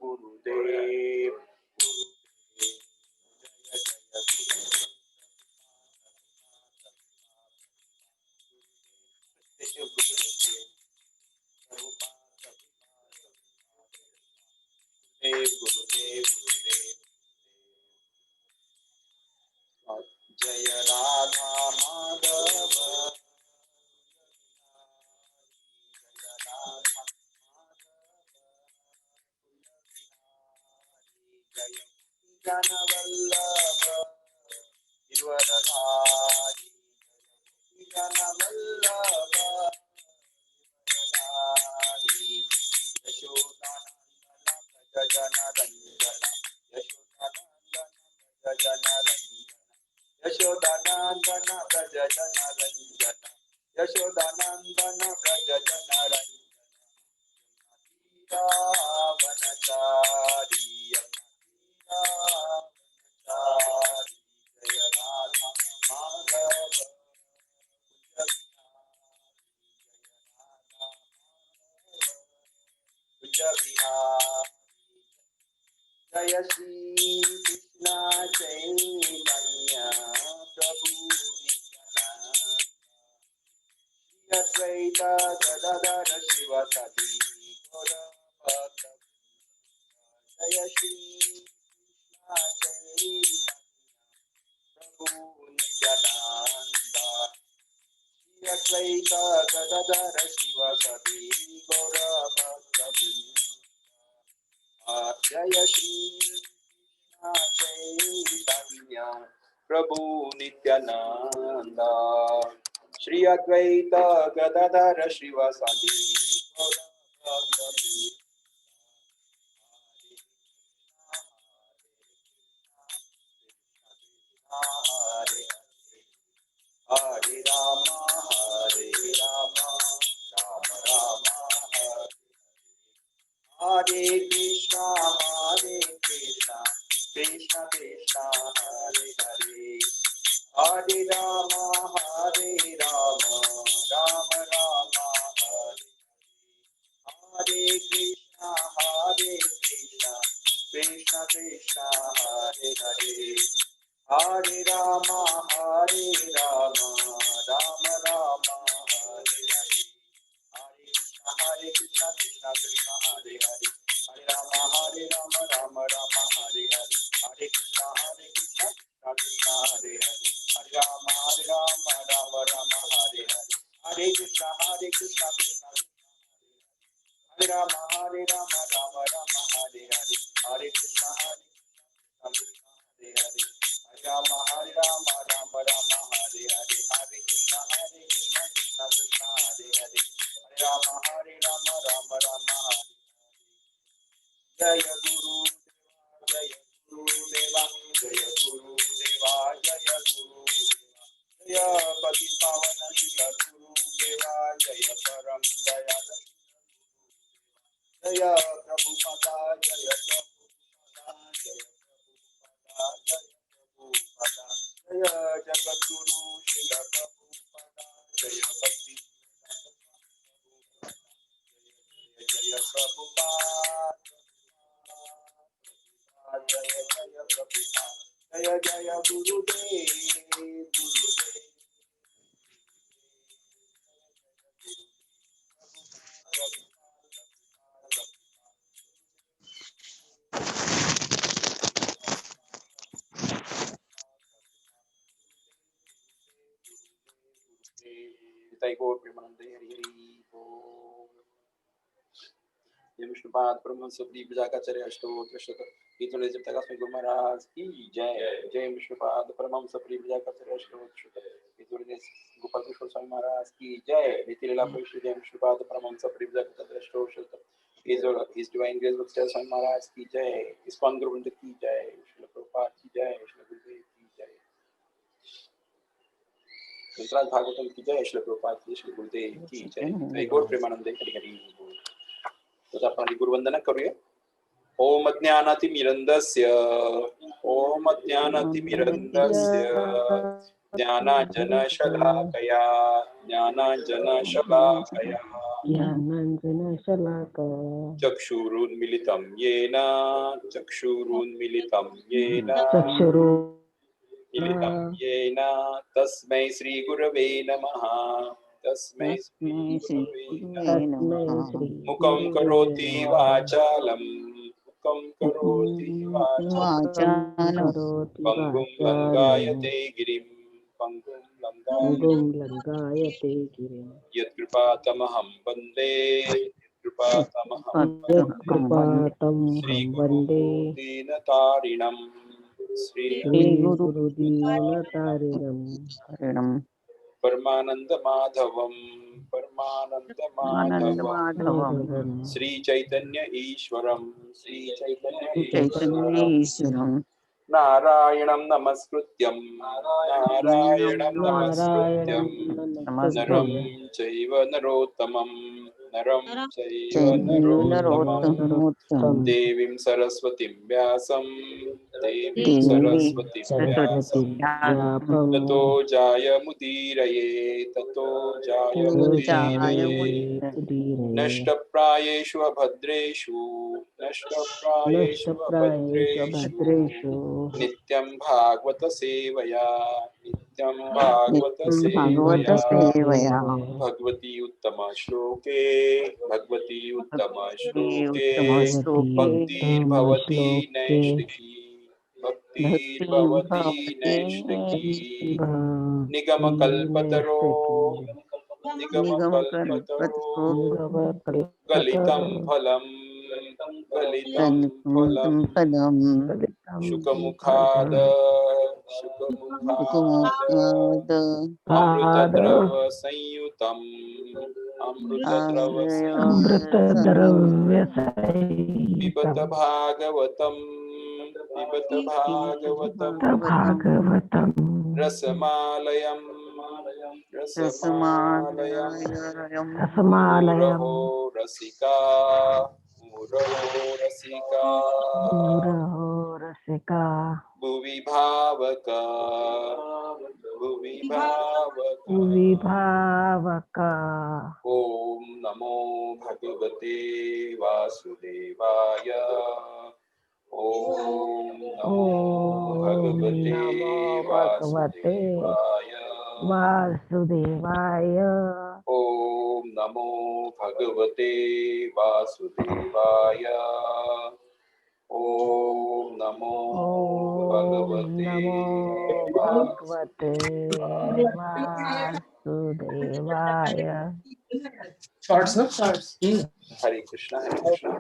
गुरुदेव गुरुदेव जय राधा माधव जय जनवल्लभ गिरिवरधारी जनवल्लभ यशोदानंदन जनरंजन यशोदानंदन व्रज जनरंजन यशोदानंदन व्रज जनरंजन वनचारी जय राधा माधव जय श्री कृष्ण चैतन्य प्रभु अद्वैत गदाधर शिवसति गौरभक्त जय श्री कृष्ण चैतन्य प्रभु नित्यानंद अद्वैत गदाधर शिवसति गौरभक्त जय श्री चैतन्य प्रभु नित्यानंद श्री अद्वैत गदाधर शिवसति हरे राम राम राम हरे कृष्णा कृष्णा कृष्ण हरे हरे हरे राम राम राम हरे हरे कृष्णा कृष्ण कृष्ण हरे हरे हरे राम राम राम हरे हरे हरे कृष्णा कृष्णा कृष्णा हरे हरे हरे राम राम राम हरे हरे हरे कृष्णा कृष्णा कृष्णा हरे हरे हरे राम राम राम हरे हरे हरे कृष्णा कृष्णा हरे राम राम राम हरे हरे हरे कृष्णा कृष्णा हरे हरे हरे राम राम राम हरे हरे हरे कृष्णा कृष्णा कृष्णा हरे हरे हरे राम राम हरे जय गुरुदेवा जय गुरुदेवा जय गुरुदेवा जय पति पावन शिव गुरुदेवा जय परम दयाल जय प्रभुपदा जय प्रभुपदा जय प्रभुपदा जय जगद्गुरु शिल प्रभुपदा जय भक्ति जय प्रभुपाद जय जय प्रभुपाद जय जय गुरुदेव गुरुदेव जय गौर प्रेमानंद हरि हरि बोल। जय विष्णुपाद परमहंस प्रजाकाचार्य अष्टोत्तर शतक कीर्तन जब तक गुरु महाराज की जय। जय विष्णुपाद परमहंस प्रजाकाचार्य अष्टोत्तर शतक कीर्तन गोपाल कृष्ण स्वामी महाराज की जय। नीतिलीला परिषद जय विष्णुपाद परमहंस प्रजाकाचार्य अष्टोत्तर शतक His Divine Grace Bhakti Swami Maharaj की जय। इस्कॉन गुरु वृंद की जय। श्रील प्रभुपाद की जय। श्रील गुरुदेव की जय। ग्रंथराज भागवतम की जय। श्रील प्रभुपाद की श्री गुरुदेव की जय। जय गौर प्रेमानंद हरि हरि बोल। तो आपण गुरुवंदना करूया। ओम ज्ञानातिमिरन्दस्य ज्ञानाञ्जनशलाकया शलाकया चक्षुरुन्मिलितं येन चक्षुरुन्मिलितं येन मिलितं येन तस्मै श्रीगुरवे नमः तस्मै श्रीगुरवे नमः मुखं करोति वाचालं मुखं करोति वाचालं पङ्गुं लङ्घयते गिरिं पङ्गुं लङ्घयते यत्कृपातमहं वन्दे कृपातं वन्दे दीनतारिणं श्रीगुरुदीनतारिणं परमानन्दमाधवं श्रीचैतन्य ईश्वरं नारायणं नमस्कृत्यं नरं चैव नरोत्तमं देवीं सरस्वतीं व्यासं ततो जायमुदीरये नष्टप्रायेषु अभद्रेषु नित्यं भागवत सेवया भगवती उत्तम श्लोके भक्तिर्भवती नैष्ठिकी निगमकल्पतरो गलितं फलम् शुकमुखाद अमृतद्रव संयुतम् पिबत भागवतम् रसमालयम् मुरहो रसिका भुवि भावका ओम नमो भगवते वासुदेवाय ओम नमो भगवते वासुदेवाय ओम नमो भगवते वासुदेवाय ओम नमो भगवते वासुदेवाय। हरे कृष्णा हरे कृष्णा।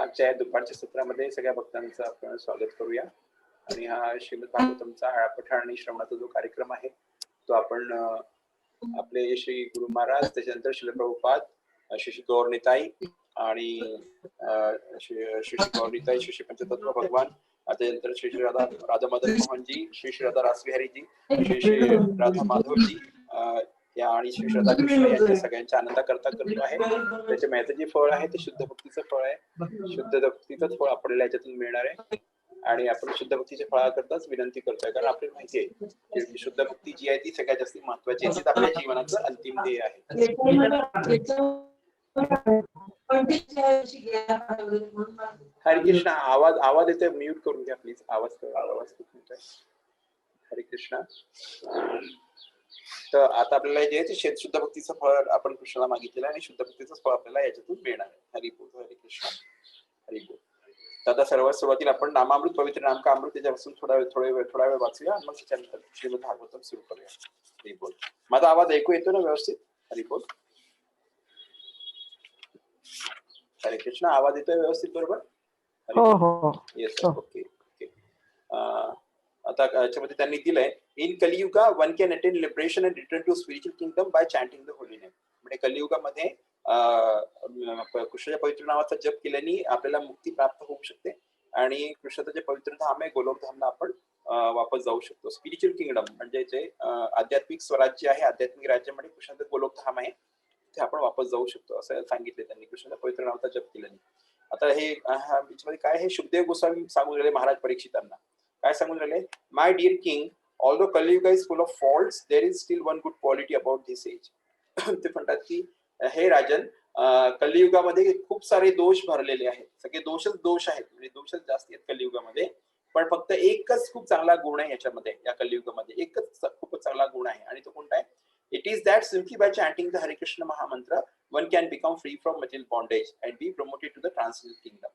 आजच्या दुपारच्या सत्रामध्ये सगळ्या भक्तांचं आपण स्वागत करूया आणि हा श्रीमद भागवतमचा पठण आणि श्रवणाचा जो कार्यक्रम आहे तो आपण आपले श्री गुरु महाराज त्याच्यानंतर श्री प्रभुपाद श्री गौरनिताई आणि श्री गौरनिताई श्री पंचतत्व भगवान त्यानंतर श्री श्री राधा मदन मोहनजी श्री श्री राधा रासबिहारीजी श्री श्री राधा माधवजी या आणि श्री श्रद्धा कृष्ण यांच्या सगळ्यांच्या आनंदाकरता करतो आहे। त्याच्या मेहनतीचे जे फळ आहे ते शुद्ध भक्तीचं फळ आहे। शुद्ध भक्तीचंच फळ आपल्याला याच्यातून मिळणार आहे आणि आपण शुद्ध भक्तीच्या फळाकरताच विनंती करतोय कारण आपल्याला माहिती आहे की शुद्ध भक्ती जी आहे ती सगळ्यात जास्त महत्वाची आहे, तीच आपल्या जीवनाचं अंतिम ध्येय आहे। हरे कृष्णा। आवाज येतोय, म्यूट करून घ्या प्लीज। आवाज खूप येतोय। हरे कृष्णा। तर आता आपल्याला जे शुद्ध भक्तीचं फळ आपण कृष्णाला मागितलेलं आणि शुद्ध भक्तीचं फळ आपल्याला याच्यातून मिळणार आहे। हरि बोल, हरे कृष्णा, हरि बोल। तर आता सर्वात सुरुवातीला आपण नामामृत पवित्र नाम का अमृत त्याच्यापासून थोडा वेळ वाचूया आणि मग त्याच्यानंतर श्रीमद भागवतम सुरू करूया। हरि बोल। माझा आवाज ऐकू येतो ना व्यवस्थित? हरि बोल, हरे कृष्णा। आवाज येतोय व्यवस्थित बरोबर? हो, येस, ओके ओके। आता याच्यामध्ये त्यांनी दिलंय in Kaliyuga one can attain liberation and return to spiritual kingdom by chanting the holy name. म्हणजे कलियुगामध्ये कृष्णाच्या पवित्र नावाचा जप केल्याने आपल्याला मुक्ती प्राप्त होऊ शकते आणि कृष्णाचं जे पवित्र धाम आहे गोलोक धामला आपण वापस जाऊ शकतो। स्पिरिच्युअल किंगडम म्हणजे जे आध्यात्मिक स्वराज्य आहे, आध्यात्मिक राज्यामध्ये कृष्णाचं गोलोक धाम आहे, ते आपण वापस जाऊ शकतो असं सांगितले त्यांनी कृष्णाच्या पवित्र नावाचा जप केल्याने। आता हे काय हे शुभदेव गोस्वामी सांगून राहिले महाराज परीक्षितांना। काय सांगून राहिले? My dear king, although Kali Yuga is full of faults, there is still one good quality about this age. ते म्हणतात की हे राजन, कलियुगामध्ये खूप सारे दोष भरलेले आहेत, सगळे दोषच दोष आहेत, म्हणजे दोषच जास्त आहेत कलियुगामध्ये. पण फक्त एकच खूप चांगला गुण आहे याच्यामध्ये, या कलियुगामध्ये एकच खूपच चांगला गुण आहे, आणि तो कोणता आहे? It is that simply by chanting the Hare Krishna mahamantra one can become free from material bondage and be promoted to the transcendent kingdom.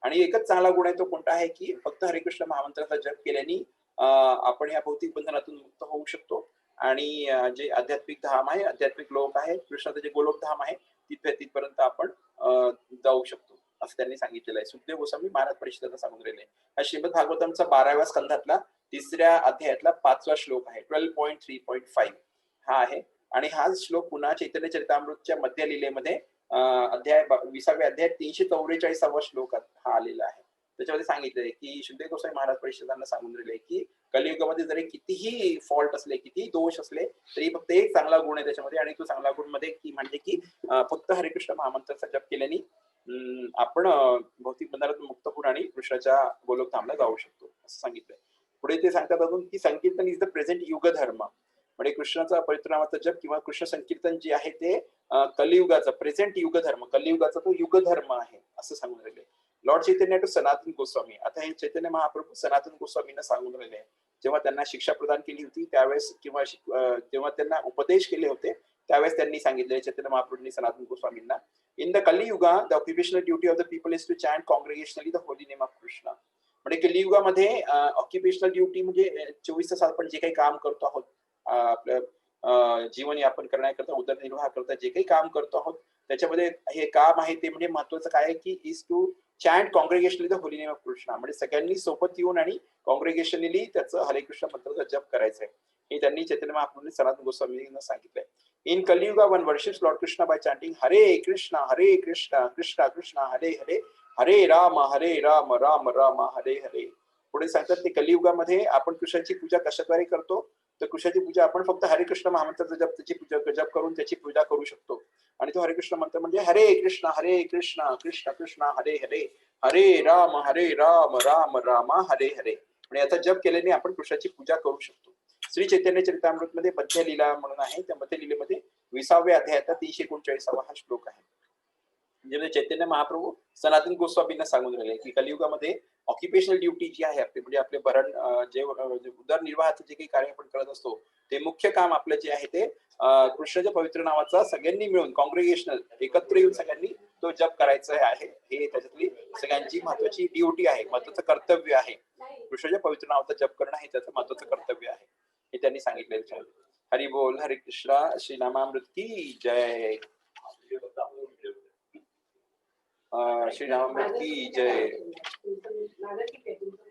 आणि एकच चांगला गुण आहे तो कोणता आहे की फक्त हरे कृष्ण महामंत्राचा जप केल्याने आपण ह्या भौतिक बंधनातून मुक्त होऊ शकतो, आणि जे आध्यात्मिक धाम आहे, आध्यात्मिक लोक आहे, कृष्णाचं जे गोलोक धाम आहे, तिथपर्यंत आपण जाऊ शकतो, असं त्यांनी सांगितलेलं आहे. सुखदेव गोस्वामी महाराज परिषदेला सांगून राहिले. हा श्रीमद भागवतमचा 12व्या स्कंधातला 3ऱ्या अध्यायातला 5वा श्लोक आहे, 12.3.5 हा आहे. आणि हा श्लोक पुन्हा चैतन्य चरितामृतच्या मध्य लीलेमध्ये अध्याय 20व्या अध्याय 344वा श्लोकात हा आलेला आहे. त्याच्यामध्ये सांगितलंय की सुखदेव गोस्वामी महाराज परिषदांना सांगून राहिले की कलियुगामध्ये जरी कितीही फॉल्ट असले, कितीही दोष असले, तरी फक्त एक चांगला गुण आहे त्याच्यामध्ये, आणि तो चांगला गुण मध्ये की म्हणजे की फक्त हरिकृष्ण महामंत्राचा जप केल्याने आपण भौतिक बंधनातून मुक्त होऊन आणि कृष्णाच्या गोलोक धामला जाऊ शकतो, असं सांगितलंय. पुढे ते सांगतात अजून की संकीर्तन इज द प्रेझेंट युग धर्म, म्हणजे कृष्णाचा पवित्र नामाचा जप किंवा कृष्ण संकीर्तन जे आहे ते कलियुगाचा प्रेझेंट युग धर्म, कलियुगाचा तो युग धर्म आहे, असं सांगून राहिले. Lord Chaitanya to Sanatan Goswami, आता हे चैतन्य महाप्रभू सनातन गोस्वामींना सांगून राहिले आहे. जेव्हा त्यांना शिक्षा प्रदान केली होती त्यावेळेस, किंवा जेव्हा त्यांना उपदेश केले होते त्यावेळेस त्यांनी सांगितले चैतन्य महाप्रभूंनी सनातन गोस्वामींना, in the Kaliyuga the occupational duty of the people is to chant congregationally the holy name of Krishna. म्हणजे कलियुगामध्ये ऑक्युपेशनल ड्युटी म्हणजे 24 तास आपण जे काही काम करतो आहोत, आपलं जीवन यापन करण्याकरता, उदरनिर्वाह करता जे काही काम करतो आहोत, त्याच्यामध्ये हे काम आहे ते म्हणजे महत्वाचं काय आहे की is to chant congregationally the holy name of Krishna, म्हणजे सगळ्यांनी सोबत येऊन आणि कॉंग्रेगेशनली त्याचं हरे कृष्ण मंत्राचा जप करायचं आहे, हे त्यांनी चैतन्य महाप्रभूंनी सनातन गोस्वामींना सांगितलंय. In Kaliyuga one worships Lord Krishna by chanting Hare Krishna Krishna Krishna Hare Hare, हरे राम राम राम हरे हरे. पुढे सांगतात ते कलियुगामध्ये आपण कृष्णाची पूजा कशाद्वारे करतो, तर कृष्णाची पूजा आपण फक्त हरे कृष्ण महामंत्राचा जप, त्याची पूजा जप करून त्याची पूजा करू शकतो. आणि तो हरे कृष्ण मंत्र म्हणजे हरे कृष्णा कृष्णा कृष्णा हरे हरे, हरे राम राम राम हरे हरे. आणि याचा जप केल्याने आपण कृष्णाची पूजा करू शकतो. श्री चैतन्य चरितामृत मध्ये मध्य लीला म्हणून आहे, त्या मध्य लीलेमध्ये 20व्या अध्यायाचा 339वा हा श्लोक आहे. म्हणजे चैतन्य महाप्रभू सनातन गोस्वामींना सांगून राहिले की कलियुगामध्ये ऑक्युपेशनल ड्युटी जी आहे आपली, म्हणजे आपले भरण जे उदरनिर्वाहाचं जे काही कार्य आपण करत असतो, ते मुख्य काम आपलं जे आहे ते कृष्णाच्या पवित्र नावाचा सगळ्यांनी मिळून कॉंग्रेगेशनल एकत्र येऊन सगळ्यांनी तो जप करायचा आहे. हे त्याच्यातली सगळ्यांची महत्वाची ड्युटी आहे, महत्वाचं कर्तव्य आहे. कृष्णाच्या पवित्र नावाचा जप करणं हे त्याचं महत्वाचं कर्तव्य आहे, हे त्यांनी सांगितलेलं. हरि बोल, हरे कृष्णा, श्री नामामृत की जय, श्री नामामृत की जय,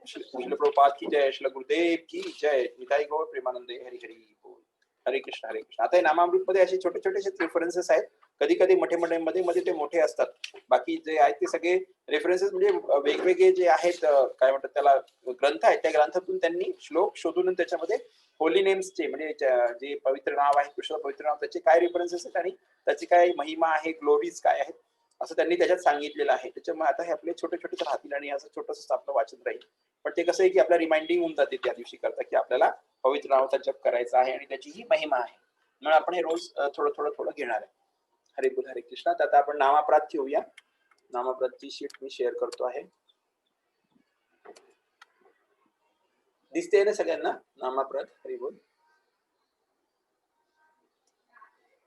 श्रील प्रभुपाद की जय, श्रील गुरुदेव की जय, निताई गौर प्रेमानंदे, हरी हरी बोल, हरे कृष्ण हरे कृष्ण. आता नामामृत मध्ये असे छोटे छोटे रेफरन्सेस आहेत, कधी कधी मध्ये ते मोठे असतात, बाकी जे आहेत ते सगळे रेफरन्सेस म्हणजे वेगवेगळे जे आहेत, काय म्हणतात त्याला, ग्रंथ आहेत, त्या ग्रंथातून त्यांनी श्लोक शोधून त्याच्यामध्ये होली नेम्सचे म्हणजे जे पवित्र नाव आहे, कृष्ण पवित्र नाव, त्याचे काय रेफरन्सेस आहेत आणि त्याची काय महिमा आहे, ग्लोरीज काय आहेत, असं त्यांनी त्याच्यात सांगितलेलं आहे. त्याच्यामुळे आता हे आपले छोटे छोटे राहतील आणि असं छोटंसं आपलं वाचन राहील. पण ते कसं आहे की आपल्या रिमाइंडिंग होऊन जाते त्या दिवशी करता की आपल्याला पवित्र नावाचा जप करायचा आहे आणि त्याची ही महिमा आहे, म्हणून आपण हे रोज थोडं थोडं थोडं घेणार आहे. हरे बोल, हरे कृष्णा. आता आपण नामापराध घेऊया. नामापराधची शीट मी शेअर करतो आहे, दिसते ना सगळ्यांना नामापराध? हरि बोल.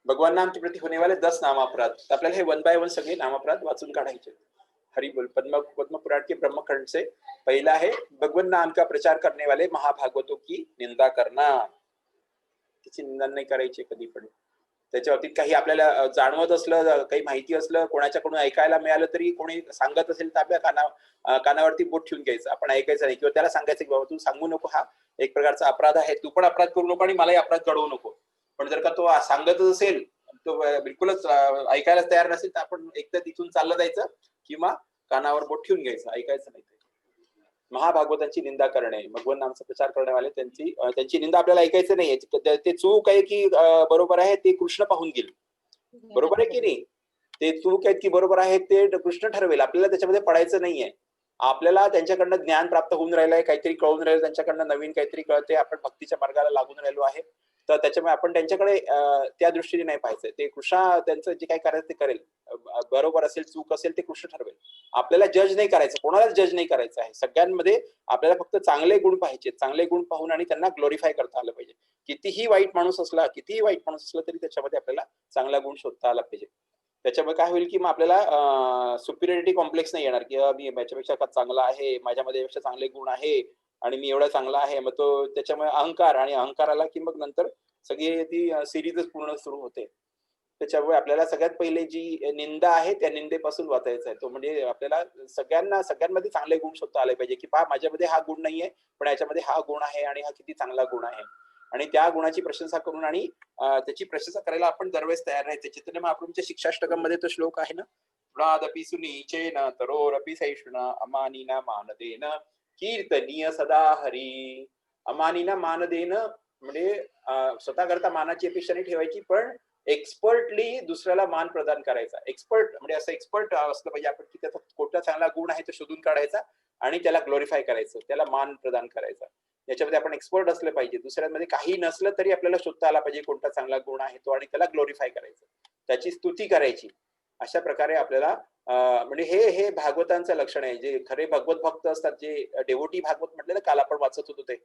भगवान नाम के प्रति होने वाले 10 नामापराध, आपल्याला हे 1 बाय 1 सगळे नामापराध वाचून काढायचे. हरि बोल. पद्म पुराण के ब्रह्मखंड से पहिला है, भगवान नाम का प्रचार करने वाले महाभागवतों की निंदा करना. तिची निंदा नाही करायची कधी पण. त्याच्या बाबतीत काही आपल्याला जाणवत असलं, काही माहिती असलं, कोणाच्याकडून ऐकायला मिळालं तरी, कोणी सांगत असेल तर आपल्या कानावरती बोट ठेवून घ्यायचं, आपण ऐकायचं नाही, किंवा त्याला सांगायचं की बाबा तू सांगू नको, हा एक प्रकारचा अपराध आहे, तू पण अपराध करू नको आणि मलाही अपराध घडवू नको. पण जर का तो सांगतच असेल, तो बिलकुलच ऐकायलाच तयार नसेल, तर आपण एकतर तिथून चाललं जायचं किंवा कानावर बोट ठेवून घ्यायचं, ऐकायचं नाही. महाभागवतांची निंदा करणे, भगवान नामचा प्रचार करण्यावाले त्यांची निंदा आपल्याला ऐकायचं नाही. ते चूक आहे की बरोबर आहे ते कृष्ण पाहून गेल, बरोबर आहे की नाही, ते चूक आहेत की बरोबर आहे ते कृष्ण ठरवेल, आपल्याला त्याच्यामध्ये पडायचं नाहीये. आपल्याला त्यांच्याकडनं ज्ञान प्राप्त होऊन राहिलंय, काहीतरी कळून राहिलं, त्यांच्याकडनं नवीन काहीतरी कळते, आपण भक्तीच्या मार्गाला लागून राहिलो आहे. तर त्याच्यामुळे आपण त्यांच्याकडे त्या दृष्टीने नाही पाहायचं. ते कृष्णा त्यांचं जे काही करायचं ते करेल. बरोबर असेल, चूक असेल ते कृष्ण ठरवेल. आपल्याला जज नाही करायचं, कोणालाच जज नाही करायचं आहे. सगळ्यांमध्ये आपल्याला फक्त चांगले गुण पाहिजे, चांगले गुण पाहून आणि त्यांना ग्लोरिफाय करता आलं पाहिजे. कितीही वाईट माणूस असला तरी त्याच्यामध्ये आपल्याला चांगला गुण शोधता आला पाहिजे. त्याच्यामुळे काय होईल की मग आपल्याला सुपिरियरिटी कॉम्प्लेक्स नाही येणार की मी माझ्यापेक्षा चांगला आहे, माझ्यामध्ये यापेक्षा चांगले गुण आहे आणि मी एवढा चांगला आहे. मग तो त्याच्यामुळे अहंकार, आणि अहंकाराला की मग नंतर सगळी ती सिरीजच पूर्ण सुरू होते. त्याच्यामुळे आपल्याला सगळ्यात पहिले जी निंदा आहे त्या निंदेपासून वाचायचं आहे. तो म्हणजे आपल्याला सगळ्यांमध्ये चांगले गुण शोधता आले पाहिजे की पहा माझ्यामध्ये हा गुण नाहीये, पण याच्यामध्ये हा गुण आहे आणि हा किती चांगला गुण आहे. आणि त्या गुणाची प्रशंसा करून आणि त्याची प्रशंसा करायला आपण दरवेळेस तयार राहायचं. चैतन्य महाप्रभूंच्या शिक्षाष्टकमध्ये तो श्लोक आहे ना, पुरादपि सुनीचेन तरोरपि सहिष्णुना अमानिना मानदेन कीर्तनीय सदा हरी. अमानिना मानदेन म्हणजे स्वतः करता मानाची अपेक्षा नाही ठेवायची, पण एक्सपर्टली दुसऱ्याला मान प्रदान करायचा. एक्सपर्ट म्हणजे असं एक्सपर्ट असलं पाहिजे आपण की त्याचा कोणता चांगला गुण आहे तो शोधून काढायचा आणि त्याला ग्लोरिफाय करायचं, त्याला मान प्रदान करायचा. याच्यामध्ये आपण एक्सपर्ट असले पाहिजे. दुसऱ्यांमध्ये काही नसलं तरी आपल्याला शोधता आला पाहिजे कोणता चांगला गुण आहे तो आणि त्याला ग्लोरिफाय करायचं, त्याची स्तुती करायची. अशा प्रकारे आपल्याला म्हणजे हे भागवतांचं लक्षण आहे. जे खरे भगवत भक्त असतात, जे डेवोटी भागवत म्हटलं ना, काल आपण वाचत होतो ते,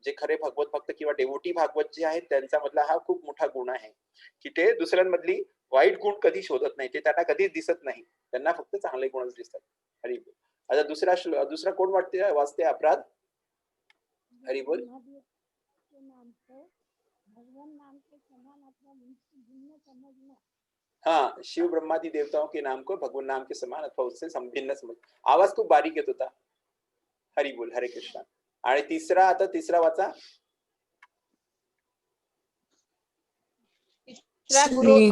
जे खरे भगवत भक्त किंवा डेवोटी भागवत जे आहेत त्यांचा मधला हा खूप मोठा गुण आहे की ते दुसऱ्यांमधली वाईट गुण कधी शोधत नाही, ते त्यांना कधीच दिसत नाही, त्यांना फक्त चांगले गुणच दिसतात. हरी बोल. आता दुसरा कोण वाचते अपराध? हरी बोल. हाँ, शिव ब्रह्मादि देवताओं के नाम को भगवान नाम के समान अथवा उससे भिन्न समझ. आवाज खूप बारीक येत होता. हरी बोल. हरे कृष्णा. आणि तिसरा वाचा.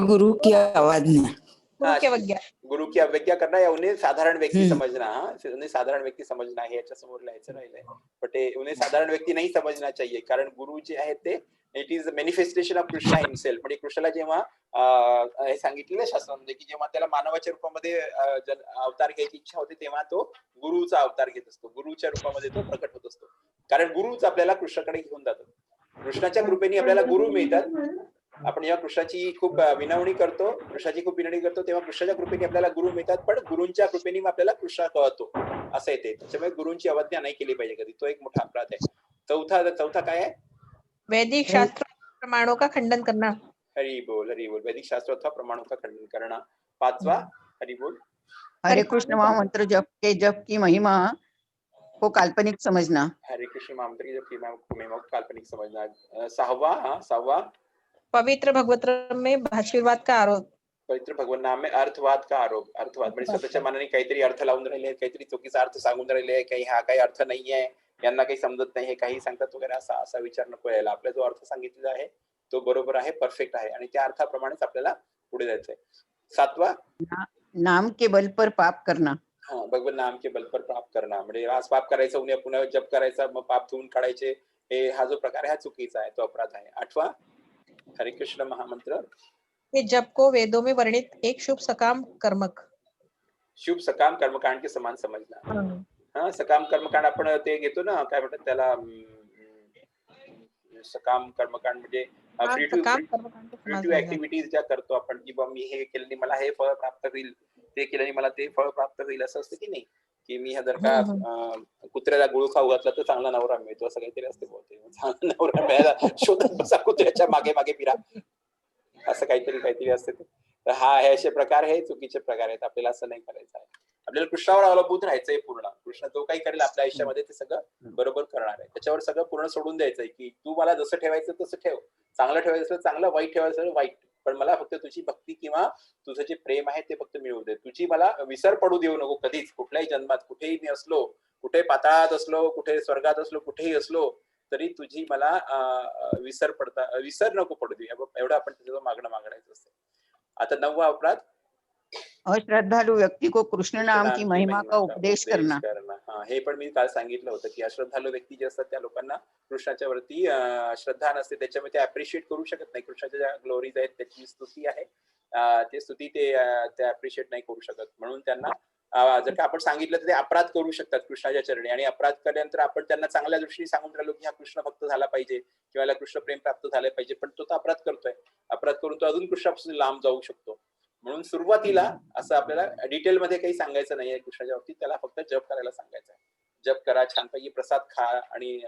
गुरु की अवज्ञा. गुरु की अवज्ञा करना या उन्हें साधारण व्यक्ति समझना. उन्हें साधारण व्यक्ति समझना हे याच्या समोर लिहायचं राहिलंय. पण ते उन्हें साधारण व्यक्ती नाही समजना चाहिए, कारण गुरु जे आहेत ते it is manifestation of Krishna himself. म्हणजे कृष्णाला जेव्हा हे सांगितलेलं शास्त्रामध्ये की जेव्हा त्याला मानवाच्या रूपामध्ये अवतार घ्यायची इच्छा होते तेव्हा तो गुरुचा अवतार घेत असतो, गुरुच्या रूपामध्ये तो प्रकट होत असतो. कारण गुरुच आपल्याला कृष्णाकडे घेऊन जातो. कृष्णाच्या कृपेने आपल्याला गुरु मिळतात. आपण जेव्हा कृष्णाची खूप विनवणी करतो, तेव्हा कृष्णाच्या कृपेने आपल्याला गुरु मिळतात, पण गुरूंच्या कृपेने आपल्याला कृष्ण कळतो, असं येते. त्याच्यामुळे गुरूंची अवज्ञा नाही केली पाहिजे कधी, तो एक मोठा अपराध आहे. चौथा काय आहे? वैदिक शास्त्र प्रमाणों का खंडन करना. हरी बोल. हरी बोल. वैदिक शास्त्र अथवा प्रमाणों का खंडन करना. 5वां. हरी बोल. हरे कृष्ण महामंत्र जप की महिमा को काल्पनिक समझना. हरे कृष्ण महामंत्र की जप की महिमा को काल्पनिक समझना. 6वां. पवित्र भगवत में भाष्यवाद का आरोप. पवित्र भगवान नाम में अर्थवाद का आरोप. अर्थवाद म्हणजे स्वतःच्या मनाने काहीतरी अर्थ लावून राहिले, काहीतरी चुकीचा अर्थ सांगून राहिले, काही हा काही अर्थ नाहीये, यांना काही समजत नाही, हे काही सांगतात वगैरे, असा विचार नको यायला. आपला जो अर्थ सांगितलेला आहे तो बरोबर आहे, परफेक्ट आहे आणि त्या अर्थाप्रमाणेच आपल्याला पुढे जायचंय. 7वां. नाम के बल पर पाप करना. हा, भगवान नाम के बल पर पाप करना म्हणजे आज पाप करायचं, उन्हे पुन्हा जप करायचा, मग पाप धुवून काढायचे, हा जो प्रकार आहे हा चुकीचा आहे, तो अपराध आहे. 8वां. हरे कृष्ण महामंत्र. ये जप को वेदों में वर्णित एक शुभ सकाम कर्मकांड के समान समजना. हा, सकाम कर्मकांड आपण ते घेतो ना, काय म्हणतात त्याला, सकाम कर्मकांड म्हणजे फ्री टू ऍक्टिव्हिटीज ज्या करतो आपण, की मी हे केल्याने मला हे फळ प्राप्त होईल, ते केल्याने मला ते फळ प्राप्त होईल, असं असतं की नाही, की मी जर का कुत्र्याला गुळ खाऊ घातला तर चांगला नवरा मिळतो, असं काहीतरी असते बहुतेक. चांगला नवरा मिळायला शोधत बसा, कुत्र्याच्या मागे फिरा, असं काहीतरी असते. तर हे असे प्रकार हे चुकीचे प्रकार आहेत, आपल्याला असं नाही करायचं आहे. आपल्याला कृष्णावर अवलंबून राहायचंय पूर्ण. कृष्ण जो काही करेल आपल्या आयुष्यामध्ये ते सगळं बरोबर करणार आहे, त्याच्यावर सगळं पूर्ण सोडून द्यायचंय, की तू मला जसं ठेवायचं तसं ठेव, चांगलं ठेवायचं असेल चांगलं, वाईट ठेवायचं असेल वाईट, पण मला फक्त तुझी भक्ती किंवा तुझं जे प्रेम आहे ते फक्त मिळवू दे. तुझी मला विसर पडू देऊ नको कधीच, कुठल्याही जन्मात, कुठेही मी असलो, कुठे पाताळात असलो, कुठे स्वर्गात असलो, कुठेही असलो तरी तुझी मला विसर नको पडू दे, एवढं आपण त्याचं मागणायचं असतं. आता 9वा अपराध. अश्रद्धालु व्यक्ती को कृष्ण नाम की महिमा का उपदेश करना. हे पण मी काल सांगितलं होतं की अश्रद्धालु व्यक्ती जे असतात त्या लोकांना कृष्णाच्या वरती श्रद्धा नसते, त्याच्यामुळे ते अप्रिशिएट करू शकत नाही. कृष्णाच्या ज्या ग्लोरीज आहेत, त्याची स्तुती आहे, ते स्तुती ते अप्रिशिएट नाही करू शकत, म्हणून त्यांना जर का आपण सांगितलं तर ते अपराध करू शकतात कृष्णाच्या चरणी, आणि अपराध केल्यानंतर आपण त्यांना चांगल्या दृष्टीने सांगून राहिलो की हा कृष्ण भक्त झाला पाहिजे किंवा याला कृष्ण प्रेम प्राप्त झाले पाहिजे, पण तो तर अपराध करतोय. अपराध करून तो अजून कृष्णापासून लांब जाऊ शकतो. म्हणून सुरुवातीला असं आपल्याला डिटेलमध्ये काही सांगायचं नाहीये कृष्णाच्या बाबतीत, त्याला फक्त जप करायला सांगायचं आहे. जप करा, छानपैकी प्रसाद खा, आणि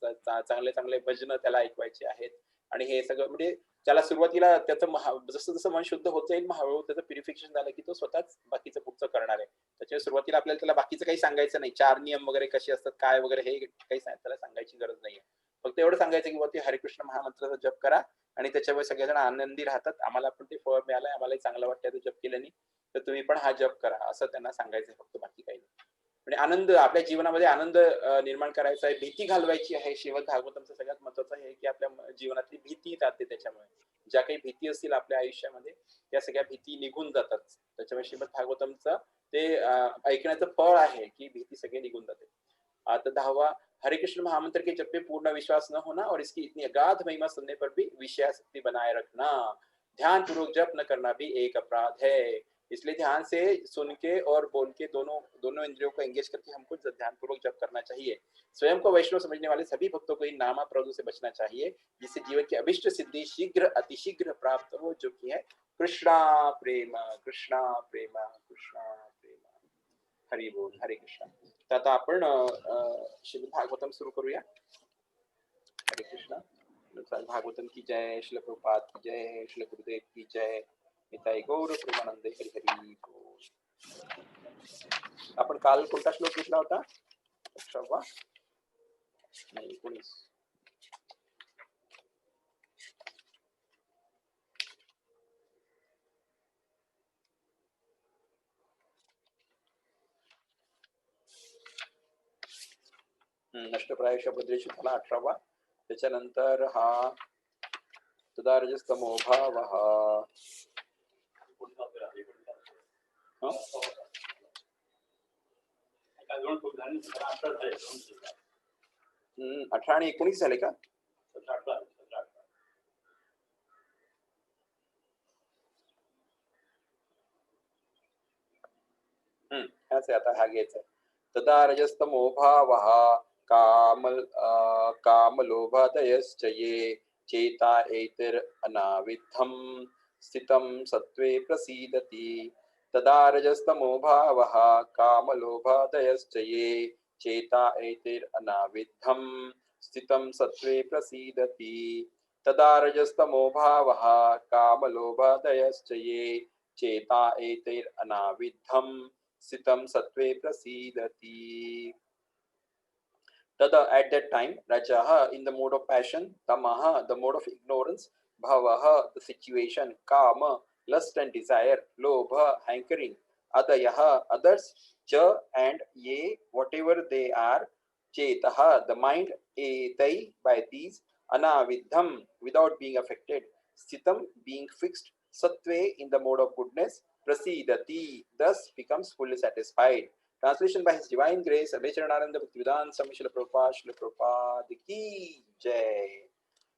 चांगले चांगले भजन त्याला ऐकवायचे आहेत. आणि हे सगळं म्हणजे त्याला सुरुवातीला त्याचं जसं जसं मन शुद्ध होत जाईल, हळूहळू त्याचं प्युरिफिकेशन झालं की तो स्वतःच बाकीचं पुढचं करणार आहे. त्याच्या सुरुवातीला आपल्याला त्याला बाकीचं काही सांगायचं नाही, 4 नियम वगैरे कसे असतात काय वगैरे हे काही त्याला सांगायची गरज नाहीये. फक्त एवढं सांगायचं की ते हरिकृष्ण महामंत्राचा जप करा आणि त्याच्यामुळे सगळेजण आनंदी राहतात, आम्हाला पण ते फळ मिळालंय, आम्हालाही चांगलं वाटतंय जप केल्याने, तर तुम्ही पण हा जप करा, असं त्यांना सांगायचं फक्त, बाकी काही नाही. म्हणजे आनंद, आपल्या जीवनामध्ये आनंद निर्माण करायचा आहे, भीती घालवायची आहे. श्रीमद भागवतमचं सगळ्यात महत्वाचं आहे की आपल्या जीवनातली भीती जाते, त्याच्यामुळे ज्या काही भीती असतील आपल्या आयुष्यामध्ये त्या सगळ्या भीती निघून जातात. त्याच्यामुळे श्रीमद भागवतमचं ते ऐकण्याचं फळ आहे की भीती सगळी निघून जाते. आता 10वां, हरे कृष्ण महामंत्र के जप पे पूर्ण विश्वास न होना और इसकी इतनी अगाध महिमा सुनने पर भी विषयासक्ति बनाए रखना, ध्यान पूर्वक जप न करना भी एक अपराध है। इसलिए ध्यान से सुन के और बोल के दोनों इंद्रियों को एंगेज करके हमको ध्यान पूर्वक जप करना चाहिए। स्वयं को वैष्णव समझने वाले सभी भक्तों को इन नामाप्रदों से बचना चाहिए, जिससे जीवन की अभिष्ट सिद्धि शीघ्र अतिशीघ्र प्राप्त हो, जो कि है कृष्णा प्रेम, कृष्णा प्रेम, कृष्णा प्रेम। हरि बोल, हरे कृष्ण। तर आता आपण श्रीमद भागवतम सुरू करूया। हरे कृष्ण। भागवतम की जय, श्रील प्रभुपाद की जय, श्रील गुरुदेव की जय, निताई गौर प्रेमानंद, हरि हरि बोल। आपण काल कोणता श्लोक घेतला होता? 18वा नाही 19. नष्टप्राय शब्देश झाला 18वा. त्याच्यानंतर हा तदारजस्तमो भावः, हाँ? 18 आणि 19 झाले का? ह्याच आहे, आता हा घ्यायचा आहे. तदारजस्तमो भावः कामलोभादयश्च ये चेता एतिर अनाविद्धं स्थितं सत्त्वे प्रसीदति। तदारजस्तमो भावः कामलोभादयश्च ये चेता एतिर अनाविद्धं स्थितं सत्त्वे प्रसीदति। तदारजस्तमो भावः कामलोभादयश्च ये चेता एतिर अनाविद्धं स्थितं सत्त्वे प्रसीदति। Tada, at that time, Rajaha, in the mode of passion, Tamaha, the mode of ignorance, Bhavaha, the situation, Kama, lust and desire, Lobha, hankering, Adayaha, others, Cha and Ye, whatever they are, Chetaha, the mind, Etai, by these, Anavidham, without being affected, Sthitam, being fixed, Sattve, in the mode of goodness, Prasidati, thus becomes fully satisfied. Translation by His Divine Grace, Abhay Charanaranda Bhaktivedanta Swami Srila Prabhupada ki jai.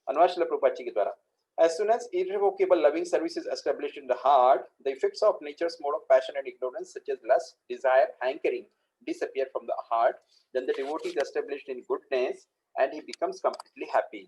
अनुवाद श्रील प्रभुपाद जी के द्वारा। As soon as irrevocable loving service is established in the heart, the effects of nature's mode of passion and ignorance, such as lust, desire, hankering, disappear from the heart. Then the devotee is established in goodness and he becomes completely happy.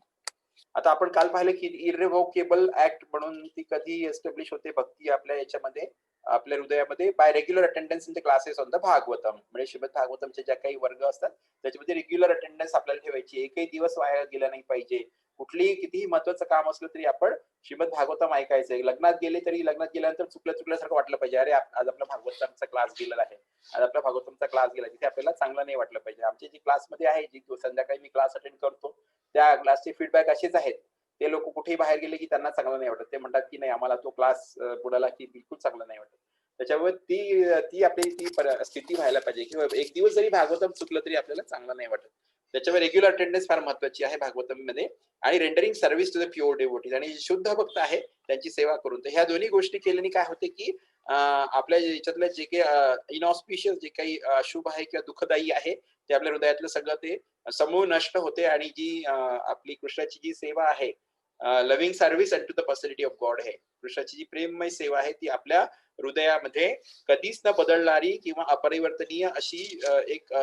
आता आपण काल पाहिलं की इररिव्होकेबल act म्हणून ती कधी establish होते भक्ती आपल्या याच्यामध्ये, आपल्या हृदयामध्ये, by regular attendance in the classes on the Bhagavatam. म्हणजे श्रीमद भागवतमचे ज्या काही वर्ग असतात त्याच्यामध्ये रेग्युलर अटेंडन्स आपल्याला ठेवायची, एकही दिवस वाया गेला नाही पाहिजे. कुठलीही कितीही महत्वाचं काम असलं तरी आपण श्रीमद भागवतम ऐकायचंय. लग्नात गेले तरी लग्नात गेल्यानंतर चुकल्यासारखं वाटलं पाहिजे, अरे आज आपला भागवतमचा क्लास गेलेला आहे, आज आपला भागवतमचा क्लास गेला, तिथे आपल्याला चांगलं नाही वाटलं पाहिजे. आमची जी क्लासमध्ये आहे, जी संध्याकाळी मी क्लास अटेंड करतो, त्या क्लासचे फीडबॅक असेच आहेत. ते लोक कुठेही बाहेर गेले की त्यांना चांगलं नाही वाटत, ते म्हणतात की नाही आम्हाला तो क्लास बुडाला की बिलकुल चांगला नाही वाटत. त्याच्यामुळे ती आपली ती स्थिती व्हायला पाहिजे, किंवा एक दिवस जरी भागवतम चुकलं तरी आपल्याला चांगलं नाही वाटत. त्याच्यामुळे रेग्युलर अटेंडन्स फार महत्वाची आहे भागवतम मध्ये, आणि rendering service to the pure devotees, आणि शुद्ध भक्त आहे त्यांची सेवा करून. तर ह्या दोन्ही गोष्टी केल्याने काय होते की आपल्या याच्यातलं जे काही इनऑस्पिशियस, जे काही अशुभ आहे किंवा दुःखदायी आहे, ते आपल्या हृदयातलं सगळं ते समूळ नष्ट होते, आणि जी आपली कृष्णाची जी सेवा आहे loving service and to the personality of God आहे. कृष्णाची जी प्रेममय सेवा आहे ती आपल्या हृदयामध्ये कधीच न बदलणारी किंवा अपरिवर्तनीय अशी एक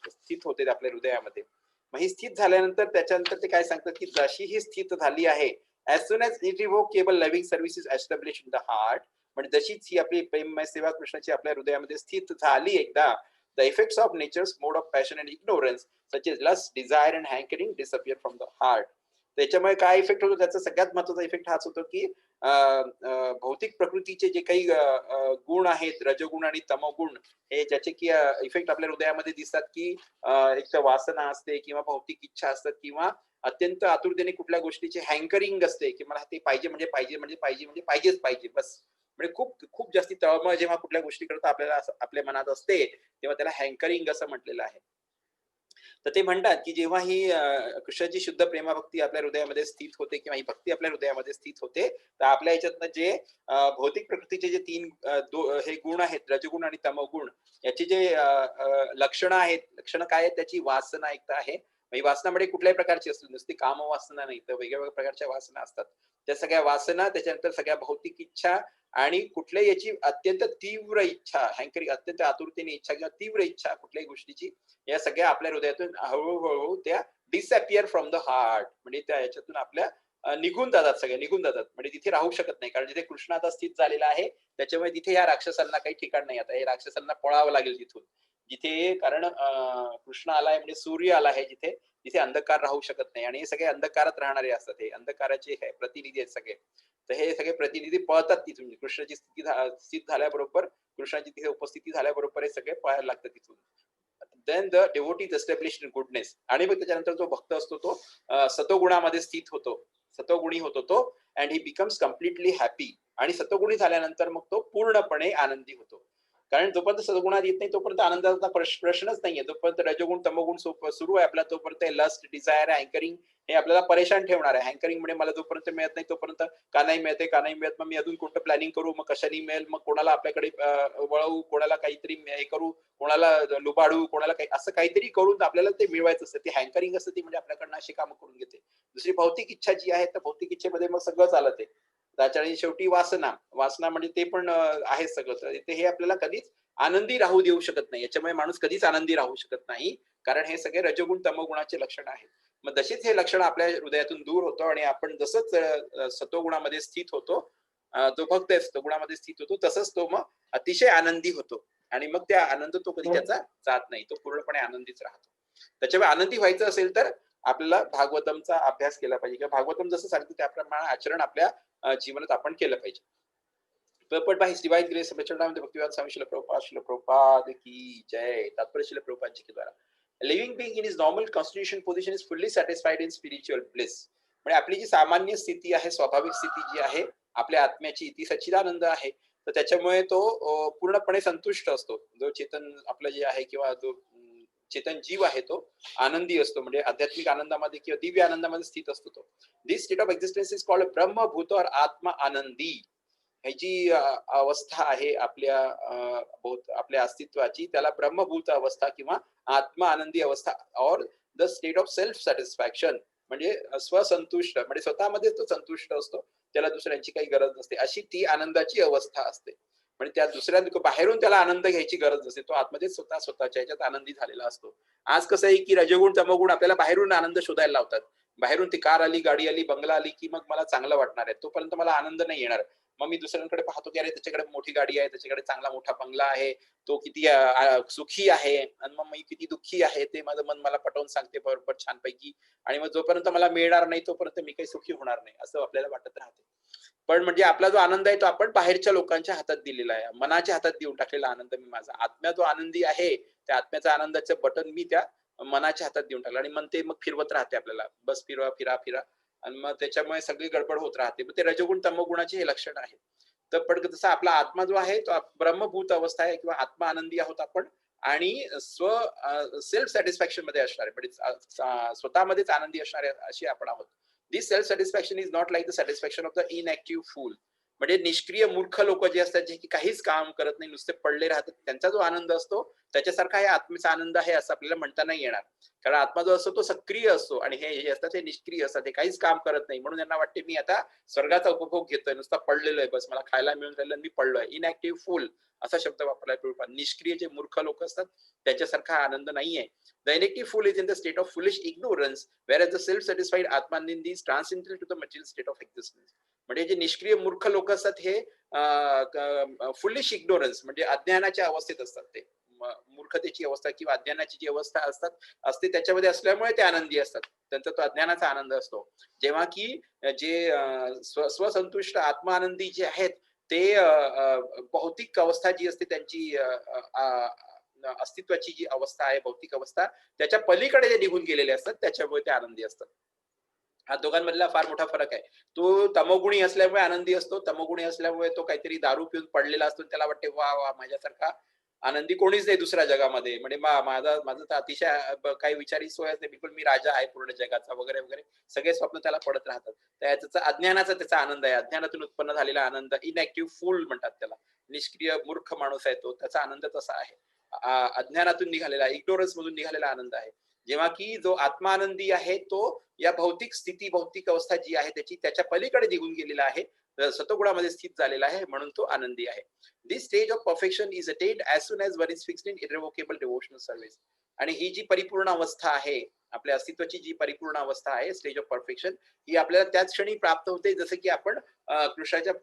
स्थित होते आपल्या हृदयामध्ये. मग ही स्थित झाल्यानंतर त्याच्यानंतर ते काय सांगतात की जशी ही स्थित झाली आहे, as soon as irrevocable loving service is established in the heart, म्हणजे जशीच ही आपली प्रेममय सेवा कृष्णाची आपल्या हृदयामध्ये स्थित झाली एकदा, the effects of nature's mode of passion and ignorance such as lust, desire and hankering disappear from the heart. त्याच्यामुळे काय इफेक्ट होतो, त्याचा सगळ्यात महत्वाचा इफेक्ट हाच होतो की भौतिक प्रकृतीचे जे काही गुण आहेत, रजगुण आणि तमोगुण, हे ज्याचे की इफेक्ट आपल्या हृदयामध्ये दिसतात की एक तर वासना असते किंवा भौतिक इच्छा असतात किंवा अत्यंत आतुरतेने कुठल्या गोष्टीची हँकरिंग असते की मला ते पाहिजे म्हणजे पाहिजे म्हणजे पाहिजे म्हणजे पाहिजेच पाहिजे बस. म्हणजे खूप खूप जास्ती तळमळ जेव्हा कुठल्या गोष्टी करता आपल्याला आपल्या मनात असते तेव्हा त्याला हँकरिंग असं म्हटलेलं आहे. तर ते म्हणतात की जेव्हा ही कृष्णाची शुद्ध प्रेमभक्ती आपल्या हृदयामध्ये स्थित होते किंवा ही भक्ती आपल्या हृदयामध्ये स्थित होते, तर आपल्या याच्यातनं जे भौतिक प्रकृतीचे जे तीन हे गुण आहेत, रजगुण आणि तमोगुण, याची जे लक्षणं आहेत, लक्षणं काय आहेत, त्याची वासना एक आहे. ही वासनामध्ये कुठल्याही प्रकारची असते, नुसती काम वासना नाही तर वेगवेगळ्या प्रकारच्या वासना असतात. त्या सगळ्या वासना, त्याच्यानंतर सगळ्या भौतिक इच्छा आणि कुठल्याही याची अत्यंत तीव्र इच्छा, हँकरिंग, अत्यंत आतुरतेने इच्छा किंवा तीव्र इच्छा कुठल्याही गोष्टीची, या सगळ्या आपल्या हृदयातून हळूहळू त्या डिसअपियर फ्रॉम द हार्ट, म्हणजे त्या याच्यातून आपल्या निघून जातात, सगळ्या निघून जातात. म्हणजे तिथे राहू शकत नाही, कारण जिथे कृष्ण आता स्थित झालेला आहे त्याच्यामुळे तिथे या राक्षसांना काही ठिकाण नाही. आता हे राक्षसांना पळावं लागेल तिथून जिथे, कारण कृष्ण आलाय म्हणजे सूर्य आला आहे जिथे, तिथे अंधकार राहू शकत नाही आणि हे सगळे अंधकारात राहणारे असतात, हे अंधकाराचे प्रतिनिधी आहेत सगळे. तर हे सगळे प्रतिनिधी पळतात तिथून. कृष्णाची स्थित झाल्याबरोबर, कृष्णाची तिथे उपस्थिती झाल्याबरोबर हे सगळे पळायला लागतात तिथून. Then the devotee is established in goodness, आणि मग त्याच्यानंतर जो भक्त असतो तो सतोगुणामध्ये स्थित होतो, सतोगुणी होतो तो, and he becomes completely happy. आणि सतोगुणी झाल्यानंतर मग तो पूर्णपणे आनंदी होतो. कारण जोपर्यंत सद्गुणात येत नाही तोपर्यंत आनंदाचा प्रश्नच नाहीये. जोपर्यंत रजगुण तमोगुण सुरू आहे आपला, तोपर्यंत लस्ट, डिझायर, हँकरिंग हे आपल्याला परेशान ठेवणार आहे. हँकरिंग म्हणजे मला जोपर्यंत मिळत नाही तोपर्यंत का नाही मिळते, का नाही मिळत, मग मी अजून कोणतं प्लॅनिंग करू, मग कशाने मिळेल, मग कोणाला आपल्याकडे वळवू, कोणाला काहीतरी हे करू, कोणाला लुबाडू, कोणाला काही असं काहीतरी करून आपल्याला ते मिळवायचं असतं. ते हँकरिंग असतं, ती म्हणजे आपल्याकडनं अशी कामं करून घेते. दुसरी भौतिक इच्छा जी आहे, तर भौतिक इच्छेमध्ये मग सगळं चालत आहे. त्याच्या शेवटी वासना, वासना म्हणजे ते पण आहे सगळं. तर हे आपल्याला कधीच आनंदी राहू देऊ शकत नाही. याच्यामुळे माणूस कधीच आनंदी राहू शकत नाही, कारण हे सगळे रजगुण तमोगुणाचे लक्षण आहेत. मग तशीच हे लक्षण आपल्या हृदयातून दूर होतो आणि आपण जसंच सतोगुणामध्ये स्थित होतो, जो भक्त सतोगुणामध्ये स्थित होतो, तसंच तो मग अतिशय आनंदी होतो. आणि मग त्या आनंद तो कधी त्याचा जात नाही, तो पूर्णपणे आनंदीच राहतो. त्याच्यामुळे आनंदी व्हायचं असेल तर आपल्याला भागवतमचा अभ्यास केला पाहिजे किंवा भागवतम जसं सांगतो त्याप्रमाणे आचरण आपल्या जीवनात आपण केलं पाहिजे. Purport by His Divine Grace प्रचंडानंद Bhaktivedanta स्वामी श्रील प्रभुपाद की जय. तात्पर्य श्रील प्रभुपाद जी के द्वारा, living being in his normal constitution position is fully satisfied in spiritual bliss. म्हणजे आपली जी सामान्य स्थिती आहे, स्वाभाविक स्थिती जी आहे आपल्या आत्म्याची, ती सच्चिदानंद आहे. तर त्याच्यामुळे तो पूर्णपणे संतुष्ट असतो. जो चेतन आपलं जे आहे किंवा जो चेतन जीव आहे तो आनंदी असतो, म्हणजे आध्यात्मिक आनंदामध्ये किंवा दिव्य आनंदामध्ये स्थित असतो तो. This state of existence is called brahmabhuta और आत्मा आनंदी. ही जी अवस्था आहे आपल्या आपल्या अस्तित्वाची, त्याला ब्रह्मभूत अवस्था किंवा आत्मा आनंदी अवस्था, और the state of self satisfaction, म्हणजे स्वसंतुष्ट, म्हणजे स्वतःमध्ये तो संतुष्ट असतो, त्याला दुसऱ्यांची काही गरज नसते, अशी ती आनंदाची अवस्था असते. म्हणजे त्या दुसऱ्या बाहेरून त्याला आनंद घ्यायची गरज नसते, तो आतमध्ये स्वतःच्या ह्याच्यात आनंदी झालेला असतो. आज कसं आहे की रजगुण तमोगुण आपल्याला बाहेरून आनंद शोधायला लावतात. बाहेरून ती कार आली, गाडी आली, बंगला आली की मग मला चांगलं वाटणार आहे, तोपर्यंत मला आनंद नाही येणार. मग मी दुसऱ्यांकडे पाहतो की अरे त्याच्याकडे मोठी गाडी आहे, त्याच्याकडे चांगला मोठा बंगला आहे, तो किती सुखी आहे, आणि मग मी किती दुःखी आहे ते माझं मन मला पटवून सांगते बरोबर छानपैकी. आणि मग जोपर्यंत मला मिळणार नाही तोपर्यंत मी काही सुखी होणार नाही असं आपल्याला वाटत राहते. पण म्हणजे आपला जो आनंद आहे तो आपण बाहेरच्या लोकांच्या हातात दिलेला आहे, मनाच्या हातात देऊन टाकलेला आनंद मी माझा. आत्म्या जो आनंदी आहे त्या आत्म्याच्या आनंदाचं बटन मी त्या मनाच्या हातात देऊन टाकलं, आणि मन ते मग फिरवत राहते आपल्याला, बस फिरवा फिरा फिरा, आणि मग त्याच्यामुळे सगळी गडबड होत राहते. मग ते रजगुण तमोगुणाचे हे लक्षण आहे. तर पण जसा आपला आत्मा जो आहे तो ब्रह्मभूत अवस्था आहे किंवा आत्मा आनंदी आहोत आपण, आणि सेल्फ सॅटिस्फॅक्शन मध्ये असणारे, म्हणजे स्वतःमध्येच आनंदी असणारे अशी आपण आहोत. This self satisfaction is not like the satisfaction of the inactive fool. म्हणजे निष्क्रिय मूर्ख लोक जे असतात, जे की काहीच काम करत नाही, नुसते पडले राहतात, त्यांचा जो आनंद असतो त्याच्यासारखा हे आत्मेचा आनंद आहे असं आपल्याला म्हणता नाही येणार. कारण आत्मा जो असतो तो सक्रिय असतो आणि हे जे असतात ते निष्क्रिय असतात, ते काहीच काम करत नाही. म्हणून त्यांना वाटते मी आता स्वर्गाचा उपभोग घेतोय, नुसता पडलेलो आहे, बस मला खायला मिळून राहिलं, मी पडलोय. इनॅक्टिव्ह फूल असा शब्द वापरलाय प्रभुपाद. निष्क्रिय जे मूर्ख लोक असतात त्याच्यासारखा आनंद नाहीये. The inactive fool is in the state of foolish ignorance, whereas the self satisfied atmanandi transcendental to the material state of existence. म्हणजे जे निष्क्रिय मूर्ख लोक असतात हे फुलिश इग्नोरन्स म्हणजे अज्ञानाच्या अवस्थेत असतात. ते मूर्खतेची अवस्था किंवा अज्ञानाची जी अवस्था असते त्याच्यामध्ये असल्यामुळे ते आनंदी असतात. त्यांचा तो अज्ञानाचा आनंद असतो. जेव्हा की जे स्वसंतुष्ट आत्मानंदी जे आहेत ते भौतिक अवस्था जी असते त्यांची अस्तित्वाची जी अवस्था आहे, भौतिक अवस्था, त्याच्या पलीकडे जे निघून गेलेले असतात त्याच्यामुळे ते आनंदी असतात. हा दोघांमधला फार मोठा फरक आहे. तो तमोगुणी असल्यामुळे आनंदी असतो. तमोगुणी असल्यामुळे तो काहीतरी दारू पिऊन पडलेला असतो, त्याला वाटते वा वा माझ्यासारखा आनंदी कोणीच नाही दुसऱ्या जगामध्ये. म्हणजे माझं तर अतिशय काही विचारी सोयच नाही, बिलकुल मी राजा आहे पूर्ण जगाचा वगैरे वगैरे सगळे स्वप्न त्याला पडत राहतात. त्याचा अज्ञानाचा त्याचा आनंद आहे, अज्ञानातून उत्पन्न झालेला आनंद. इनॅक्टिव्ह फूल म्हणतात त्याला, निष्क्रिय मूर्ख माणूस आहे तो, त्याचा आनंद तसा आहे. अज्ञानातून निघालेला, इग्नोरन्स मधून निघालेला आनंद आहे. जेव्हा की जो आत्मानंदी आहे तो या भौतिक स्थिती, भौतिक अवस्था जी आहे त्याच्या पलीकडे निघून गेलेला आहे, सतोगुणामध्ये स्थित झालेला आहे, म्हणून तो आनंदी आहे. This stage of perfection is attend as soon as one is fixed in irrevocable devotional service. आणि ही जी परिपूर्ण अवस्था आहे, आपल्या अस्तित्वाची जी परिपूर्ण अवस्था आहे, स्टेज ऑफ परफेक्शन, ही आपल्याला त्याच क्षणी प्राप्त होते जसं की आपण कृष्णाच्या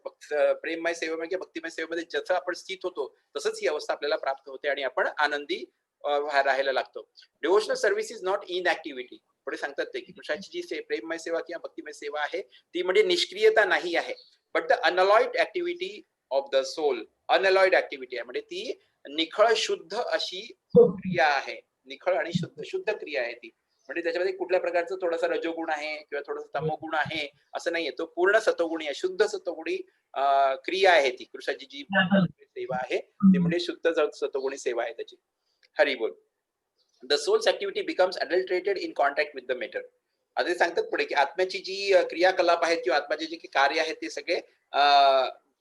प्रेममय सेवेमध्ये किंवा भक्तिमय सेवेमध्ये जसं आपण स्थित होतो तसंच ही अवस्था आपल्याला प्राप्त होते आणि आपण आनंदी राहायला लागतो. Devotional service is not inactivity. पुढे सांगतात ते की कृष्णाची जी प्रेममय सेवा किंवा भक्तिमय सेवा आहे ती म्हणजे निष्क्रियता नाही आहे, but the unalloyed activity of the soul. Unalloyed activity आहे म्हणजे ती निखळ शुद्ध अशी क्रिया आहे, निखळ आणि शुद्ध क्रिया आहे ती. म्हणजे त्याच्यामध्ये कुठल्या प्रकारचं थोडासा रजोगुण आहे किंवा थोडासा तमोगुण आहे असं नाहीये, तो पूर्ण सतोगुणी आहे, शुद्ध सतोगुणी क्रिया आहे ती. कृष्णाची जी सेवा आहे ती म्हणजे शुद्ध सतोगुणी सेवा आहे त्याची. हरी बोल. The soul's activity becomes adulterated in contact with the matter. आता सांगतात पुढे की आत्म्याची जी क्रियाकलाप आहेत किंवा आत्म्याचे जे कार्य आहेत ते सगळे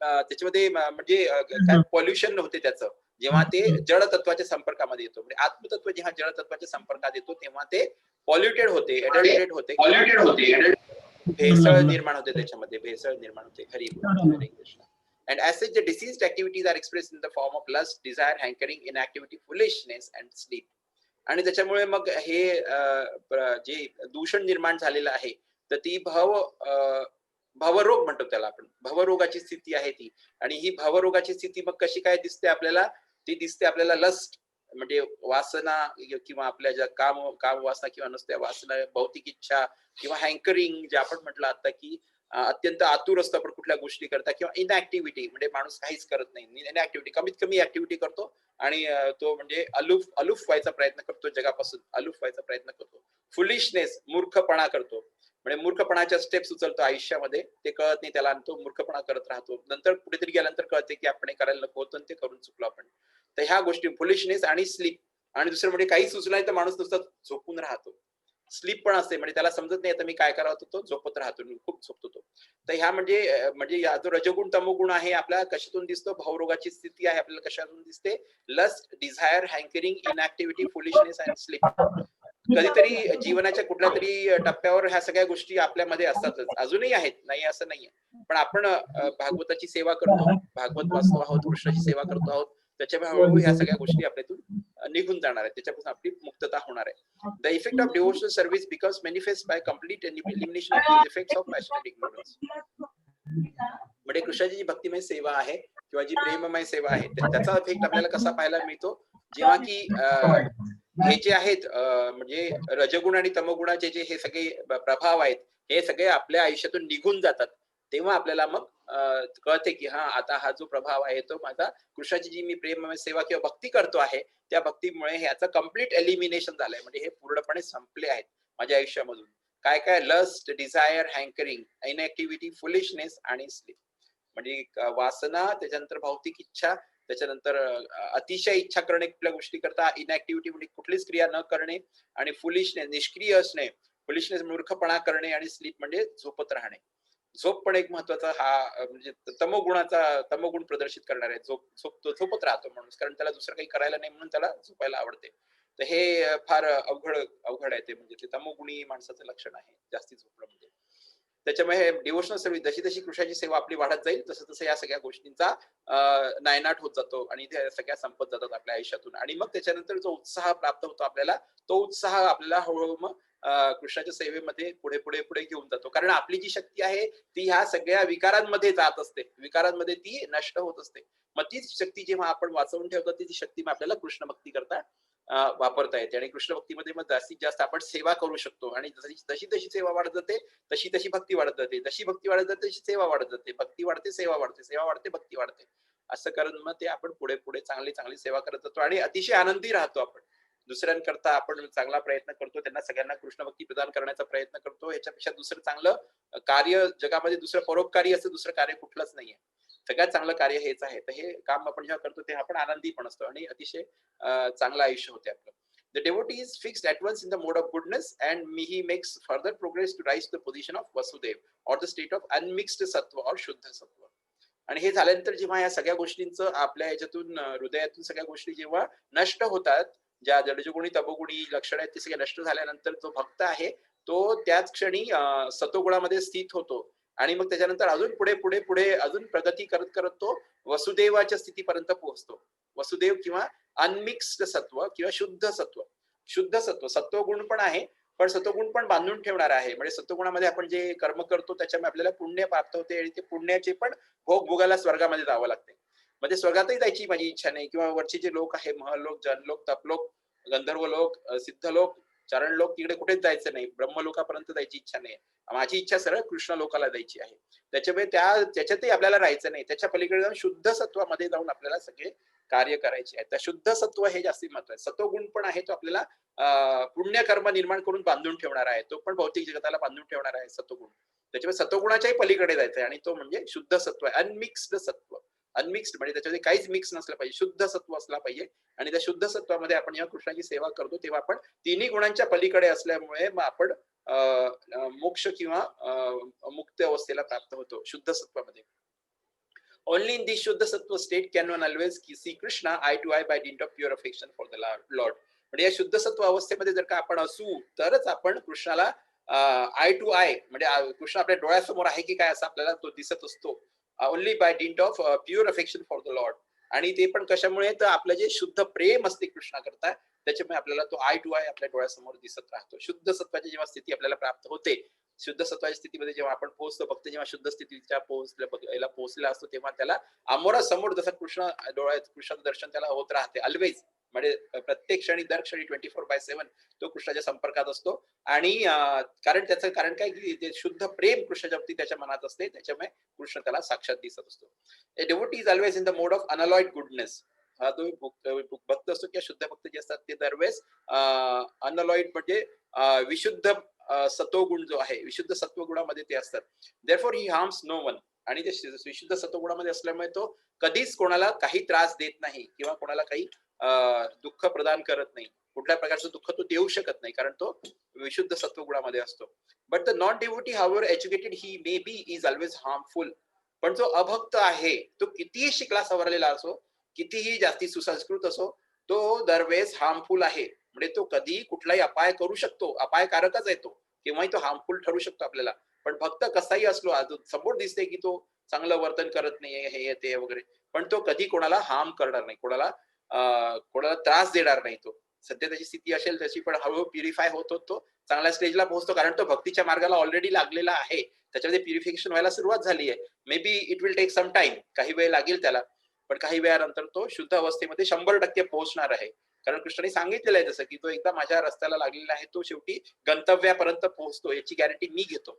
त्याच्यामध्ये म्हणजे काय पॉल्युशन होते त्याचं, जेव्हा ते जड तत्वाच्या संपर्कामध्ये येतो. म्हणजे आत्मतत्व जेव्हा जड तत्वाच्या संपर्कात येतो तेव्हा ते पॉल्युटेड होते, एडल्टरेट होते, भेसळ निर्माण होते, त्याच्यामध्ये भेसळ निर्माण होते. हरी बोल. हरे Krishna. And as such, the deceased activities are expressed in the form of lust, desire, hankering, inactivity, foolishness, and sleep. आणि त्याच्यामुळे मग हे जे दूषण निर्माण झालेलं आहे तर ती भवरोग म्हणतो त्याला आपण, भवरोगाची स्थिती आहे ती. आणि ही भवरोगाची स्थिती मग कशी काय दिसते आपल्याला? ती दिसते आपल्याला लस्ट म्हणजे वासना किंवा आपल्या ज्या काम वासना किंवा नुसत्या वासना, भौतिक इच्छा किंवा हँकरिंग जे आपण म्हटलं आता की अत्यंत आतुर असतो आपण कुठल्या गोष्टी करता, किंवा इनॅक्टिव्हिटी म्हणजे माणूस काहीच करत नाही, इनॅक्टिव्हिटी कमीत कमी ऍक्टिव्हिटी करतो आणि तो म्हणजे अलूफ व्हायचा प्रयत्न करतो, जगापासून अलूफ व्हायचा प्रयत्न करतो. फुलिशनेस मूर्खपणा करतो, म्हणजे मूर्खपणाच्या स्टेप्स उचलतो आयुष्यामध्ये, ते कळत नाही त्याला आणि तो मूर्खपणा करत राहतो. नंतर कुठेतरी गेल्यानंतर कळते की आपण हे करायला नको होतं ते करून चुकलो आपण. तर ह्या गोष्टी फुलिशनेस आणि स्लीप. आणि दुसरं म्हणजे काही सुचलं नाही तर माणूस नुसता झोपून राहतो, स्लीप पण असते, म्हणजे त्याला समजत नाही आता मी काय करावं, तो झोपत राहतो, खूप झोपतो तो. तर ह्या म्हणजे या जो रजोगुण तमोगुण आहे आपल्या कशातून दिसतो, भावरोगाची स्थिती आहे आपल्याला कशातून दिसते, lust, desire, hankering, inactivity, foolishness and sleep. कधीतरी जीवनाच्या कुठल्या तरी टप्प्यावर ह्या सगळ्या गोष्टी आपल्यामध्ये असतातच, अजूनही आहेत, नाही असं नाहीये. पण आपण भागवताची सेवा करतो, भागवत वाचतो आहोत, कृष्णाची सेवा करतो आहोत, त्याच्यामुळे हळूहळू ह्या सगळ्या गोष्टी आपल्यातून निघून जाणार आहेत, त्याच्यापासून आपली मुक्तता होणार आहे. The effect of devotional service becomes manifest by complete elimination of the effects of passionate ignorance. म्हणजे कृष्णाची जी भक्तिमय सेवा आहे किंवा जी प्रेममय सेवा आहे त्याचा इफेक्ट आपल्याला कसा पाहायला मिळतो, जेव्हा की हे जे आहेत म्हणजे रजगुण आणि तमगुणाचे जे हे सगळे प्रभाव आहेत हे सगळे आपल्या आयुष्यातून निघून जातात, तेव्हा आपल्याला मग कळते की हा आता हा जो प्रभाव आहे तो माझा कृष्णाची जी मी प्रेममय सेवा किंवा भक्ती करतो आहे त्या भक्तीमुळे ह्याचं कम्प्लीट एलिमिनेशन झालंय, म्हणजे हे पूर्णपणे संपले आहेत माझ्या आयुष्यामधून. काय काय? Lust, desire, hankering, inactivity, foolishness आणि स्लीप. म्हणजे वासना, त्याच्यानंतर भौतिक इच्छा, त्याच्यानंतर अतिशय इच्छा करणे कुठल्या गोष्टी करता, इनॅक्टिव्हिटी म्हणजे कुठलीच क्रिया न करणे, आणि फुलिशनेस निष्क्रिय असणे, फुलिशनेस मूर्खपणा करणे, आणि स्लीप म्हणजे झोपत राहणे. झोप पण एक महत्वाचा हा म्हणजे तमोगुण प्रदर्शित करणार आहे. झोपत राहतो माणूस, कारण त्याला दुसरं काही करायला नाही म्हणून त्याला झोपायला आवडते. तर हे फार अवघड आहे ते, म्हणजे ते तमोगुणी माणसाचं लक्षण आहे जास्ती झोपणं म्हणजे. त्याच्यामुळे डिव्होशनल सर्व्हिस जशी जशी कृष्णाची सेवा आपली वाढत जाईल तसं तसं या सगळ्या गोष्टींचा नायनाट होत जातो आणि त्या सगळ्या संपत जातात आपल्या आयुष्यातून. आणि मग त्याच्यानंतर जो उत्साह प्राप्त होतो आपल्याला, तो उत्साह आपल्याला हळूहळू मग कृष्णाच्या सेवेमध्ये पुढे पुढे पुढे घेऊन जातो. कारण आपली जी शक्ती आहे ती ह्या सगळ्या विकारांमध्ये जात असते, विकारांमध्ये ती नष्ट होत असते. मग तीच शक्ती जेव्हा आपण वाचवून ठेवतो ती शक्ती मग आपल्याला कृष्ण भक्ती करता वापरता येते. आणि कृष्ण भक्तीमध्ये मग जास्तीत जास्त आपण सेवा करू शकतो. आणि जशी जशी सेवा वाढत जाते तशी तशी भक्ती वाढत जाते, जशी भक्ती वाढत जाते तशी सेवा वाढत जाते, भक्ती वाढते सेवा वाढते, सेवा वाढते भक्ती वाढते. असं करून मग ते आपण पुढे पुढे चांगली चांगली सेवा करत जातो आणि अतिशय आनंदी राहतो. आपण दुसऱ्यांकरता आपण चांगला प्रयत्न करतो, त्यांना सगळ्यांना कृष्ण भक्ती प्रदान करण्याचा प्रयत्न करतो. ह्याच्यापेक्षा दुसरं चांगलं कार्य जगामध्ये, दुसरं परोपकारी असं दुसरं कार्य कुठलंच नाहीये. सगळ्यात चांगलं कार्य हेच आहे. तर हे काम आपण जेव्हा करतो तेव्हा आपण आनंदी पण असतो आणि अतिशय चांगलं आयुष्य होते आपलं. The devotee is fixed at once in the mode of goodness, and he makes further progress to rise to the position of Vasudev, or the state of unmixed sattva or shuddha sattva. आणि हे झाल्यानंतर जेव्हा या सगळ्या गोष्टींचं आपल्या याच्यातून हृदयातून सगळ्या गोष्टी जेव्हा नष्ट होतात, ज्या जडजगुणी तमोगुणी लक्षण आहेत ते सगळे नष्ट झाल्यानंतर जो भक्त आहे तो त्याच क्षणी सतोगुणामध्ये स्थित होतो. आणि मग त्याच्यानंतर अजून पुढे पुढे पुढे अजून प्रगती करत करत तो वसुदेवाच्या स्थितीपर्यंत पोहोचतो. वसुदेव किंवा अनमिक्स्ड सत्व किंवा शुद्ध सत्व. शुद्ध सत्व, सत्वगुण पण आहे पण सत्वगुण पण बांधून ठेवणार आहे. म्हणजे सत्वगुणामध्ये आपण जे कर्म करतो त्याच्यामुळे आपल्याला पुण्य प्राप्त होते आणि ते पुण्याचे पण भोग भोगायला स्वर्गामध्ये जावं लागते. म्हणजे स्वर्गातही जायची माझी इच्छा नाही, किंवा वरचे जे लोक आहे महलोक, जनलोक, तपलोक, गंधर्व लोक, सिद्धलोक, चरण लोक, तिकडे कुठेच जायचं नाही. ब्रह्मलोकापर्यंत जायची इच्छा नाही. माझी इच्छा सरळ कृष्ण लोकाला जायची आहे. त्याच्यामुळे त्याच्यातही आपल्याला राहायचं नाही. त्याच्या पलीकडे जाऊन शुद्ध सत्वामध्ये जाऊन आपल्याला सगळे कार्य करायचे आहे. तर शुद्ध सत्व हे जास्ती महत्व आहे. सत्वगुण पण आहे तो आपल्याला पुण्य कर्म निर्माण करून बांधून ठेवणार आहे. तो पण भौतिक जगताला बांधून ठेवणार आहे सत्वगुण. त्याच्यामुळे सत्वगुणाच्याही पलीकडे जायचं आहे आणि तो म्हणजे शुद्ध सत्व आहे. अनमिक्स्ड सत्व. अनमिक्स्ड म्हणजे त्याच्यामध्ये काहीच मिक्स नसलं पाहिजे, शुद्ध सत्व असला पाहिजे. आणि त्या शुद्ध सत्वामध्ये आपण जेव्हा कृष्णाची सेवा करतो तेव्हा आपण तिन्ही गुणांच्या पलीकडे असल्यामुळे मग आपण मोक्ष किंवा मुक्त अवस्थेला प्राप्त होतो शुद्ध सत्वामध्ये. Only in this Shuddha Sattva state can one always see Krishna eye to eye by dint of pure affection for the Lord. म्हणजे या शुद्ध सत्व अवस्थेमध्ये जर का आपण असू तरच आपण कृष्णाला आय टू आय, म्हणजे कृष्ण आपल्या डोळ्यासमोर आहे की काय असं आपल्याला तो दिसत असतो. Only by didn't of pure affection for the Lord. आणि ते पण कशामुळे, तर आपलं जे शुद्ध प्रेम असते कृष्णा करता त्याच्यामुळे आपल्याला तो आय टू आय आपल्या डोळ्यासमोर दिसत राहतो. शुद्ध सत्वाची जेव्हा स्थिती आपल्याला प्राप्त होते, शुद्ध सत्वाच्या स्थितीमध्ये जेव्हा आपण पोहोचतो, फक्त जेव्हा शुद्ध स्थितीच्या पोहोचलेला असतो तेव्हा त्याला अमोरासमोर जसं कृष्णाचं दर्शन त्याला होत राहते ऑलवेज. म्हणजे प्रत्येक क्षणी दर क्षणी 24/7 तो कृष्णाच्या संपर्कात असतो. आणि कारण त्याचं कारण काय की ते शुद्ध प्रेम कृष्णाच्या बाबतीत त्याच्या मनात असते, त्याच्यामुळे कृष्ण त्याला साक्षात दिसत असतो. A devotee is always in the mode of unalloyed goodness. हा जो भक्त असतो किंवा शुद्ध भक्त जे असतात ते दरवेळेस अनअलॉइड म्हणजे विशुद्ध सत्वगुण जो आहे, विशुद्ध सत्वगुणामध्ये ते असतात. देअरफॉर ही हार्म्स नो वन. आणि ते विशुद्ध सत्वगुणामध्ये असल्यामुळे तो कधीच कोणाला काही त्रास देत नाही किंवा कोणाला काही दुःख प्रदान करत नाही. कुठल्या प्रकारचं दुःख तो देऊ शकत नाही, कारण तो विशुद्ध सत्वगुणामध्ये असतो. But the non devotee however educated he may be is always harmful. पण जो अभक्त आहे तो कितीही शिकला सवरलेला असो, कितीही जास्ती सुसंस्कृत असो, तो दरवेळेस हार्मफुल आहे. म्हणजे तो कधीही कुठलाही अपाय करू शकतो, अपायकारकच आहे तो, केव्हाही तो हार्मफुल ठरू शकतो आपल्याला. पण भक्त कसाही असलो, समोर दिसते की तो चांगलं वर्तन करत नाहीये, हे ते वगैरे, पण तो कधी कोणाला हार्म करणार नाही, कोणाला त्रास देणार नाही. तो सध्या त्याची स्थिती असेल तशी, पण हळूहळू प्युरिफाय होत तो चांगल्या स्टेजला पोहोचतो, कारण तो भक्तीच्या मार्गाला ऑलरेडी लागलेला आहे. त्याच्यामध्ये प्युरिफिकेशन व्हायला सुरुवात झाली आहे. Maybe it will take some time, काही वेळ लागेल त्याला, पण काही वेळानंतर तो शुद्ध अवस्थेमध्ये 100% पोहोचणार आहे. कारण कृष्णाने सांगितलेलं आहे जसं की तो एकदा माझ्या रस्त्याला लागलेला आहे, तो शेवटी गंतव्यापर्यंत पोहोचतो, याची गॅरंटी मी घेतो.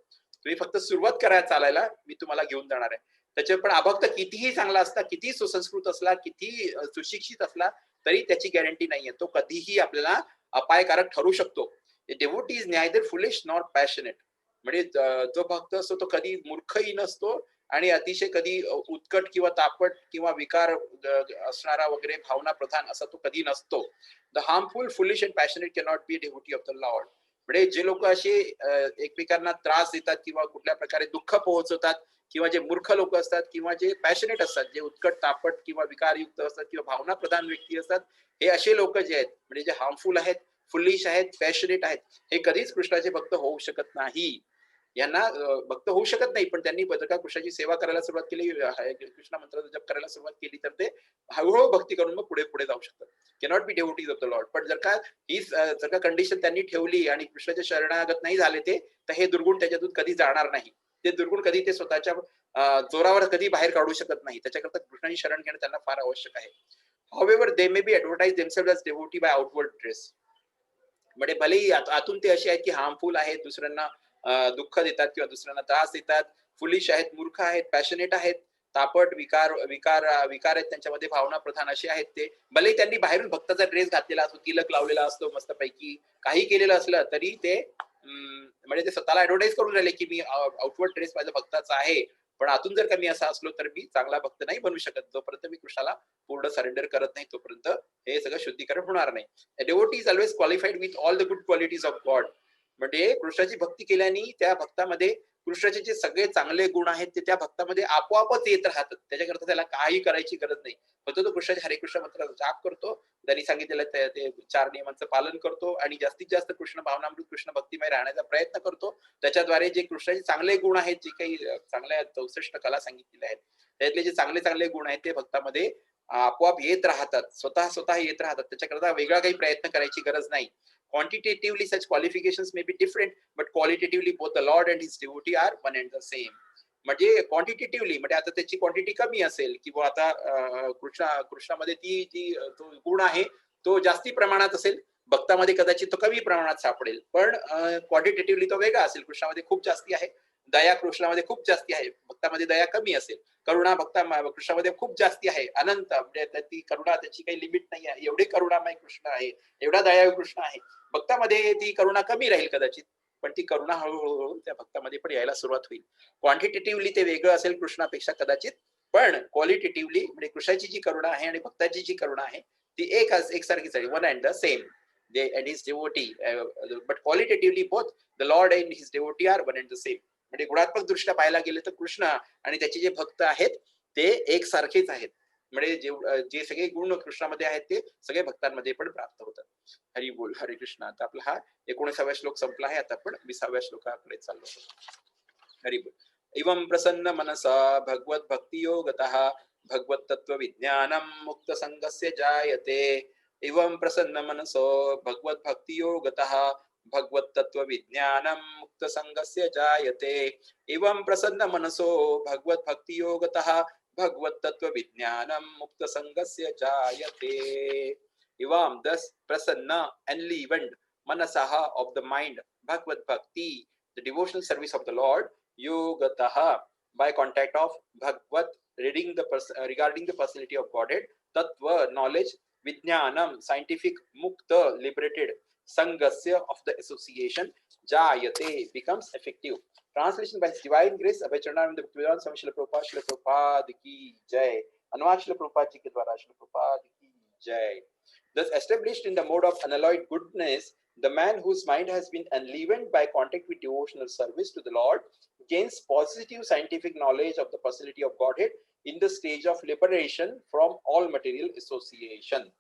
तुम्ही फक्त सुरुवात करा चालायला, मी तुम्हाला घेऊन जाणार आहे. त्याच्यावर पण अभक्त कितीही चांगला असला, किती सुसंस्कृत असला, किती सुशिक्षित असला, तरी त्याची गॅरंटी नाहीये. तो कधीही आपल्याला अपायकारक ठरू शकतो. Devotee is neither foolish nor passionate. म्हणजे जो भक्त असतो तो कधी मूर्खही नसतो आणि अतिशय कधी उत्कट किंवा तापट किंवा विकार असणारा वगैरे भावना प्रधान असा तो कधी नसतो. The harmful, foolish and passionate cannot be devotee of the lord. म्हणजे जे लोक असे एकमेकांना त्रास देतात किंवा कुठल्या प्रकारे दुःख पोहोचवतात, किंवा जे मूर्ख लोक असतात, किंवा जे पॅशनेट असतात, जे उत्कट तापट किंवा विकारयुक्त असतात किंवा भावना प्रधान व्यक्ती असतात, हे असे लोक जे आहेत म्हणजे जे हार्मफुल आहेत, फुलिश आहेत, पॅशनेट आहेत, हे कधीच कृष्णाचे भक्त होऊ शकत नाही. यांना भक्त होऊ शकत नाही. पण त्यांनी जर का कृष्णाची सेवा करायला सुरुवात केली, कृष्ण मंत्राचा जप करायला सुरुवात केली, तर ते हळूहळू भक्ती करून मग पुढे पुढे जाऊ शकतात. Cannot be devotees of the lord. पण जर का कंडिशन त्यांनी ठेवली आणि कृष्णाच्या शरणागत नाही झाले ते, तर हे दुर्गुण त्याच्यातून कधी जाणार नाही. ते दुर्गुण कधी ते स्वतःच्या जोरावर कधी बाहेर काढू शकत नाही. त्याच्याकरता कृष्णाची शरण घेणं त्यांना फार आवश्यक आहे. However, they may be advertised themselves as devotee by outward dress. म्हणजे भलेही आतून ते असे आहेत की हार्मफुल आहेत, दुसऱ्यांना दुःख देतात किंवा दुसऱ्यांना त्रास देतात, फुलिश आहेत, मूर्ख आहेत, पॅशनेट आहेत, तापट, विकार विकार विकार आहेत त्यांच्यामध्ये, भावना प्रधान असे आहेत ते. भलेही त्यांनी बाहेरून भक्ताचा ड्रेस घातलेला असतो, तिलक लावलेला असतो, मस्तपैकी काही केलेलं असलं तरी ते म्हणजे ते स्वतःला ऍडव्हर्टाईज करून राहिले की मी आउटवर्ड ड्रेस माझ्या भक्ताचा आहे, पण आतून जर का मी असा असलो तर मी चांगला भक्त नाही बनू शकत. जोपर्यंत मी कृष्णाला पूर्ण सरेंडर करत नाही तोपर्यंत हे सगळं शुद्धीकरण होणार नाही. A devotee is always qualified with all the good qualities of God. म्हणजे कृष्णाची भक्ती केल्याने त्या भक्तामध्ये कृष्णाचे जे सगळे चांगले गुण आहेत ते त्या भक्तामध्ये आपोआपच येत राहतात. त्याच्याकरता त्याला काही करायची गरज नाही. फक्त तो कृष्णाचे हरे कृष्ण मंत्राचा जाप करतो, त्यांनी सांगितलेलं ते 4 नियमांचं पालन करतो आणि जास्तीत जास्त कृष्ण भावनामृत, कृष्ण भक्तिमय राहण्याचा प्रयत्न करतो. त्याच्याद्वारे जे कृष्णाचे चांगले गुण आहेत, जे काही चांगल्या 64 कला सांगितलेल्या आहेत, त्यातले जे चांगले चांगले गुण आहेत ते भक्तामध्ये आपोआप येत राहतात, स्वतः येत राहतात. त्याच्याकरता वेगळा काही प्रयत्न करायची गरज नाही. Quantitatively such qualifications may be different, but qualitatively both the Lord and his devotee are one and the same. म्हणजे क्वांटिटेटिव्हली म्हणजे आता त्याची क्वांटिटी कमी असेल किंवा आता कृष्णामध्ये ती जी तो गुण आहे तो जास्ती प्रमाणात असेल, भक्तामध्ये कदाचित तो कमी प्रमाणात सापडेल, पण क्वांटिटेटिव्हली तो वेगळा असेल. कृष्णामध्ये खूप जास्ती आहे, दया कृष्णामध्ये खूप जास्ती आहे, भक्तामध्ये दया कमी असेल. करुणा कृष्णामध्ये खूप जास्ती आहे, अनंत, म्हणजे ती करुणा त्याची काही लिमिट नाही आहे, एवढे करुणामय कृष्ण आहे, एवढा दयाळू कृष्ण आहे. भक्तामध्ये ती करुणा कमी राहील कदाचित, पण ती करुणा हळूहळू त्या भक्तामध्ये पण यायला सुरुवात होईल. क्वांटिटेटिव्हली ते वेगळं असेल कृष्णापेक्षा कदाचित, पण क्वालिटेटिव्हली म्हणजे कृष्णाची जी करुणा आहे आणि भक्ताची जी करुणा आहे ती एकसारखीच आहे, one and the same. and his devotee, but qualitatively both the Lord and his devotee are one and the same. म्हणजे गुणात्मक दृष्ट्या पाहायला गेले तर कृष्ण आणि त्याचे जे भक्त आहेत ते एकसारखेच आहेत. म्हणजे जे सगळे गुण कृष्णामध्ये आहेत ते सगळे भक्तांमध्ये पण प्राप्त होतात. हरी बोल, हरे कृष्ण. आता आपला हा 19वा श्लोक संपला आहे, आता आपण 20व्या श्लोकाकडे चाललो. हरी बोल. एवं प्रसन्न मनसा भगवत भक्ति योगतः भगवत तत्व विज्ञानम मुक्त संगस्य जायते. एवं प्रसन्न मनसो भगवत भक्ति योगतः भगवत तत्व विज्ञानम मुक्त संगस्य जायते. एवं प्रसन्न मनसो भगवत भक्ति योगतः भगवत तत्व विज्ञानम मुक्त संगस्य जायते. एवं thus prasanna enlivened manasaha of the mind, bhagavad bhakti, the devotional service of the Lord, yogataha, by contact of bhagavad, regarding the personality of Godhead, tattva, knowledge, vijnanam, scientific, mukta, liberated, sangasya, of the association, jayate, becomes effective. Translation by His Divine Grace, Abhay Charanand Bhaktivedanta Swami Srila Prabhupada ki jai. Anwad Srila Prabhupada ji ke dwara Srila Prabhupada ki jai. Thus established in the mode of unalloyed goodness, the man whose mind has been enlivened by contact with devotional service to the Lord gains positive scientific knowledge of the personality of Godhead in the stage of liberation from all material association.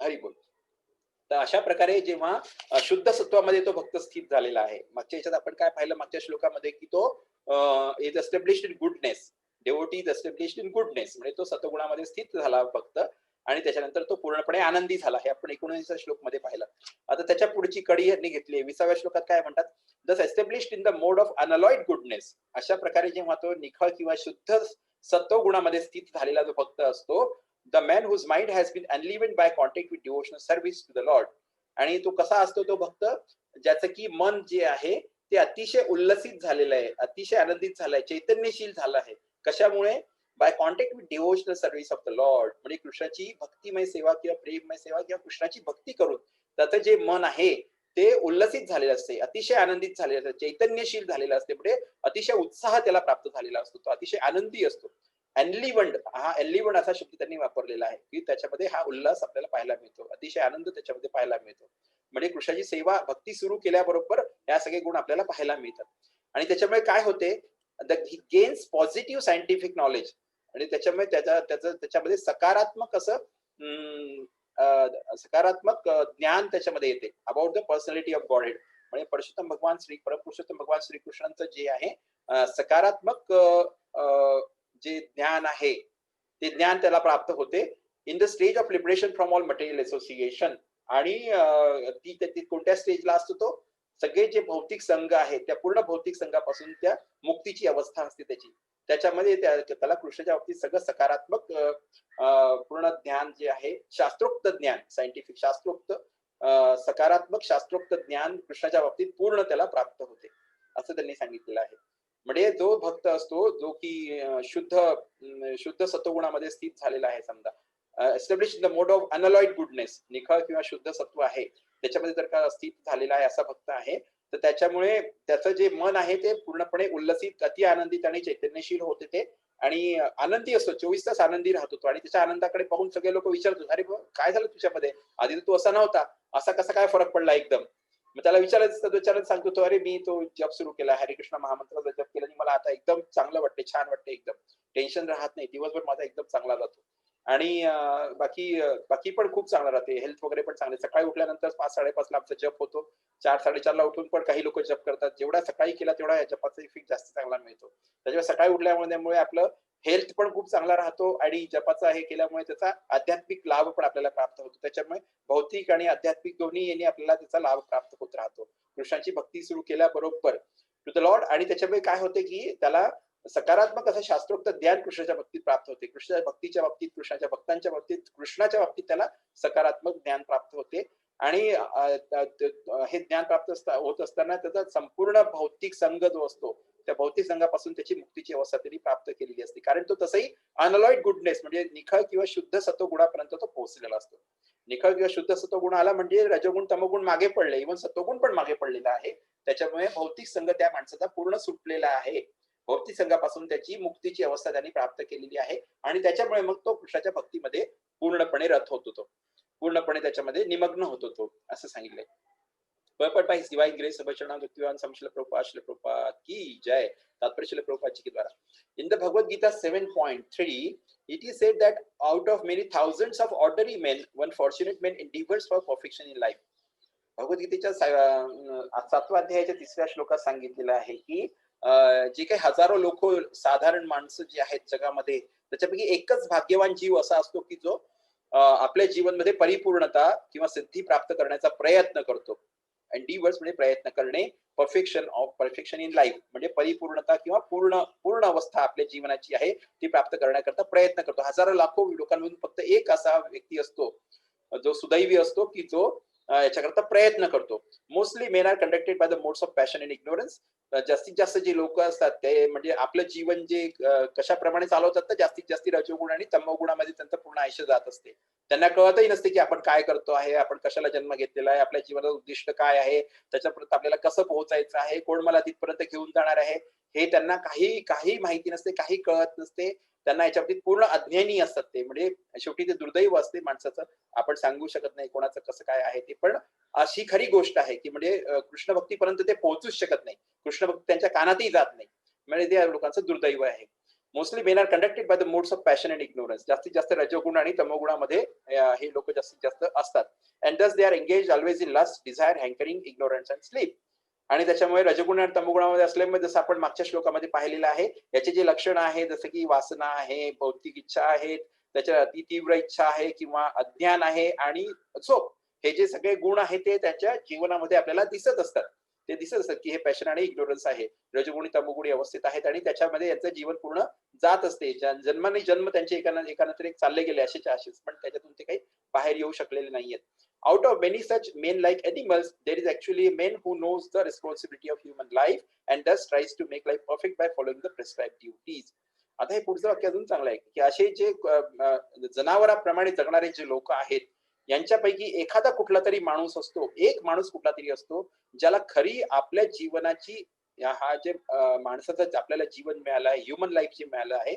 Hari बोल. तर अशा प्रकारे जेव्हा शुद्ध सत्वामध्ये तो भक्त स्थित झालेला आहे, मागच्या याच्यात आपण काय पाहिलं मागच्या श्लोकामध्ये की तो is established in goodness, devotee is established in goodness, म्हणजे तो सत्वगुणामध्ये स्थित झाला भक्त आणि त्याच्यानंतर तो पूर्णपणे आनंदी झाला. हे आपण 19व्या श्लोक मध्ये पाहिलं. आता त्याच्या पुढची कडी यांनी घेतली 20व्या श्लोकात काय म्हणतात, thus established in the mode of unalloyed goodness. अशा प्रकारे जेव्हा तो निखळ किंवा शुद्ध सत्वगुणामध्ये स्थित झालेला जो भक्त असतो, the man whose mind has been enlivened by contact with devotional service to the Lord. आणि तो कसा असतो तो भक्त, ज्याचं की मन जे आहे ते अतिशय उल्लसित झालेलं आहे, अतिशय आनंदित झालंय, चैतन्यशील झालं आहे. कशामुळे? By contact with devotional service of the lord, म्हणजे कृष्णाची भक्तिमय सेवा किंवा प्रेममय सेवा किंवा कृष्णाची भक्ती करून त्याचं जे मन आहे ते उल्लसित झालेलं असते, अतिशय आनंदित झालेलं असते, चैतन्यशील झालेलं असते, म्हणजे अतिशय उत्साह त्याला प्राप्त झालेला असतो, तो अतिशय आनंदी असतो. एनलिवंड, हा एनलिवंड असा शब्द त्यांनी वापरलेला आहे की त्याच्यामध्ये हा उल्हास आपल्याला पाहायला मिळतो, अतिशय आनंद त्याच्यामध्ये पाहायला मिळतो. म्हणजे कृष्णाची सेवा भक्ती सुरू केल्याबरोबर या सगळे गुण आपल्याला पाहायला मिळतात. आणि त्याच्यामुळे काय होते, ही गेन्स पॉझिटिव्ह सायंटिफिक नॉलेज, आणि त्याच्यामुळे त्याच्यामध्ये सकारात्मक असं सकारात्मक ज्ञान त्याच्यामध्ये येते about the personality of godhead. म्हणजे परमपुरुषोत्तम भगवान श्रीकृष्णांचं जे आहे सकारात्मक जे ज्ञान आहे ते ज्ञान त्याला प्राप्त होते in the stage of liberation from all material association. आणि ती कोणत्या स्टेजला असतो तो, सगळे जे भौतिक संघ आहेत त्या पूर्ण भौतिक संघापासून त्या मुक्तीची अवस्था असते त्याच्यामध्ये त्याला कृष्णाच्या बाबतीत सगळं सकारात्मक पूर्ण ज्ञान जे आहे, शास्त्रोक्त ज्ञान, सायंटिफिक शास्त्रोक्त सकारात्मक शास्त्रोक्त ज्ञान कृष्णाच्या बाबतीत पूर्ण त्याला प्राप्त होते असं त्यांनी सांगितलेलं आहे. म्हणजे जो भक्त असतो जो की शुद्ध सत्वगुणामध्ये स्थित झालेला आहे, समजा establish the mode of unalloyed goodness, निखळ किंवा शुद्ध सत्व आहे त्याच्यामध्ये जर का स्थित झालेला आहे असा भक्त आहे, तर त्याच्यामुळे त्याचं जे मन आहे ते पूर्णपणे उल्लसित, अति आनंदित आणि चैतन्यशील होते ते, आणि आनंदी असतो, 24 तास आनंदी राहतो तो. आणि त्याच्या आनंदाकडे पाहून सगळे लोक विचारतात, अरे काय झालं तुझ्यामध्ये, आधी तर तू असा नव्हता, असा कसा काय फरक पडला एकदम. मग त्याला विचारायला सांगतो तो, अरे मी तो जप सुरू केला, हरिकृष्ण महामंत्राचा जप केला आणि मला आता एकदम चांगलं वाटते, छान वाटते, एकदम टेन्शन राहत नाही, दिवसभर माझा एकदम चांगला जातो. आणि बाकी पण खूप चांगला राहते, हेल्थ वगैरे पण चांगले. सकाळी उठल्यानंतर 5-5:30 ला आमचा जप होतो, 4-4:30 ला उठून पण काही लोक जप करतात. जेवढा सकाळी केला तेवढा या जपाचा इफेक्ट जास्त चांगला मिळतो. त्याच्यामुळे सकाळी उठल्यामुळे आपलं हेल्थ पण खूप चांगला राहतो आणि जपाचा हे केल्यामुळे त्याचा आध्यात्मिक लाभ पण आपल्याला प्राप्त होतो. त्याच्यामुळे भौतिक आणि आध्यात्मिक दोन्ही यांनी आपल्याला त्याचा लाभ प्राप्त होत राहतो कृष्णाची भक्ती सुरू केल्याबरोबर टू द लॉर्ड. आणि त्याच्यामुळे काय होते की त्याला सकारात्मक असं शास्त्रोक्त ज्ञान कृष्णाच्या बाबतीत प्राप्त होते, कृष्णाच्या भक्तीच्या बाबतीत, कृष्णाच्या भक्तांच्या बाबतीत, कृष्णाच्या बाबतीत त्याला सकारात्मक ज्ञान प्राप्त होते. आणि हे ज्ञान प्राप्त होत असताना त्याचा संपूर्ण भौतिक संघ जो असतो त्या भौतिक संघापासून त्याची मुक्तीची अवस्था त्यांनी प्राप्त केलेली असते, कारण तो तसंही अनलॉइड गुडनेस म्हणजे निखळ किंवा शुद्ध सत्वगुणापर्यंत तो पोहोचलेला असतो. निखळ किंवा शुद्ध सत्वगुण आला म्हणजे रजगुण तमगुण मागे पडले, इव्हन सत्वगुण पण मागे पडलेला आहे. त्याच्यामुळे भौतिक संघ त्या माणसाचा पूर्ण सुटलेला आहे, भौतिक संघापासून त्याची मुक्तीची अवस्था त्यांनी प्राप्त केलेली आहे. आणि त्याच्यामुळे मग तो कृष्णाच्या भक्तीमध्ये पूर्णपणे रत होतो, तो पूर्णपणे त्याच्यामध्ये निमग्न होतो तो, असं सांगितलंय. Purport by His Divine Grace, Sabhachana Bhaktivedanta Swami Srila Prabhupada ki jai. Tatparya Srila Prabhupada ji ke dwara. In the Bhagavad Gita 7.3, it is said that out of many thousands of ordinary men, one fortunate man endeavors for perfection in life. भगवद्गीतेच्या 7व्या अध्यायाच्या 3ऱ्या श्लोकात सांगितलेलं आहे की जे काही हजारो लोक साधारण माणसं जी आहेत जगामध्ये त्याच्यापैकी एकच भाग्यवान जीव असा असतो की जो आपल्या जीवनमध्ये परिपूर्णता किंवा सिद्धी प्राप्त करण्याचा प्रयत्न करतो. एंडिवर्स म्हणजे प्रयत्न करणे, परफेक्शन इन लाईफ म्हणजे परिपूर्णता किंवा पूर्ण अवस्था आपल्या जीवनाची आहे ती प्राप्त करण्याकरता प्रयत्न करतो. हजारो लाखो लोकांमधून फक्त एक असा व्यक्ती असतो जो सुदैवी असतो की जो याच्याकरता प्रयत्न करतो. Mostly men are conducted by the modes of passion and ignorance. जास्तीत जास्त जे लोक असतात ते म्हणजे आपलं जीवन जे कशाप्रमाणे चालवतात तर जास्तीत जास्त रजोगुण आणि तमोगुणामध्ये त्यांचं पूर्ण आयुष्य जात असते. त्यांना कळतही नसते की आपण काय करतो आहे, आपण कशाला जन्म घेतलेला आहे, आपल्या जीवनाचं उद्दिष्ट काय आहे, त्याच्यापर्यंत आपल्याला कसं पोहोचायचं आहे, कोण मला तिथपर्यंत घेऊन जाणार आहे हे त्यांना काही माहिती नसते, काही कळत नसते. त्यांना याच्याबाबतीत पूर्ण अज्ञानी असतात ते. म्हणजे शेवटी ते दुर्दैव असते माणसाचं, आपण सांगू शकत नाही कोणाचं कसं काय आहे ते. पण अशी खरी गोष्ट आहे की म्हणजे कृष्ण भक्तीपर्यंत ते पोहोचूच शकत नाही, कृष्ण भक्ती त्यांच्या कानातही जात नाही. म्हणजे ते लोकांचं दुर्दैव आहे. Mostly men are conducted by the modes of passion and ignorance. जास्तीत जास्त रजोगुण आणि तमोगुणामध्ये हे लोक जास्तीत जास्त असतात. And thus they are engage always in lust, desire, hankering, ignorance and sleep. आणि त्याच्यामुळे रजगुण आणि तमोगुणामध्ये असल्यामुळे जसं आपण मागच्या श्लोकामध्ये पाहिलेलं आहे याचे जे लक्षण आहे जसं की वासना आहे, भौतिक इच्छा आहेत, त्याच्या अति तीव्र इच्छा आहे किंवा अज्ञान आहे आणि झोप, हे जे सगळे गुण आहेत ते त्याच्या जीवनामध्ये आपल्याला दिसत असतात. ते दिसत असतात की हे पॅशन आणि इग्नोरन्स आहे, रजगुणी तमोगुणी अवस्थेत आहेत आणि त्याच्यामध्ये यांचं जीवन पूर्ण जात असते. जन्माने जन्म त्यांचे एकानंतर एक चालले गेले असेच, पण त्याच्यातून ते काही बाहेर येऊ शकलेले नाहीयेत. Out of many such men like animals, there is actually a man who knows the responsibility of human life and thus tries to make life perfect by following the prescribed duties. आता हे पुढचं वाक्य अजून चांगलं आहे की असे जे जनावरांप्रमाणे जगणारे जे लोक आहेत यांच्यापैकी एखादा कुठला तरी माणूस असतो, एक माणूस कुठला तरी असतो ज्याला खरी आपल्या जीवनाची हा जे माणसाचं आपल्याला जीवन मिळालं आहे, ह्युमन लाईफ जे मिळालं आहे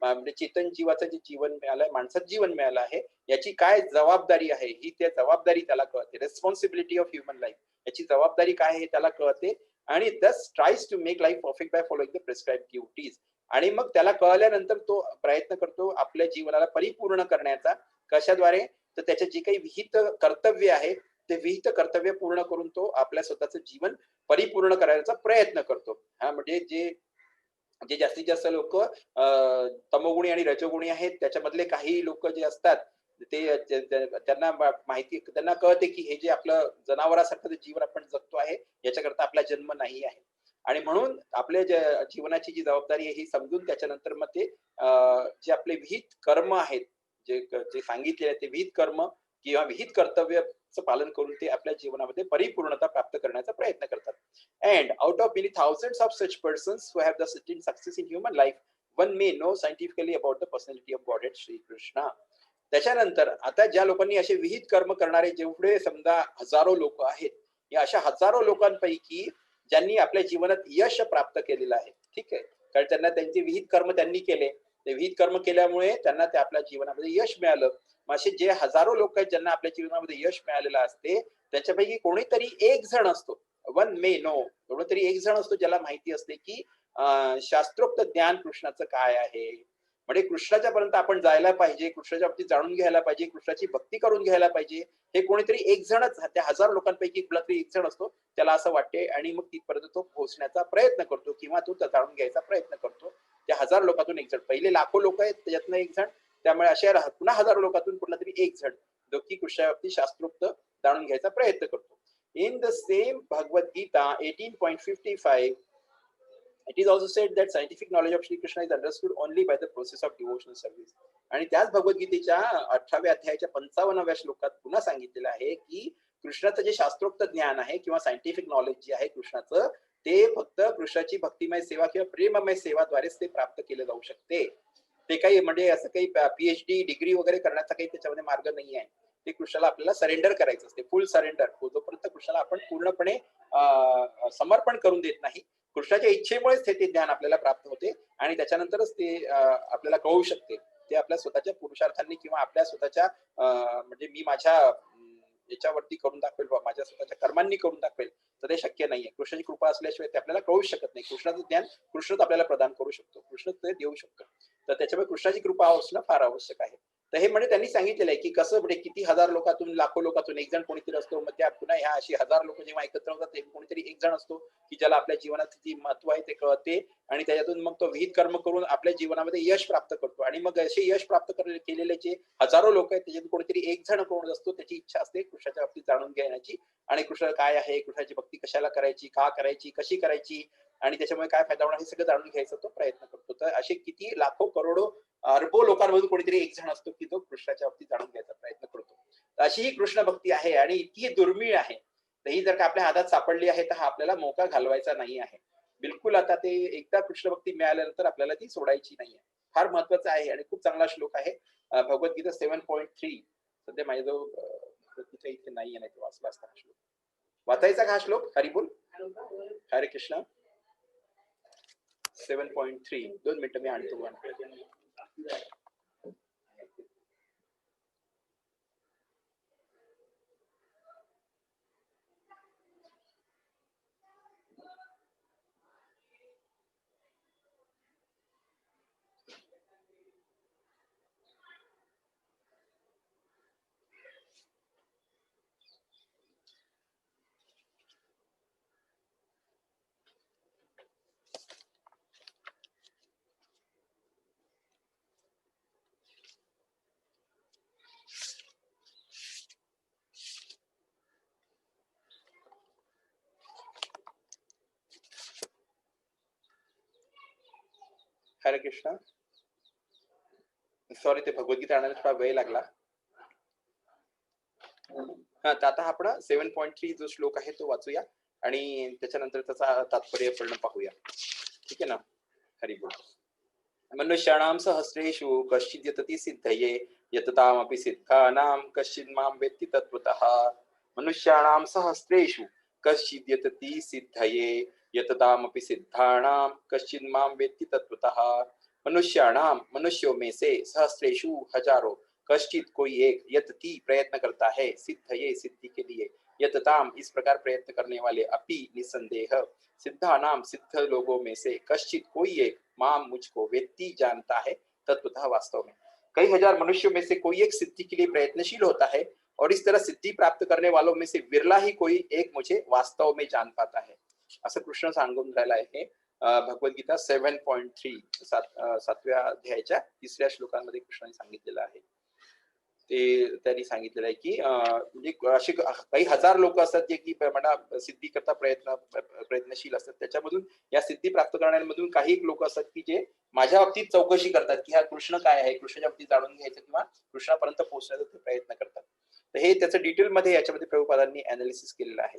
म्हणजे चेतन जीवाचं जे जीवन मिळालंय, माणसात जीवन मिळालं आहे, याची काय जबाबदारी आहे, ही त्या जबाबदारी त्याला कळते. रिस्पॉन्सिबिलिटी ऑफ ह्युमन लाईफ, याची जबाबदारी काय आहे त्याला कळते. आणि thus tries to make life perfect by following the prescribe duties. आणि मग त्याला कळल्यानंतर तो प्रयत्न करतो आपल्या जीवनाला परिपूर्ण करण्याचा. कशाद्वारे? तर त्याचे जे काही विहित कर्तव्य आहे ते विहित कर्तव्य पूर्ण करून तो आपल्या स्वतःचं जीवन परिपूर्ण करायचा प्रयत्न करतो. हा म्हणजे जे जे जास्तीत जास्त लोक तमोगुणी आणि रजोगुणी आहेत, त्याच्यामधले काही लोक जे असतात ते त्यांना माहिती, त्यांना कळते की हे जे आपलं जनावरासारखं जे जीवन आपण जगतो आहे याच्याकरता आपला जन्म नाही आहे. आणि म्हणून आपल्या जीवनाची जी जबाबदारी आहे ही समजून त्याच्यानंतर मग ते जे आपले विहित कर्म आहेत, जे जे सांगितले ते विहित कर्म किंवा विहित कर्तव्याचं पालन करून ते आपल्या जीवनामध्ये परिपूर्णता प्राप्त करण्याचा प्रयत्न करतात. And out of many thousands of such persons who have the certain success in human life, one may know scientifically about the personality of Godhead Shri Krishna. त्याच्यानंतर आता ज्या लोकांनी असे विहित कर्म करणारे जेवढे समजा हजारो लोक आहेत, या अशा हजारो लोकांपैकी ज्यांनी आपल्या जीवनात यश प्राप्त केलेलं आहे, ठीक आहे, कारण त्यांना त्यांचे विहित कर्म त्यांनी केले, ते विहित कर्म केल्यामुळे त्यांना ते आपल्या जीवनामध्ये यश मिळालं. मग असे जे हजारो लोक आहेत ज्यांना आपल्या जीवनामध्ये यश मिळालेलं असते, त्याच्यापैकी कोणीतरी एक जण असतो, वन मे नो, कोणीतरी एक जण असतो ज्याला माहिती असते की शास्त्रोक्त ज्ञान कृष्णाचं काय आहे. म्हणजे कृष्णाच्या पर्यंत आपण जायला पाहिजे, कृष्णाच्या बाबतीत जाणून घ्यायला पाहिजे, कृष्णाची भक्ती करून घ्यायला पाहिजे. हे कोणीतरी एक जणच, त्या हजार लोकांपैकी कुठला तरी एक जण असतो, त्याला असं वाटते आणि मग तिथपर्यंत तो पोहोचण्याचा प्रयत्न करतो किंवा तो जाणून घ्यायचा प्रयत्न करतो. त्या हजार लोकांतून एक जण, पहिले लाखो लोक आहेत त्याच्यातनं एक जण, त्यामुळे अशा पुन्हा हजारो लोकांतून कुठला तरी एक जण जो की कृष्णाच्या बाबतीत शास्त्रोक्त जाणून घ्यायचा प्रयत्न करतो. In the same Bhagavad Gita 18.55, it is also said that scientific knowledge of Shri Krishna is understood only by the process of devotional service. आणि त्याच भगवद्गीतेच्या 18व्या अध्यायाच्या 55व्या श्लोकात पुन्हा सांगितलेलं आहे की कृष्णाचं जे शास्त्रोक्त ज्ञान आहे किंवा सायंटिफिक नॉलेज जे आहे कृष्णाचं, ते फक्त कृष्णाची भक्तिमय सेवा किंवा प्रेममय सेवाद्वारेच ते प्राप्त केले जाऊ शकते. ते काही म्हणजे असं काही PhD डिग्री वगैरे करण्याचा काही त्याच्यामध्ये मार्ग नाही आहे. ते कृष्णाला आपल्याला सरेंडर करायचं असते, फुल सरेंडर. जोपर्यंत कृष्णाला आपण पूर्णपणे समर्पण करून देत नाही, कृष्णाच्या इच्छेमुळेच ते ज्ञान आपल्याला प्राप्त होते आणि त्याच्यानंतरच ते आपल्याला कळू शकते. ते आपल्या स्वतःच्या पुरुषार्थांनी किंवा आपल्या स्वतःच्या म्हणजे मी माझ्या याच्यावरती करून दाखवेल, माझ्या स्वतःच्या कर्मांनी करून दाखवेल, तर ते शक्य नाहीये. कृष्णाची कृपा असल्याशिवाय ते आपल्याला कळू शकत नाही. कृष्णाचं ज्ञान कृष्णच आपल्याला प्रदान करू शकतो, कृष्णच ते देऊ शकतो. तर त्याच्यामुळे कृष्णाची कृपा असणं फार आवश्यक आहे. तर हे म्हणजे त्यांनी सांगितलेलं आहे की कसं म्हणजे किती हजार लोकांतून, लाखो लोकांतून एक जण कोणीतरी असतो. मग त्या पुन्हा ह्या अशी हजार लोक जेव्हा एकत्र होतात ते कोणीतरी एक जण असतो की ज्याला आपल्या जीवनात किती महत्व आहे ते कळते आणि त्याच्यातून मग तो विहित कर्म करून आपल्या जीवनामध्ये यश प्राप्त करतो. आणि मग असे यश प्राप्त केलेले जे हजारो लोक आहेत त्याच्यातून कोणीतरी एक जण कोण असतो, त्याची इच्छा असते कृष्णाच्या बाबतीत जाणून घेण्याची आणि कृष्ण काय आहे, कृष्णाची भक्ती कशाला करायची, का करायची, कशी करायची आणि त्याच्यामुळे काय फायदा होणार हे सगळं जाणून घ्यायचा तो प्रयत्न करतो. तर असे किती लाखो करोडो अरबो लोकांमधून कोणीतरी एक जण असतो की तो कृष्णाच्या बाबतीत जाणून घ्यायचा प्रयत्न करतो. तर अशी ही कृष्ण भक्ती आहे आणि इतकी दुर्मिळ आहे. तर ही जर का आपल्या हातात सापडली आहे तर हा आपल्याला मोका घालवायचा नाही आहे बिलकुल. आता ते एकदा कृष्ण भक्ती मिळाल्यानंतर आपल्याला ती सोडायची नाहीये. फार महत्वाचं आहे आणि खूप चांगला श्लोक आहे भगवद्गीता 7.3. सध्या माझ्याजवळ भगवद्गीता इथे नाहीये, नाही तो वाचला असता हा श्लोक. वाचायचा का हा श्लोक? हरी बोल, हरे कृष्ण. 7.3. 2 मिनिटं मी आणतो. हरे कृष्ण. सॉरी, ते भगवद्गीता आणायला थोडा वेळ लागला. हा, तर आता आपण 7.3 जो श्लोक आहे तो वाचूया आणि त्याच्यानंतर त्याचा तात्पर्य पाहूया, ठीक आहे ना. हरि बोल. मनुष्याणां सहस्रेषु कश्चित् यतति सिद्धये यततामपि सिद्धानां कश्चित् मां वेत्ति तत्त्वतः. मनुष्याणां सहस्रेषु कश्चित् यतति सिद्धये यततामपि सिद्धानां कश्चित् मां वेत्ति तत्त्वतः. मनुष्यों में से सहस्रेशु हजारों कश्चित कोई एक यतती प्रयत्न करता है सिद्धये सिद्धि के लिए। यतताम इस प्रकार प्रयत्न करने वाले अपि निसंदेह सिद्धानाम सिद्ध लोगों में से कश्चित कोई एक माम मुझको वेत्ती जानता है तत्वतः वास्तव में। कई हजार मनुष्यों में से कोई एक सिद्धि के लिए प्रयत्नशील होता है और इस तरह सिद्धि प्राप्त करने वालों में से विरला ही कोई एक मुझे वास्तव में जान पाता है असं कृष्ण सांगून राहिला आहे भगवद्गीता 7.3 सातव्या अध्यायाच्या 3ऱ्या श्लोकांमध्ये कृष्णाने सांगितलेलं आहे। ते त्यांनी सांगितलेलं आहे की म्हणजे असे काही हजार लोक असतात जे की म्हणा सिद्धी करता प्रयत्नशील असतात, त्याच्यामधून या सिद्धी प्राप्त करण्यामधून काही लोक असतात की जे माझ्या बाबतीत चौकशी करतात की हा कृष्ण काय आहे, कृष्णाच्या बाबतीत जाणून घ्यायचं किंवा कृष्णापर्यंत पोहोचण्याचा ते प्रयत्न करतात। तर हे त्याचं डिटेलमध्ये याच्यामध्ये प्रभुपादांनी अनालिसिस केलेलं आहे।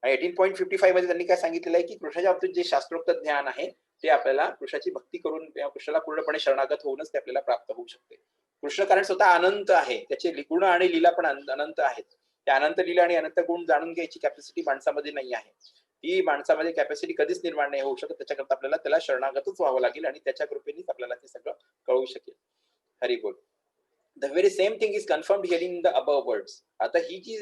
18.55 मध्ये त्यांनी काय सांगितलेलं आहे की कृष्णाच्या बाबतीत जे शास्त्रोक्त ज्ञान आहे ते आपल्याला कृष्णाची भक्ती करून कृष्णाला पूर्णपणे शरणागत होऊनच ते आपल्याला प्राप्त होऊ शकते। कृष्ण कारण स्वतः अनंत आहे, त्याचे गुण आणि लीला पण अनंत आहेत। त्या अनंत लीला आणि अनंत गुण जाणून घ्यायची कॅपॅसिटी माणसामध्ये नाही आहे। ती माणसामध्ये कॅपॅसिटी कधीच निर्माण नाही होऊ शकत, त्याच्याकरता आपल्याला त्याला शरणागतच व्हावं लागेल आणि त्याच्या कृपेनेच आपल्याला ते सगळं कळू शकेल। हरी बोल। The very same thing is confirmed here in the above words. आता ही जी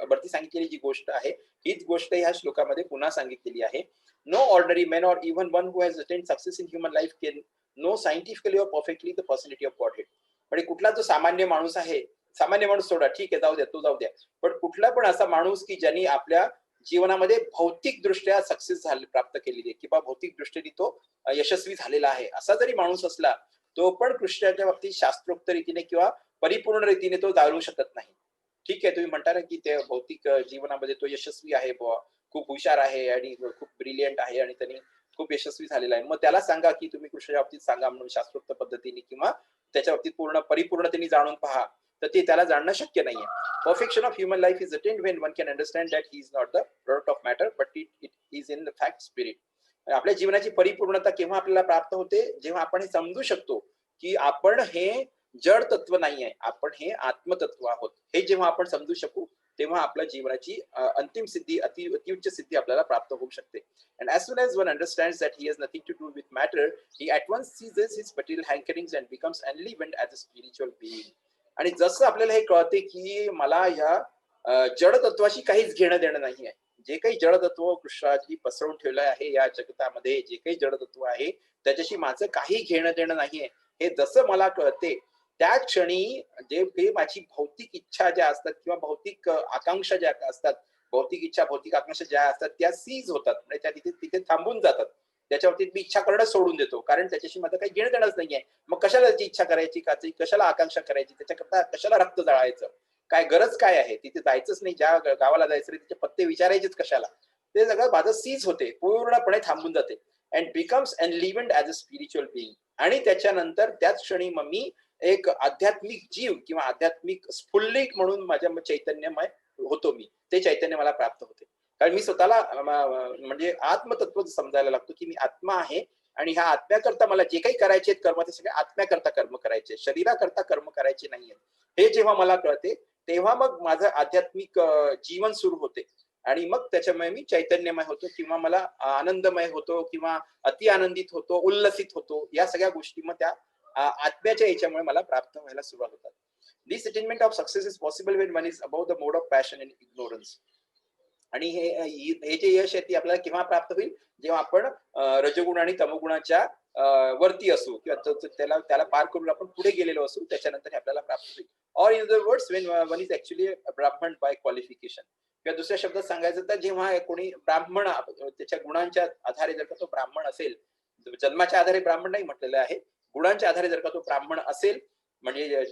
वरती सांगितलेली जी गोष्ट आहे हीच गोष्ट ह्या श्लोकामध्ये पुन्हा सांगितलेली आहे। No ordinary man or even one who has attained success in human life can know scientifically or perfectly the personality of Godhead. म्हणजे कुठला जो सामान्य माणूस आहे, सामान्य माणूस सोडा ठीक आहे, जाऊ द्या तो जाऊ द्या, पण कुठला पण असा माणूस की ज्यांनी आपल्या जीवनामध्ये भौतिक दृष्ट्या सक्सेस प्राप्त केलेली आहे किंवा भौतिक दृष्टीने तो यशस्वी झालेला आहे, असा जरी माणूस असला तो पण कृष्णाच्या बाबतीत शास्त्रोक्त रीतीने किंवा परिपूर्ण रीतीने तो जाणू शकत नाही। ठीक आहे, तुम्ही म्हणता ना की ते भौतिक जीवनामध्ये तो यशस्वी आहे, खूप हुशार आहे आणि खूप ब्रिलियंट आहे आणि त्यांनी खूप यशस्वी झालेला आहे, मग त्याला सांगा की तुम्ही कृष्णाच्या बाबतीत सांगा म्हणून शास्त्रोक्त पद्धतीने किंवा त्याच्या बाबतीत पूर्ण परिपूर्णतेने जाणून पहा, तर ते त्याला जाणणं शक्य नाहीये। Perfection of human life is attend when one can understand that he is not the product of matter but it is in the fact spirit. आपल्या जीवनाची परिपूर्णता केव्हा आपल्याला प्राप्त होते, जेव्हा आपण हे समजू शकतो की आपण हे जड तत्व नाही आहे, आपण हे आत्मतत्व आहोत। हे जेव्हा आपण समजू शकू तेव्हा आपल्या जीवनाची अंतिम सिद्धी अतिउच्च सिद्धी आपल्याला प्राप्त होऊ शकते। And as soon as one understands that he has nothing to do with matter, he at once seizes his material hankerings and becomes enlivened as a spiritual being. आणि जसं आपल्याला हे कळते की मला या जड तत्वाशी काहीच घेणं देणं नाही आहे, जे काही जड तत्व कृष्णाची पसरवून ठेवलं आहे या जगतामध्ये, जे काही जड तत्व आहे त्याच्याशी माझं काही घेणं देणं नाहीये, हे जसं मला कळते त्या क्षणी जे काही माझी भौतिक इच्छा ज्या असतात किंवा भौतिक आकांक्षा ज्या असतात, भौतिक इच्छा भौतिक आकांक्षा ज्या असतात त्या सीज होतात, म्हणजे त्या तिथे थांबून जातात। त्याच्या बाबतीत मी इच्छा करणं सोडून देतो, कारण त्याच्याशी माझं काही घेणं देणंच नाहीये। मग कशाला त्याची इच्छा करायची, कशाला आकांक्षा करायची, त्याच्याकरता कशाला रक्त जाळायचं, काय गरज काय आहे, तिथे जायचंच नाही, ज्या गावाला जायचं तिचे पत्ते विचारायचेच कशाला, ते सगळं माझं सीज होते, पूर्णपणे थांबून जाते। And becomes enlivened as a spiritual being. आणि त्याच्यानंतर त्याच क्षणी मग मी एक आध्यात्मिक जीव किंवा आध्यात्मिक स्फुल्लिंग म्हणून माझ्या चैतन्यमय होतो, मी ते चैतन्य मला प्राप्त होते। कारण मी स्वतःला म्हणजे आत्मतत्व समजायला लागतो की मी आत्मा आहे आणि ह्या आत्म्याकरता मला जे काही करायचे कर्म ते सगळे आत्म्याकरता कर्म करायचे, शरीराकरता कर्म करायचे नाहीये। हे जेव्हा मला कळते तेव्हा मग माझं आध्यात्मिक जीवन सुरू होते आणि मग त्याच्यामुळे मी चैतन्यमय होतो किंवा मला आनंदमय होतो किंवा अति आनंदित होतो, उल्लसित होतो, या सगळ्या गोष्टी मग त्या आत्म्याच्या याच्यामुळे मला प्राप्त व्हायला सुरुवात होतात। This attainment of success is possible when one is about the mode of passion and ignorance. आणि हे जे यश आहे ते आपल्याला केव्हा प्राप्त होईल, जेव्हा आपण रजगुण आणि तमगुणाच्या वरती असू किंवा त्याला पार करून आपण पुढे गेलेलो असू, त्याच्यानंतर हे आपल्याला प्राप्त होईल। Or in other words when one is actually ब्राह्मण बाय क्वालिफिकेशन, किंवा दुसऱ्या शब्दात सांगायचं तर जेव्हा कोणी ब्राह्मण त्याच्या गुणांच्या आधारे जर का तो ब्राह्मण असेल, जन्माच्या आधारे ब्राह्मण नाही म्हटलेलं आहे, गुणांच्या आधारे जर का तो ब्राह्मण असेल, म्हणजे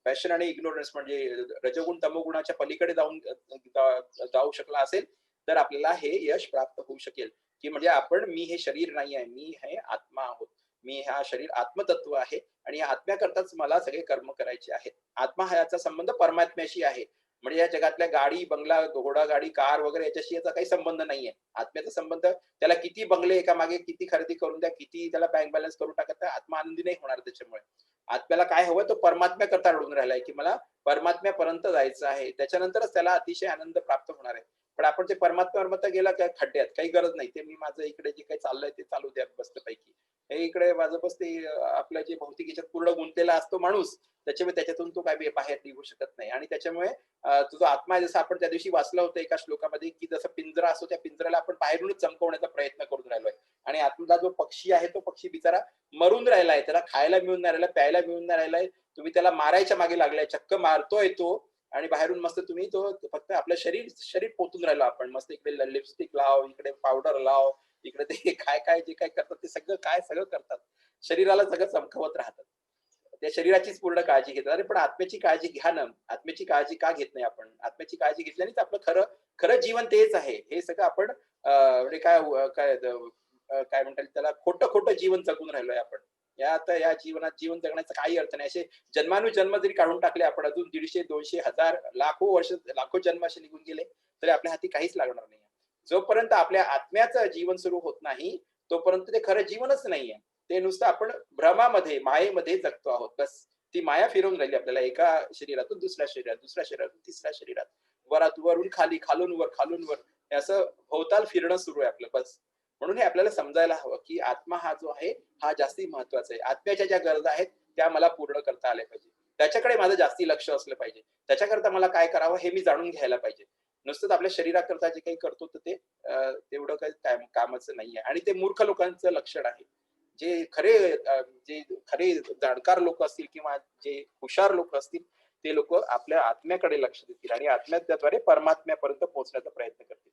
पॅशन आणि इग्नोरन्स म्हणजे रजगुण तमोगुणाच्या पलीकडे जाऊ शकला असेल तर आपल्याला हे यश प्राप्त होऊ शकेल की म्हणजे आपण मी हे शरीर नाही आहे, मी हे आत्मा आहोत, मी हा शरीर आत्मतत्व आहे आणि या आत्म्याकरताच मला सगळे कर्म करायचे आहेत। आत्मा हा याचा संबंध परमात्म्याशी आहे, म्हणजे या जगातल्या गाडी बंगला घोडा गाडी कार वगैरे याच्याशी याचा काही संबंध नाहीये। आत्म्याचा संबंध, त्याला किती बंगले एका मागे किती खरेदी करून द्या, किती त्याला बँक बॅलन्स करून टाकत, आत्मा आनंदी नाही होणार। त्याच्यामुळे आत्म्याला काय हवं, तो परमात्म्याकरता रडून राहिलाय की मला परमात्म्यापर्यंत जायचं आहे, त्याच्यानंतरच त्याला अतिशय आनंद प्राप्त होणार आहे। पण आपण ते परमात्म्यापर्यंत गेला काय खड्ड्यात, काही गरज नाही, ते मी माझं इकडे जे काही चाललंय ते चालू द्या मस्तपैकी, हे इकडे माझं बस ते आपलं जे भौतिक याच्यात पूर्ण गुंतलेला असतो माणूस, त्याच्यातून तो काय बाहेर निघू शकत नाही. आणि त्याच्यामुळे तो जो आत्मा आहे, जसं आपण त्या दिवशी वाचलं होतं एका श्लोकामध्ये, की जसं पिंजरा असतो त्या पिंजऱ्याला आपण बाहेरूनच चमकवण्याचा प्रयत्न करून राहिलोय, आणि आतला जो पक्षी आहे तो पक्षी बिचारा मरून राहिलाय, त्याला खायला मिळून नाही राहिला, प्यायला मिळून नाही राहिलाय, तुम्ही त्याला मारायच्या मागे लागलाय, चक्क मारतोय तो, आणि बाहेरून मस्त तुम्ही तो फक्त आपलं शरीर शरीर पोतून राहिलो आपण. मस्त इकडे लिपस्टिक लाव, इकडे पावडर लाव, इकडे ते काय काय जे काय करतात ते सगळं करतात, शरीराला सगळं चमकवत राहतात, त्या शरीराचीच पूर्ण काळजी घेतात. अरे पण आत्म्याची काळजी घ्या ना. आत्म्याची काळजी का घेत नाही आपण? आत्म्याची काळजी घेतल्यानेच आपलं खरं खरं जीवन तेच आहे. हे सगळं आपण म्हणजे काय म्हणतात त्याला, खोटं जीवन जगून राहिलोय आपण. या जीवनात जीवन जगण्याचा काही अर्थ नाही. असे जन्मानुजन्म जरी काढून टाकले आपण, अजून 150, 200, 1000, लाखो वर्ष, लाखो जन्म असे निघून गेले तरी आपल्या हाती काहीच लागणार नाही. जोपर्यंत आपल्या आत्म्याचं जीवन सुरू होत नाही तोपर्यंत ते खरं जीवनच नाहीये. ते नुसतं आपण भ्रमामध्ये, मायेमध्ये जगतो आहोत. बस ती माया फिरवून राहिली आपल्याला, एका शरीरातून दुसऱ्या शरीरात, दुसऱ्या शरीरातून तिसऱ्या शरीरात, वरून खाली, खालून वर, खालून वर, हे असं भोवताल फिरणं सुरू आहे आपलं. बस म्हणून हे आपल्याला समजायला हवं की आत्मा हा जो आहे हा जास्ती महत्वाचा आहे. आत्म्याच्या ज्या गरजा आहेत त्या मला पूर्ण करता आल्या पाहिजे, त्याच्याकडे माझं जास्ती लक्ष असलं पाहिजे, त्याच्याकरता मला काय करावं हे मी जाणून घ्यायला पाहिजे. नुसतंच आपल्या शरीराकरता जे काही करतो तर ते तेवढं काही कामाचं नाहीये. आणि ते मूर्ख लोकांचं लक्षण आहे. जे खरे जाणकार लोक असतील किंवा जे हुशार लोक असतील ते लोक आपल्या आत्म्याकडे लक्ष देतील आणि आत्म्याद्वारे परमात्म्यापर्यंत पोहोचण्याचा प्रयत्न करतील.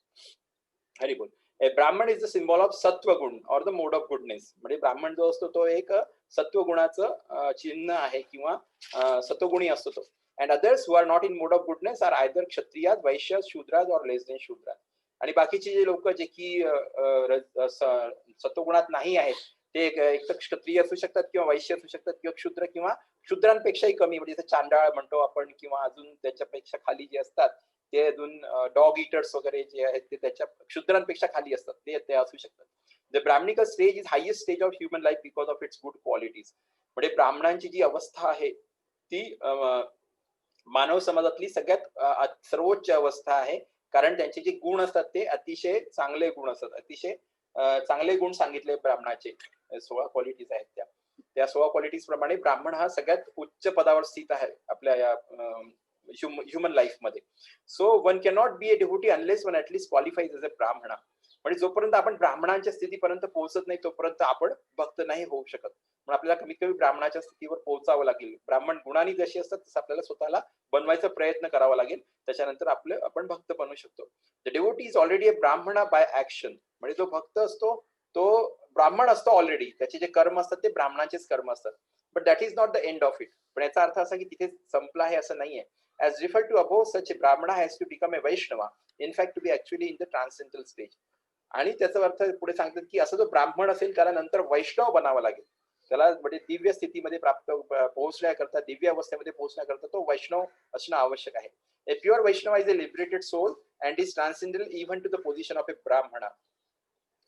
हरी बोल. ब्राह्मण इज द सिम्बॉल ऑफ सत्वगुण or the mode of goodness. म्हणजे ब्राह्मण जो असतो तो एक सत्वगुणाचं चिन्ह आहे किंवा सत्वगुणी असतो तो. And others who are not in mode of goodness are either kshatriyas, vaishya, shudras or less than shudras. आणि बाकीचे जे लोक जे की सत्वगुणात नाही आहेत ते एक तर क्षत्रिय असू शकतात किंवा वैश्य असू शकतात किंवा क्षुद्र किंवा क्षुद्रांपेक्षाही कमी, म्हणजे चांडाळ म्हणतो आपण, किंवा अजून त्याच्यापेक्षा खाली जे असतात ते अजून डॉग इटर्स वगैरे जे आहेत ते त्याच्या क्षुद्रांपेक्षा खाली असतात, ते असू शकतात. The brahminical stage is highest stage of human life because of its good qualities. म्हणजे ब्राह्मणांची जी अवस्था आहे ती मानव समाजातली सगळ्यात सर्वोच्च अवस्था आहे, कारण त्यांचे जे गुण असतात ते अतिशय चांगले गुण असतात. अतिशय चांगले गुण सांगितले ब्राह्मणाचे, 16 क्वालिटीज आहेत त्या 16 क्वालिटीज प्रमाणे ब्राह्मण हा सगळ्यात उच्च पदावर स्थित आहे आपल्या या ह्युमन लाईफ मध्ये. So one can not be a devotee unless one at least qualifies as a brahmana. म्हणजे जोपर्यंत आपण ब्राह्मणांच्या स्थितीपर्यंत पोहोचत नाही तोपर्यंत आपण भक्त नाही होऊ शकत. पण आपल्याला कमीत कमी ब्राह्मणाच्या स्थितीवर पोहोचावं लागेल. ब्राह्मण गुणांनी जशी असतात तसं आपल्याला स्वतःला बनवायचा प्रयत्न करावा लागेल, त्याच्यानंतर आपण भक्त बनू शकतो. द डिव्होटी इज ऑलरेडी अ ब्राह्मणा बाय ऍक्शन. म्हणजे जो भक्त असतो तो ब्राह्मण असतो ऑलरेडी, त्याचे जे कर्म असतात ते ब्राह्मणाचेच कर्म असतात. But that is not the end of it. पण याचा अर्थ असा की तिथे संपला आहे असं नाहीये. As referred to above, such a brahmana has to become a Vaishnava, in fact to be actually in the transcendental stage. आणि त्याचा अर्थ पुढे सांगतात की असं जो ब्राह्मण असेल त्याला नंतर वैष्णव बनावा लागेल. त्याला म्हणजे दिव्य स्थितीमध्ये पोहोचण्याकरता, दिव्य अवस्थेमध्ये पोहोचण्याकरता तो वैष्णव असणं आवश्यक आहे. A pure Vaishnava is a liberated soul and is transcendental even to the position of a brahmana.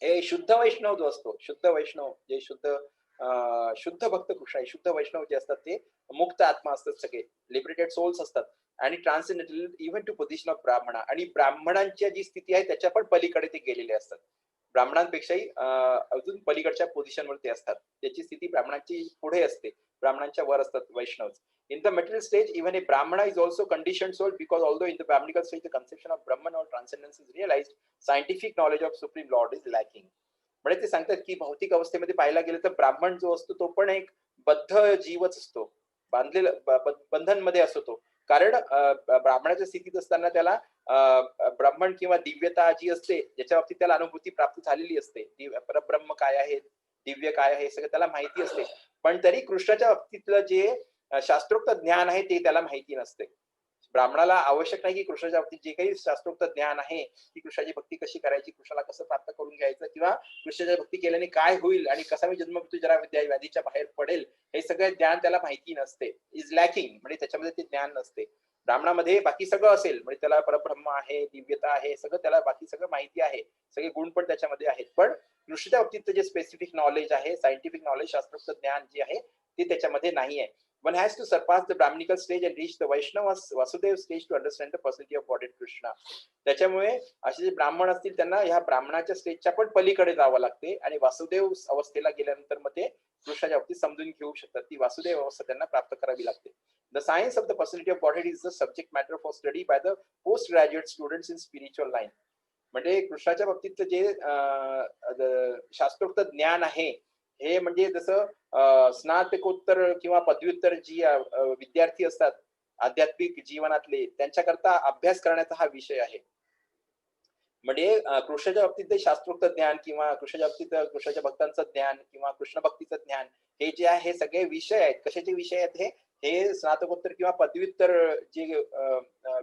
हे शुद्ध वैष्णव जो असतो, शुद्ध वैष्णव जे शुद्ध भक्त कृष्ण आहे, शुद्ध वैष्णव जे असतात ते मुक्त आत्मा असतात, सगळे लिबरेटेड सोल्स असतात आणि transcendental even to position of brahmana. आणि ब्राह्मणांची जी स्थिती आहे त्याच्या पण पलीकडे ते गेलेले असतात, ब्राह्मणांपेक्षाही अजून पलीकडच्या पोझिशनवर ते असतात. त्याची स्थिती ब्राह्मणांची पुढे असते, ब्राह्मणांच्या वर असतात वैष्णव. In the material stage, even a Brahmana is also conditioned soul, because although in the Brahmanical stage the conception of Brahman or transcendence is realized, scientific knowledge of Supreme Lord is lacking. म्हणजे ते सांगतात की भौतिक अवस्थेमध्ये पाहायला गेलं तर ब्राह्मण जो असतो तो पण एक बद्ध जीवच असतो, बांधलेला बंधन मध्ये असतो तो. कारण ब्राह्मणाच्या स्थितीत असताना त्याला ब्राह्मण किंवा दिव्यता जी असते ज्याच्या बाबतीत त्याला अनुभूती प्राप्त झालेली असते, परब्रह्म काय आहे, दिव्य काय आहे, सगळं त्याला माहिती असते. पण तरी कृष्णाच्या बाबतीतलं जे शास्त्रोक्त ज्ञान आहे ते त्याला माहिती नसते. ब्राह्मणाला आवश्यक नाही की कृष्णाच्या बाबतीत जे काही शास्त्रोक्त ज्ञान आहे की कृष्णाची भक्ती कशी करायची, कृष्णाला कसं प्राप्त करून घ्यायचं, किंवा कृष्णाच्या भक्ती केल्याने काय होईल आणि कसा मी जन्ममृत्यू जरा व्याधीच्या बाहेर पडेल, हे सगळं ज्ञान त्याला माहिती नसते. Is lacking. म्हणजे त्याच्यामध्ये ते ज्ञान नसते. ब्राह्मणामध्ये बाकी सगळं असेल, म्हणजे त्याला परब्रह्म आहे, दिव्यता आहे, सगळं त्याला बाकी सगळं माहिती आहे, सगळे गुण पण त्याच्यामध्ये आहेत. पण कृष्णाच्या बाबतीत जे स्पेसिफिक नॉलेज आहे, सायंटिफिक नॉलेज, शास्त्रोक्त ज्ञान जे आहे ते त्याच्यामध्ये नाही आहे. one has to surpass the Brahminical stage and reach the Vaishnava Vasudev stage to understand the personality of Godhead Krishna. त्याच्यामुळे असे जे ब्राह्मण असतील त्यांना ह्या ब्राह्मणाच्या स्टेजच्या पण पलीकडे जावं लागते आणि वासुदेव अवस्थेला गेल्यानंतर मग ते कृष्णाच्या बाबतीत समजून घेऊ शकतात. ती वासुदेव अवस्था त्यांना प्राप्त करावी लागते. The science of the personality of Godhead is the subject matter for study by the postgraduate students in spiritual line. म्हणजे कृष्णाच्या बाबतीत जे शास्त्रोक्त ज्ञान आहे हे म्हणजे जसं स्नातकोत्तर किंवा पदव्युत्तर जी विद्यार्थी असतात आध्यात्मिक जीवनातले त्यांच्याकरता अभ्यास करण्याचा हा विषय आहे. म्हणजे कृष्णाच्या बाबतीत शास्त्रोक्त ज्ञान किंवा कृष्णाच्या बाबतीत कृष्णाच्या भक्तांचं ज्ञान किंवा कृष्ण भक्तीचं ज्ञान हे जे आहे हे सगळे विषय आहेत. कशाचे विषय आहेत हे स्नातकोत्तर किंवा पदव्युत्तर जे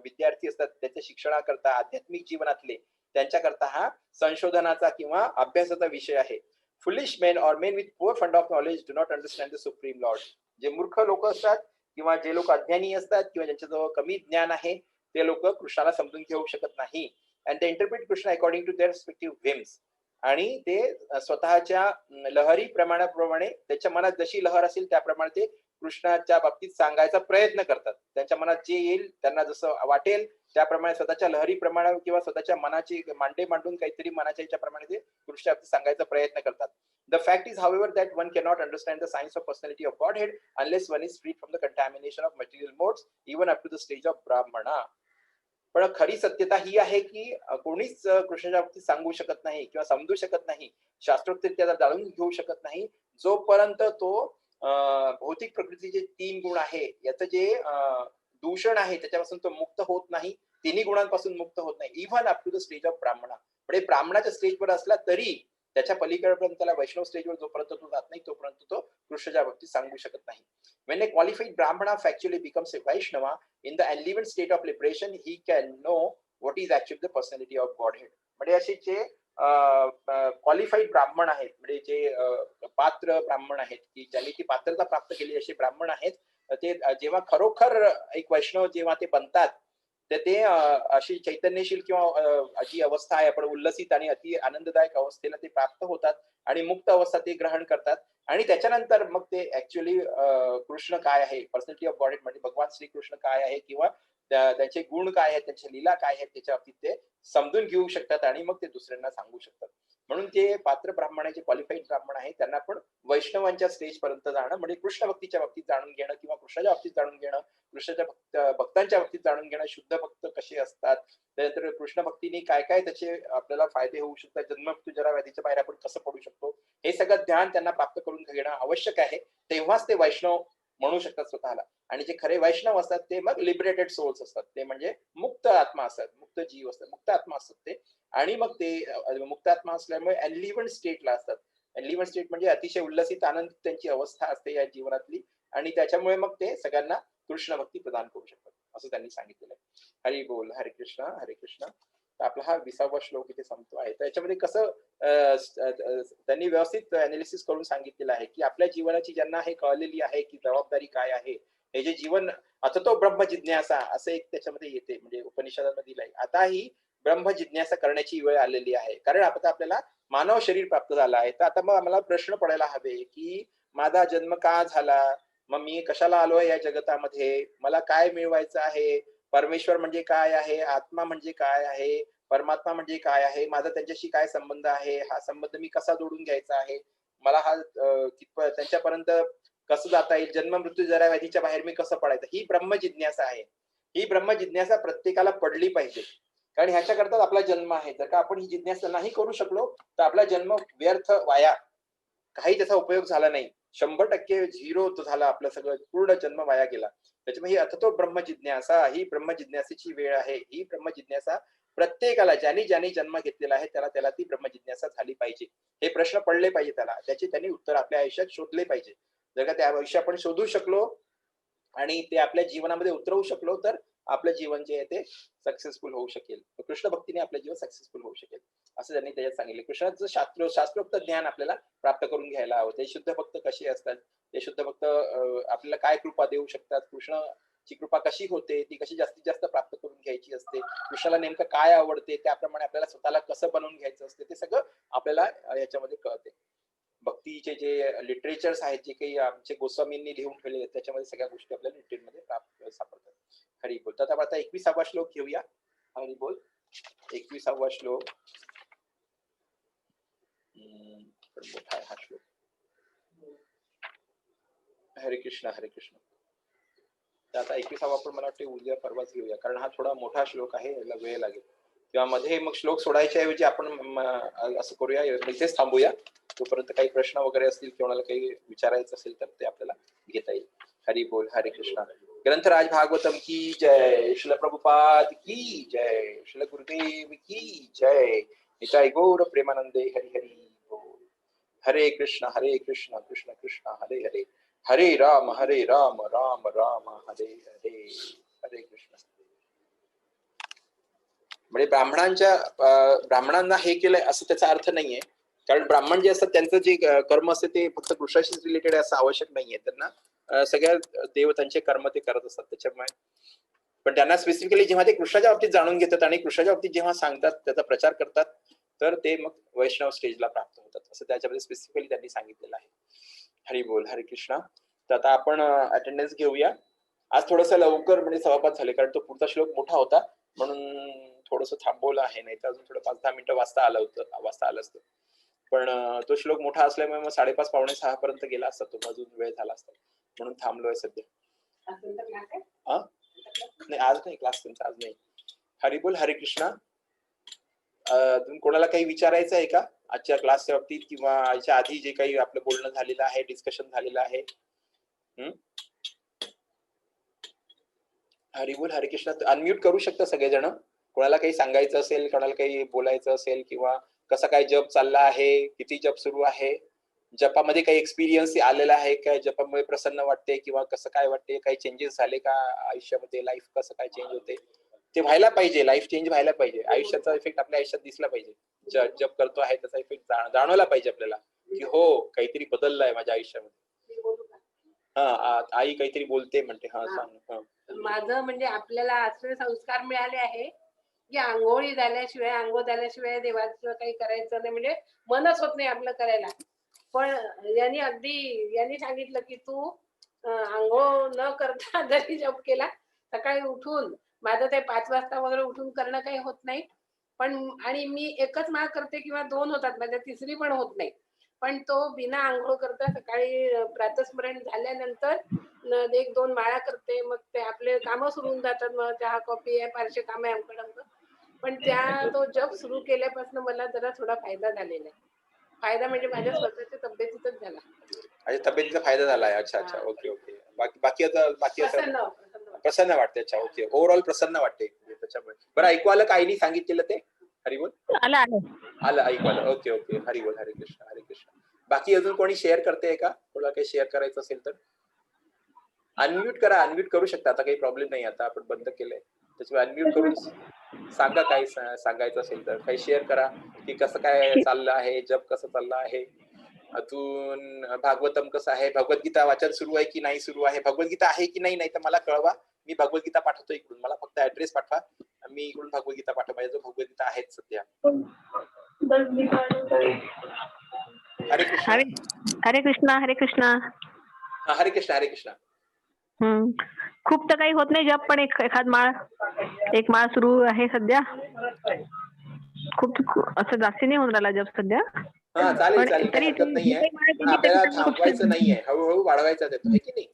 विद्यार्थी असतात त्याच्या शिक्षणाकरता आध्यात्मिक जीवनातले त्यांच्याकरता हा संशोधनाचा किंवा अभ्यासाचा विषय आहे. Foolish main or main with poor fund of knowledge do not understand the supreme Lord. जे मूर्ख लोक असतात किंवा जे लोक अज्ञानी असतात किंवा ज्यांच्याजवळ कमी ज्ञान आहे ते लोक कृष्णाला समजून घेऊ शकत नाही. And they interpret Krishna according to their respective whims. आणि ते स्वतःच्या लहरी प्रमाणे त्याच्या मनात जशी लहर असेल त्याप्रमाणे ते कृष्णाच्या बाबतीत सांगायचा प्रयत्न करतात. त्यांच्या मनात जे येईल त्यांना जसं वाटेल त्याप्रमाणे स्वतःच्या लहरी प्रमाणे किंवा स्वतःच्या मनाची मांडे मांडून काहीतरी मनाच्या याच्याप्रमाणे ते कृष्णाच्या बाबतीत सांगायचा प्रयत्न करतात. The fact is, however, that one cannot understand the science of personality of Godhead unless one is freed from the contamination of material modes, even up to the stage of Brahmana. पण खरी सत्यता ही आहे की कोणीच कृष्णाच्या बाबतीत सांगू शकत नाही किंवा समजू शकत नाही, शास्त्रोक्तरित्या जाणून घेऊ शकत नाही जोपर्यंत तो भौतिक प्रकृतीचे 3 गुण आहे याचं जे दूषण आहे त्याच्यापासून तो मुक्त होत नाही, तिन्ही गुणांपासून मुक्त होत नाही, even up to the stage of brahmana. म्हणजे ब्राह्मणाच्या स्टेजवर असला तरी त्याच्या पलीकडपर्यंत त्याला वैष्णव स्टेजवर जोपर्यंत तो जात नाही तोपर्यंत तो कृष्णाच्या बाबतीत सांगू शकत नाही. When a qualified Brahmana factually becomes a Vaishnava in the enlivened state of liberation, he can know what is actually the personality of Godhead. म्हणजे असे जे क्वालिफाईड ब्राह्मण आहेत म्हणजे जे पात्र ब्राह्मण आहेत की ज्यांनी ती पात्रता प्राप्त केली असे ब्राह्मण आहेत, ते जेव्हा खरोखर एक वैष्णव जेव्हा ते बनतात तर ते अशी चैतन्यशील किंवा जी अवस्था आहे आपण उल्लसित आणि अति आनंददायक अवस्थेला ते प्राप्त होतात आणि मुक्त अवस्था ते ग्रहण करतात. आणि त्याच्यानंतर मग ते ऍक्च्युअली कृष्ण काय आहे, पर्सनॅलिटी ऑफ गॉड म्हणजे भगवान श्रीकृष्ण काय आहे किंवा त्यांचे गुण काय आहेत, त्यांच्या लीला काय आहेत त्याच्या बाबतीत ते समजून घेऊ शकतात आणि मग ते दुसऱ्यांना सांगू शकतात. म्हणून ते पात्र ब्राह्मणाचे क्वालिफाईड ब्राह्मण आहे त्यांना पण वैष्णवांच्या स्टेज पर्यंत जाणं म्हणजे कृष्ण भक्तीच्या बाबतीत जाणून घेणं किंवा कृष्णाच्या बाबतीत जाणून घेणं, कृष्णाच्या भक्तांच्या बाबतीत जाणून घेणं, शुद्ध भक्त कसे असतात, त्यानंतर कृष्ण भक्तीने काय काय त्याचे आपल्याला फायदे होऊ शकतात, जन्ममृत्यू जरा व्याधीच्या बाहेर आपण कसं पडू शकतो, हे सगळं ज्ञान त्यांना प्राप्त करून घेणं आवश्यक आहे. तेव्हाच ते वैष्णव म्हणू शकतात स्वतःला. आणि जे खरे वैष्णव असतात ते मग लिबरेटेड सोल्स असतात, ते म्हणजे मुक्त आत्मा असतात, मुक्त जीव असतात, मुक्त आत्मा असतात ते. आणि मग ते मुक्त आत्मा असल्यामुळे एनलिव्हंड स्टेटला असतात. एनलिव्हंड स्टेट म्हणजे अतिशय उल्लसित आनंद त्यांची अवस्था असते या जीवनातली आणि त्याच्यामुळे मग ते सगळ्यांना कृष्ण भक्ती प्रदान करू शकतात असं त्यांनी सांगितलेलं आहे. हरी बोल, हरे कृष्ण हरे कृष्ण. आपला हा 20वा श्लोक इथे संपतो आहे. त्याच्यामध्ये कसं त्यांनी व्यवस्थित अनालिसिस करून सांगितलेलं आहे की आपल्या जीवनाची ज्यांना हे कळलेली आहे की जबाबदारी काय आहे, हे जे जीवन अथतो ब्रह्म जिज्ञासा असं एक त्याच्यामध्ये येते म्हणजे उपनिषदामध्ये दिलंय. आता ही ब्रह्म जिज्ञासा करण्याची वेळ आलेली आहे कारण आता आपल्याला मानव शरीर प्राप्त झालं आहे. तर आता मग आम्हाला प्रश्न पडायला हवे की माझा जन्म का झाला, मग मी कशाला आलोय या जगतामध्ये, मला काय मिळवायचं आहे, परमेश्वर म्हणजे काय आहे, आत्मा म्हणजे काय आहे, परमात्मा म्हणजे काय आहे, माझा त्यांच्याशी काय संबंध आहे, हा संबंध मी कसा जोडून घ्यायचा आहे, मला हा त्यांच्यापर्यंत कसं जाता येईल, जन्म मृत्यू जरा व्याधीच्या बाहेर मी कसं पडायचं, ही ब्रह्म जिज्ञासा आहे. ही ब्रह्म जिज्ञासा प्रत्येकाला पडली पाहिजे कारण ह्याच्याकरताच आपला जन्म आहे. जर का आपण ही जिज्ञासा नाही करू शकलो तर आपला जन्म व्यर्थ वाया, काही त्याचा उपयोग झाला नाही, 100% झिरो झाला, आपलं सगळं पूर्ण जन्म वाया गेला. त्याच्यामुळे ही अथतो ब्रह्म जिज्ञासा, ही ब्रह्म जिज्ञासेची वेळ आहे. ही ब्रह्म जिज्ञासा प्रत्येकाला ज्यांनी जन्म घेतलेला आहे त्याला ती ब्रह्म जिज्ञासा झाली पाहिजे. हे प्रश्न पडले पाहिजे त्याला, त्याचे त्यांनी उत्तर आपल्या आयुष्यात शोधले पाहिजे. जर का त्या आयुष्य आपण शोधू शकलो आणि ते आपल्या जीवनामध्ये उतरवू शकलो तर आपलं जीवन जे आहे ते सक्सेसफुल होऊ शकेल. कृष्ण भक्तीने आपलं जीवन सक्सेसफुल होऊ शकेल असं त्यांनी त्याच्यात सांगितले. कृष्णाचं शास्त्रोक्त ज्ञान आपल्याला प्राप्त करून घ्यायला हवं. ते शुद्ध भक्त कसे असतात, ते शुद्ध भक्त आपल्याला काय कृपा देऊ शकतात, कृष्णाची कृपा कशी होते, ती कशी जास्तीत जास्त प्राप्त करून घ्यायची असते, कृष्णाला नेमकं काय आवडते, त्याप्रमाणे आपल्याला स्वतःला कसं बनवून घ्यायचं असते, ते सगळं आपल्याला याच्यामध्ये कळते. भक्तीचे जे लिटरेचर्स आहेत, जे काही आमचे गोस्वामींनी लिहून ठेवले आहेत, त्याच्यामध्ये सगळ्या गोष्टी आपल्याला लिटरेचरमध्ये सापडतात. हरी बोल. तर आता 21वा श्लोक घेऊया. हरी बोल. 21वा श्लोक मोठा आहे हा श्लोक. हरे कृष्ण हरे कृष्ण. तर आता 21वा आपण मला वाटते उद्या परवाच घेऊया, कारण हा थोडा मोठा श्लोक आहे, याला वेळ लागेल. किंवा मध्ये मग श्लोक सोडायच्या ऐवजी आपण असं करूया, इथेच थांबूया. तोपर्यंत काही प्रश्न वगैरे असतील किंवा काही विचारायचं असेल तर ते आपल्याला घेता येईल. हरी बोल. हरे कृष्ण. ग्रंथराज भागवतम की जय. श्रील प्रभुपाद की जय. श्रील गुरुदेव की जय. निताई गौर प्रेमानंदे. हरि हरि बोल. हरे कृष्ण कृष्ण कृष्ण हरे हरे. हरे राम राम राम हरे हरे. हरे कृष्ण. म्हणजे ब्राह्मणांना हे केलंय असं त्याचा अर्थ नाहीये, कारण ब्राह्मण जे असतात त्यांचं जे कर्म असते ते फक्त कृष्णाशीच रिलेटेड असं आवश्यक नाहीये. त्यांना सगळ्या देव त्यांचे कर्म ते करत असतात. त्याच्यामुळे पण त्यांना स्पेसिफिकली जेव्हा ते कृष्णाच्या बाबतीत जाणून घेतात आणि कृष्णाच्या बाबतीत जेव्हा सांगतात, त्याचा प्रचार करतात, तर ते मग वैष्णव स्टेजला प्राप्त होतात, असं त्याच्यामध्ये स्पेसिफिकली त्यांनी सांगितलेलं आहे. हरी बोल. हरे कृष्ण. तर आता आपण अटेंडन्स घेऊया. आज थोडंसं लवकर म्हणजे 5:15 झाले, कारण तो पुढचा श्लोक मोठा होता म्हणून थोडंसं थांबवलं आहे. नाही तर अजून थोडं 5-10 मिनिटं वाचता आलं असतं. पण तो श्लोक मोठा असल्यामुळे मग 5:30 पावणे 6 पर्यंत गेला असता, तो अजून वेळ झाला असता, म्हणून थांबलोय सध्या. नाही आज नाही क्लास तुमचा, आज नाही. हरी बोल. हरे कृष्णा. तुम्ही कोणाला काही विचारायचं आहे का आजच्या क्लासच्या बाबतीत, किंवा याच्या आधी जे काही आपलं बोलणं झालेलं आहे, डिस्कशन झालेलं आहे? हरी बोल. हरे कृष्णा. अनम्यूट करू शकता सगळेजण. कोणाला काही सांगायचं असेल, कोणाला काही बोलायचं असेल, किंवा कसा काय जप चालला आहे, किती जप सुरू आहे, जपामध्ये काही एक्सपिरियन्स आलेला आहे काय, जपामुळे प्रसन्न वाटते किंवा कसं काय वाटते, काही चेंजेस झाले का आयुष्यामध्ये, लाईफ कसं काय चेंज होते, ते व्हायला पाहिजे. लाईफ चेंज व्हायला पाहिजे. आयुष्याचा इफेक्ट आपल्या आयुष्यात दिसला पाहिजे. जप करतो आहे त्याचा इफेक्ट जाणवला पाहिजे आपल्याला, की हो काहीतरी बदललं माझ्या आयुष्यामध्ये. हा आई काहीतरी बोलते म्हणते. हा सांग. माझं म्हणजे आपल्याला असे संस्कार मिळाले आहे की आंघोळ झाल्याशिवाय देवाचं काही करायचं नाही, म्हणजे मनच होत नाही आपलं करायला. पण यांनी सांगितलं की तू आंघोळ न करता जरी जप केला, सकाळी उठून, माझं ते 5 वाजता वगैरे उठून करणं काही होत नाही, पण आणि मी एकच माळ करते किंवा 2 होतात, माझ्या तिसरी पण होत नाही, पण तो बिना आंघोळ करता सकाळी प्रातस्मरण झाल्यानंतर 1-2 माळा करते. मग ते आपले कामं सुरू होऊन जातात. मग चहा कॉफी आहे, फारसे काम आहे आमकडं. पण तो जप सुरू केल्यापासून मला जरा थोडा फायदा झालेला आहे. फायदा म्हणजे माझ्या स्वतःच्या तब्येतीतच झाला. अच्छा, तब्येतीचा फायदा झाला आहे. अच्छा ओके. बाकी प्रसन्न वाटते. अच्छा ओके. ओव्हरऑल प्रसन्न वाटते त्याच्यामुळे. बरं, ऐकू आलं का आईने सांगितलेलं ते? हरी बोल. आलं ऐकू आलं. ओके. हरी बोल. हरे कृष्ण. बाकी अजून कोणी शेअर करते का? कोणाला काही शेअर करायचं असेल तर अनम्यूट करू शकता. आता काही प्रॉब्लेम नाही. आता आपण बंद केलंय, त्याच्यामुळे अनम्यूट करून सांगा, काही सांगायचं असेल तर. काही शेअर करा की कसं काय चाललं आहे, जप कसं चाललं आहे, अजून भागवतम कसं आहे, भगवद्गीता वाचन सुरू आहे की नाही सुरू आहे, भगवद्गीता आहे की नाही तर मला कळवा. मी भगवद्गीता पाठवतो इकडून. मला फक्त ऍड्रेस पाठवा, मी इकडून भगवद्गीता पाठवा. माझ्या जो भगवद्गीता आहेत सध्या. हरे कृष्ण. हरे कृष्णा. हरे कृष्ण. खूप तर काही होत नाही जप, पण एक माळ सुरू आहे सध्या. खूप असं जास्ती नाही होऊन राहिला जप सध्या. हा चालेल, काही हरकत नाहीये. आपल्याला थांबवायचं नाहीये, हळूहळू वाढवायचा देतो, आहे की नाही?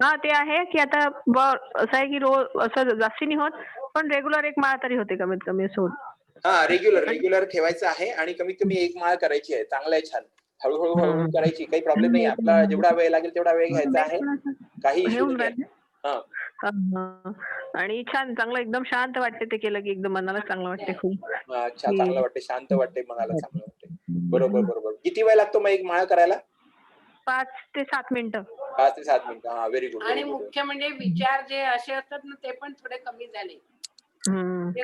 हा ते आहे की आता असं आहे की रोज असं जास्ती नाही होत, पण रेग्युलर एक माळ तरी होते कमीत कमी असं. हा रेग्युलर ठेवायचं आहे आणि कमीत कमी एक माळ करायची आहे. चांगलं आहे, छान. हळूहळू करायची, काही प्रॉब्लेम नाही. आपला जेवढा वेळ लागेल तेवढा वेळ घ्यायचा आहे, काही इश्यू नाही. आणि छान, चांगलं, एकदम शांत वाटते ते केलं की. एकदम मनाला चांगलं वाटते खूप. अच्छा, चांगलं वाटते, शांत वाटते, मनाला चांगलं वाटते. बरोबर. किती वेळ लागतो मग एक माळ करायला? 5 ते 7 मिनिटं. 5 ते 7 मिनिटं. हा, व्हेरी गुड. आणि मुख्य म्हणजे विचार जे असे असतात ना, ते पण थोडे कमी झाले. ते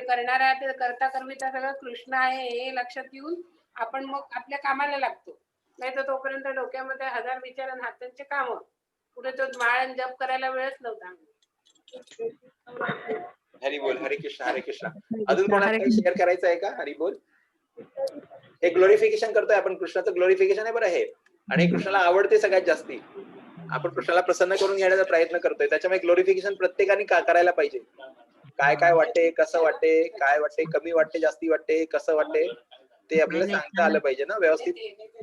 करता करविता सगळं कृष्ण आहे हे लक्षात येऊन आपण मग आपल्या कामाला लागतो. नाही तर तोपर्यंत डोक्यामध्ये 1000 विचार आणि हातांचे काम, पुढे तो माळ जप करायला वेळच नव्हता. हरी बोल. हरे कृष्ण. अजून कोणाला काही शेअर करायचं आहे का? हरी बोल. हे ग्लोरिफिकेशन करतोय आपण, कृष्णाचं ग्लोरिफिकेशन आहे बरं हे. आणि कृष्णाला आवडते सगळ्यात जास्ती. आपण कृष्णाला प्रसन्न करून घेण्याचा प्रयत्न करतोय, त्याच्यामुळे ग्लोरिफिकेशन प्रत्येकाने करायला पाहिजे. काय काय वाटते, कसं वाटते, काय वाटते, कमी वाटते, जास्ती वाटते, कसं वाटते, ते आपल्याला नाही, सांगता आलं पाहिजे ना व्यवस्थित.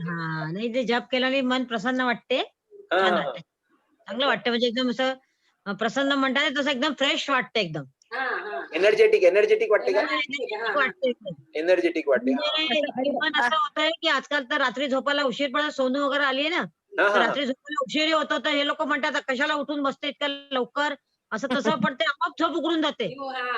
हा नाही ते जप केल्याने मन प्रसन्न वाटते, हा, छान हा, वाटते, चांगलं वाटतं. म्हणजे एकदम असं प्रसन्न म्हणतात तसं एकदम फ्रेश वाटतं एकदम. हा हा एनर्जेटिक वाटते का? वाटते एकदम. एनर्जेटिक वाटते. हा. म्हणजे पण असं होतंय की आजकाल तर रात्री झोपायला उशीर पडत, सोनू वगैरे आली आहे ना, हा, तर हा, रात्री झोपायला उशीर होतो, तर हे लोक म्हणतात कशाला उठून बसते इतक्या लवकर, असं तसं पडते, आपोआप झोप उघडून जाते.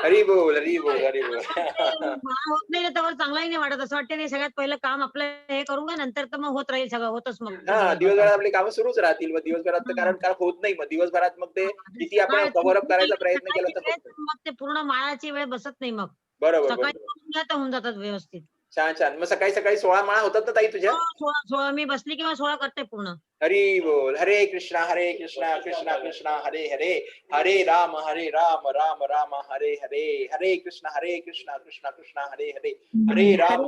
हरी बोल, हरी बोल, हरी बोल. मला होत नाही ना, त्यावर चांगलाही नाही वाटत. असं वाटतं नाही, सगळ्यात पहिलं काम आपलं हे करू का, नंतर तर मग होत राहील सगळं, होतच मग हा, दिवसभर दिवसभरात काम. आपली कामं सुरूच राहतील. मग दिवसभरात तर कारण काय होत नाही, मग दिवसभरात मग ते किती आपण कव्हर अप करायचा प्रयत्न केला तर होत नाही. मग ते पूर्ण माळाची वेळ बसत नाही मग. बरोबर सकाळी बरोबर. करून घ्या तर होऊन जातात व्यवस्थित. छान छान. मग सकाळी सकाळी 16 माळा होतात ना ताई तुझ्या? 16 मी बसली किंवा 16 करते पूर्ण. हरी बोल, हरे कृष्णा कृष्णा कृष्णा हरे हरे, हरे राम राम राम हरे हरे, हरे कृष्णा कृष्णा कृष्णा हरे हरे, हरे राम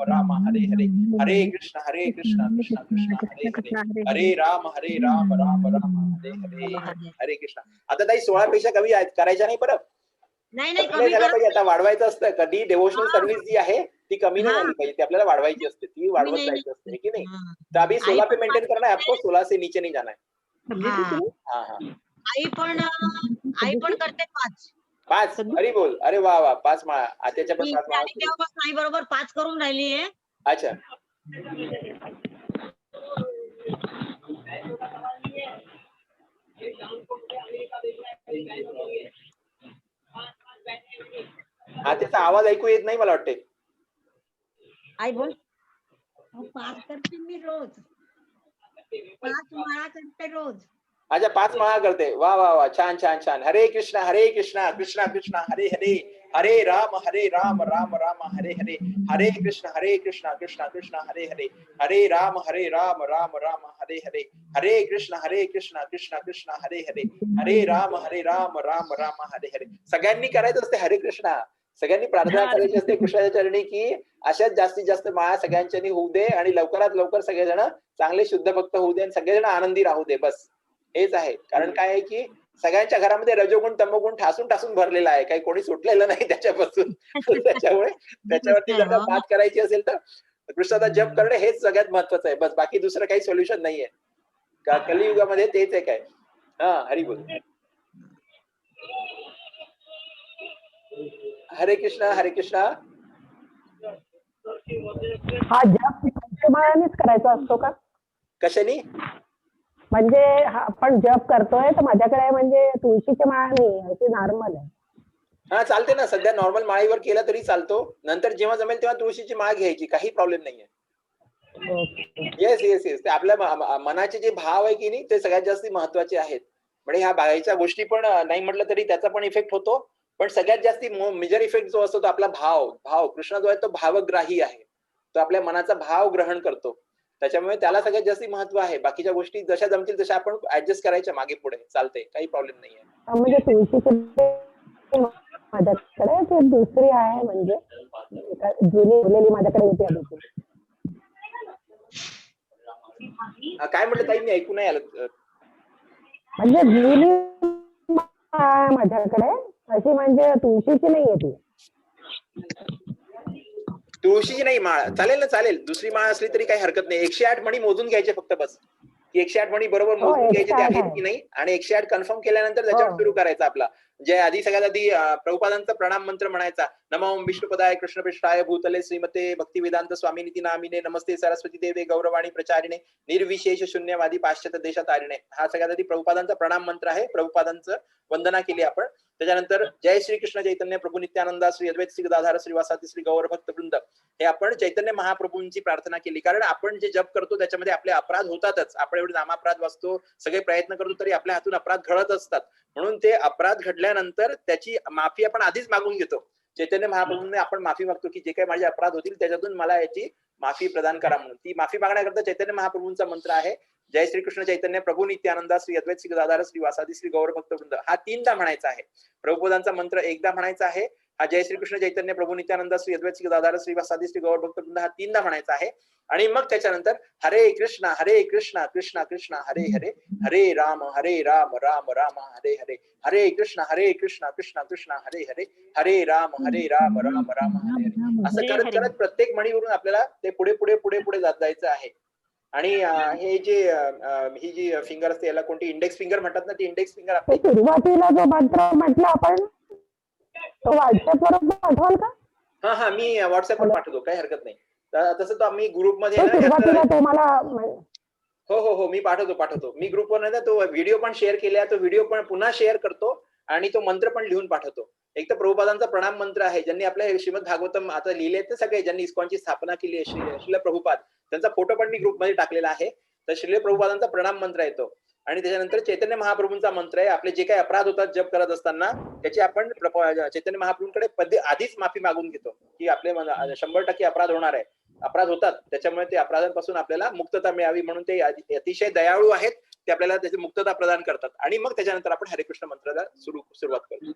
राम हरे हरे, हरे कृष्णा कृष्णा कृष्णा हरे हरे, हरे राम राम हरे हरे, हरे कृष्णा. आता ताई 16 पेक्षा कमी करायच्या नाही परत. नाही कमी कमी नाही झालं करत पाहिजे, आता वाढवायचं असतं. कधी डेव्होशनल हा. सर्व्हिस जी आहे ती कमी नाही हा. झाली पाहिजे, ती आपल्याला वाढवायची असते, ती वाढवत नाही, जायची असते, है की नाही? हा. तो अभी आई 16 पे पण मेंटेन करना है आपको, 16 से नीचे नहीं जाना है. हा. हाँ हाँ. आई पण करते 5. 5. हरी बोल. अरे वा वा, 5 माळा. आत्याच्या पण मी 5 इथे माळा आली सुरू. तेव्हापासून आई बरोबर 5 करून राहिली आहे. अच्छा. आत्याचा आवाज ऐकू येत नाही मला वाटते. आई बोल. 5 करते मी रोज. 5 माळा करते रोज. अच्छा, 5 माळा करते. वा वा वा, छान छान छान. हरे कृष्णा कृष्णा कृष्णा हरे हरे, हरे राम राम राम हरे हरे, हरे कृष्णा कृष्णा कृष्णा हरे हरे, हरे राम राम राम हरे हरे, हरे कृष्णा कृष्णा कृष्णा हरे हरे, हरे राम राम राम हरे हरे. सगळ्यांनी करायचं असते हरे कृष्णा. सगळ्यांनी प्रार्थना करायची असते कृष्णाच्या चरणी की अशाच जास्तीत जास्त माळा सगळ्यांच्यानी होऊ दे आणि लवकरात लवकर सगळेजण चांगले शुद्ध भक्त होऊ दे आणि सगळेजण आनंदी राहू दे. बस हेच आहे. कारण काय आहे की सगळ्यांच्या घरामध्ये रजोगुण तमोगुण ठासून सुटलेला आहे, काही कोणी सुटलेलं नाही त्याच्यापासून. त्याच्यामुळे त्याच्यावरती जर का बात करायची असेल तर कृष्णाचा जप करणे हेच सगळ्यात महत्वाचं आहे. बस बाकी दुसरं काही सोल्युशन नाहीये. कलियुगामध्ये तेच एक आहे. हा, हरी बोल. हरे कृष्णा हा जप पंचमाळानेच करायचा असतो का? कशाने? म्हणजे आपण जप करतोय तर माझ्याकडे म्हणजे तुळशीची माळ नाही, अशी नॉर्मल आहे. हा, चालते ना. सध्या नॉर्मल माळीवर केला तरी चालतो. नंतर जेव्हा जमेल तेव्हा तुळशीची माळ घ्यायची, काही प्रॉब्लेम नाहीये. Yes yes yes. ते आपल्या मनाचे जे भाव आहे की नाही ते सगळ्यात जास्त महत्वाचे आहेत. म्हणजे ह्या बाहेरच्या गोष्टी पण नाही म्हटलं तरी त्याचा पण इफेक्ट होतो, पण सगळ्यात जास्ती मेजर इफेक्ट जो असतो तो आपला भाव. कृष्ण जो आहे तो भावग्राही आहे. तो आपल्या मनाचा भाव ग्रहण करतो. त्याच्यामुळे त्याला सगळ्यात जास्त महत्व आहे. बाकीच्या गोष्टी जशा जमतील तशा आपण ऍडजस्ट करायच्या मागे पुढे, चालते, काही प्रॉब्लेम नाहीये. म्हणजे तुळशीची माझ्याकडे ते दुसरी आहे, म्हणजे जुनी उरलेली माझ्याकडे होती आधीची. काय म्हटलं ताई, मी ऐकू नाही आलं. म्हणजे जुनी माळ आहे माझ्याकडे, अशी म्हणजे तुळशीची नाहीये ती. तुळशीची नाही माळ चालेल ना, चालेल. दुसरी माळ असली तरी काही हरकत नाही. 108 मणी मोजून घ्यायचे फक्त बस, की 108 मणी बरोबर मोजून घ्यायचे ते आहेत की नाही, आणि 108 कन्फर्म केल्यानंतर त्याच्यावर सुरू करायचा आपला. जे आधी सगळ्यात आधी प्रभुपादांचा प्रणाम मंत्र म्हणायचा. नमो विष्णुपदाय कृष्णपृष्ठाय भूतले श्रीमते भक्तिवेदांत स्वामिनिती नामिने नमस्ते सरस्वती देवे गौरवाणी प्रचारिणे निर्विशेष शून्यवादी पाश्चात्य देशात आरिणे. हा सगळ्यात आधी प्रभुपादांचा प्रणाम मंत्र आहे. प्रभुपादांचं वंदना केली आपण. त्याच्यानंतर जय श्री कृष्ण चैतन्य प्रभू नित्यानंदा श्री अद्वैत श्री गदाधर श्रीवासादी श्री गौर भक्त वृंद, हे आपण चैतन्य महाप्रभूंची प्रार्थना केली. कारण आपण जे जप करतो त्याच्यामध्ये आपले अपराध होतातच. आपण एवढे नामापराध वाचतो, सगळे प्रयत्न करतो, तरी आपल्या हातून अपराध घडत असतात. म्हणून ते अपराध घडल्यानंतर त्याची माफी आपण आधीच मागून घेतो. चैतन्य महाप्रभूंनी आपण माफी मागतो की जे काही माझे अपराध होतील त्याच्यातून मला याची माफी प्रदान करा म्हणून. ती माफी मागण्याकरता चैतन्य महाप्रभूंचा मंत्र आहे जय श्री कृष्ण चैतन्य प्रभू नित्यानंदा श्री अद्वैत श्री गदाधर श्री वासादी श्री गौर भक्त वृंद. हा 3दा म्हणायचा आहे. प्रभुपादांचा मंत्र एकदा म्हणायचा आहे, हा जय श्रीकृष्ण चैतन्य प्रभू नित्यानंद श्री अद्वैत श्री गदाधर श्री वासादी श्री गौर भक्तवृंद हा 3दा म्हणायचा आहे. आणि मग त्याच्यानंतर हरे कृष्णा कृष्णा कृष्णा हरे हरे, हरे राम राम राम हरे हरे, हरे कृष्णा कृष्णा कृष्णा हरे हरे, हरे राम राम राम हरे हरे. असं हरे करत हरे. करत प्रत्येक म्हणीवरून आपल्याला ते पुढे पुढे पुढे पुढे जात जायचं आहे. आणि हे जे ही जी फिंगर असते याला कोणती इंडेक्स फिंगर म्हणतात ना, ती इंडेक्स फिंगर ते आपली सुरुवातीला जो मंत्र म्हटलं आपण तो व्हॉट्सअपवर पाठवाल का? हा मी व्हॉट्सअपवर पाठवतो, काही हरकत नाही. तसं तो आम्ही ग्रुपमध्ये तो ना सुरुवातीला याचं तो मला हो मी पाठवतो. मी ग्रुपवर ना तो व्हिडिओ पण शेअर केला, तो व्हिडिओ पण पुन्हा शेअर करतो आणि तो मंत्र पण लिहून पाठवतो. एक तर प्रभुपादांचा प्रणाम मंत्र आहे, ज्यांनी आपल्या श्रीमद भागवतम आता लिहिले ते सगळे, ज्यांनी इस्कॉनची स्थापना केली आहे, श्रील प्रभुपाद, त्यांचा फोटो पण मी ग्रुपमध्ये टाकलेला आहे. तर श्रील प्रभुपादांचा प्रणाम मंत्र आहे तो. आणि त्याच्यानंतर चैतन्य महाप्रभूंचा मंत्र आहे. आपले जे काही अपराध होतात जप करत असताना त्याची आपण चैतन्य महाप्रभूंकडे आधीच माफी मागून घेतो की आपले 100% अपराध होणार आहे, अपराध होतात, त्याच्यामुळे ते अपराधांपासून आपल्याला मुक्तता मिळावी म्हणून ते अतिशय दयाळू आहेत, ते आपल्याला त्याची मुक्तता प्रदान करतात. आणि मग त्याच्यानंतर आपण हरे कृष्ण मंत्राला सुरुवात करतो.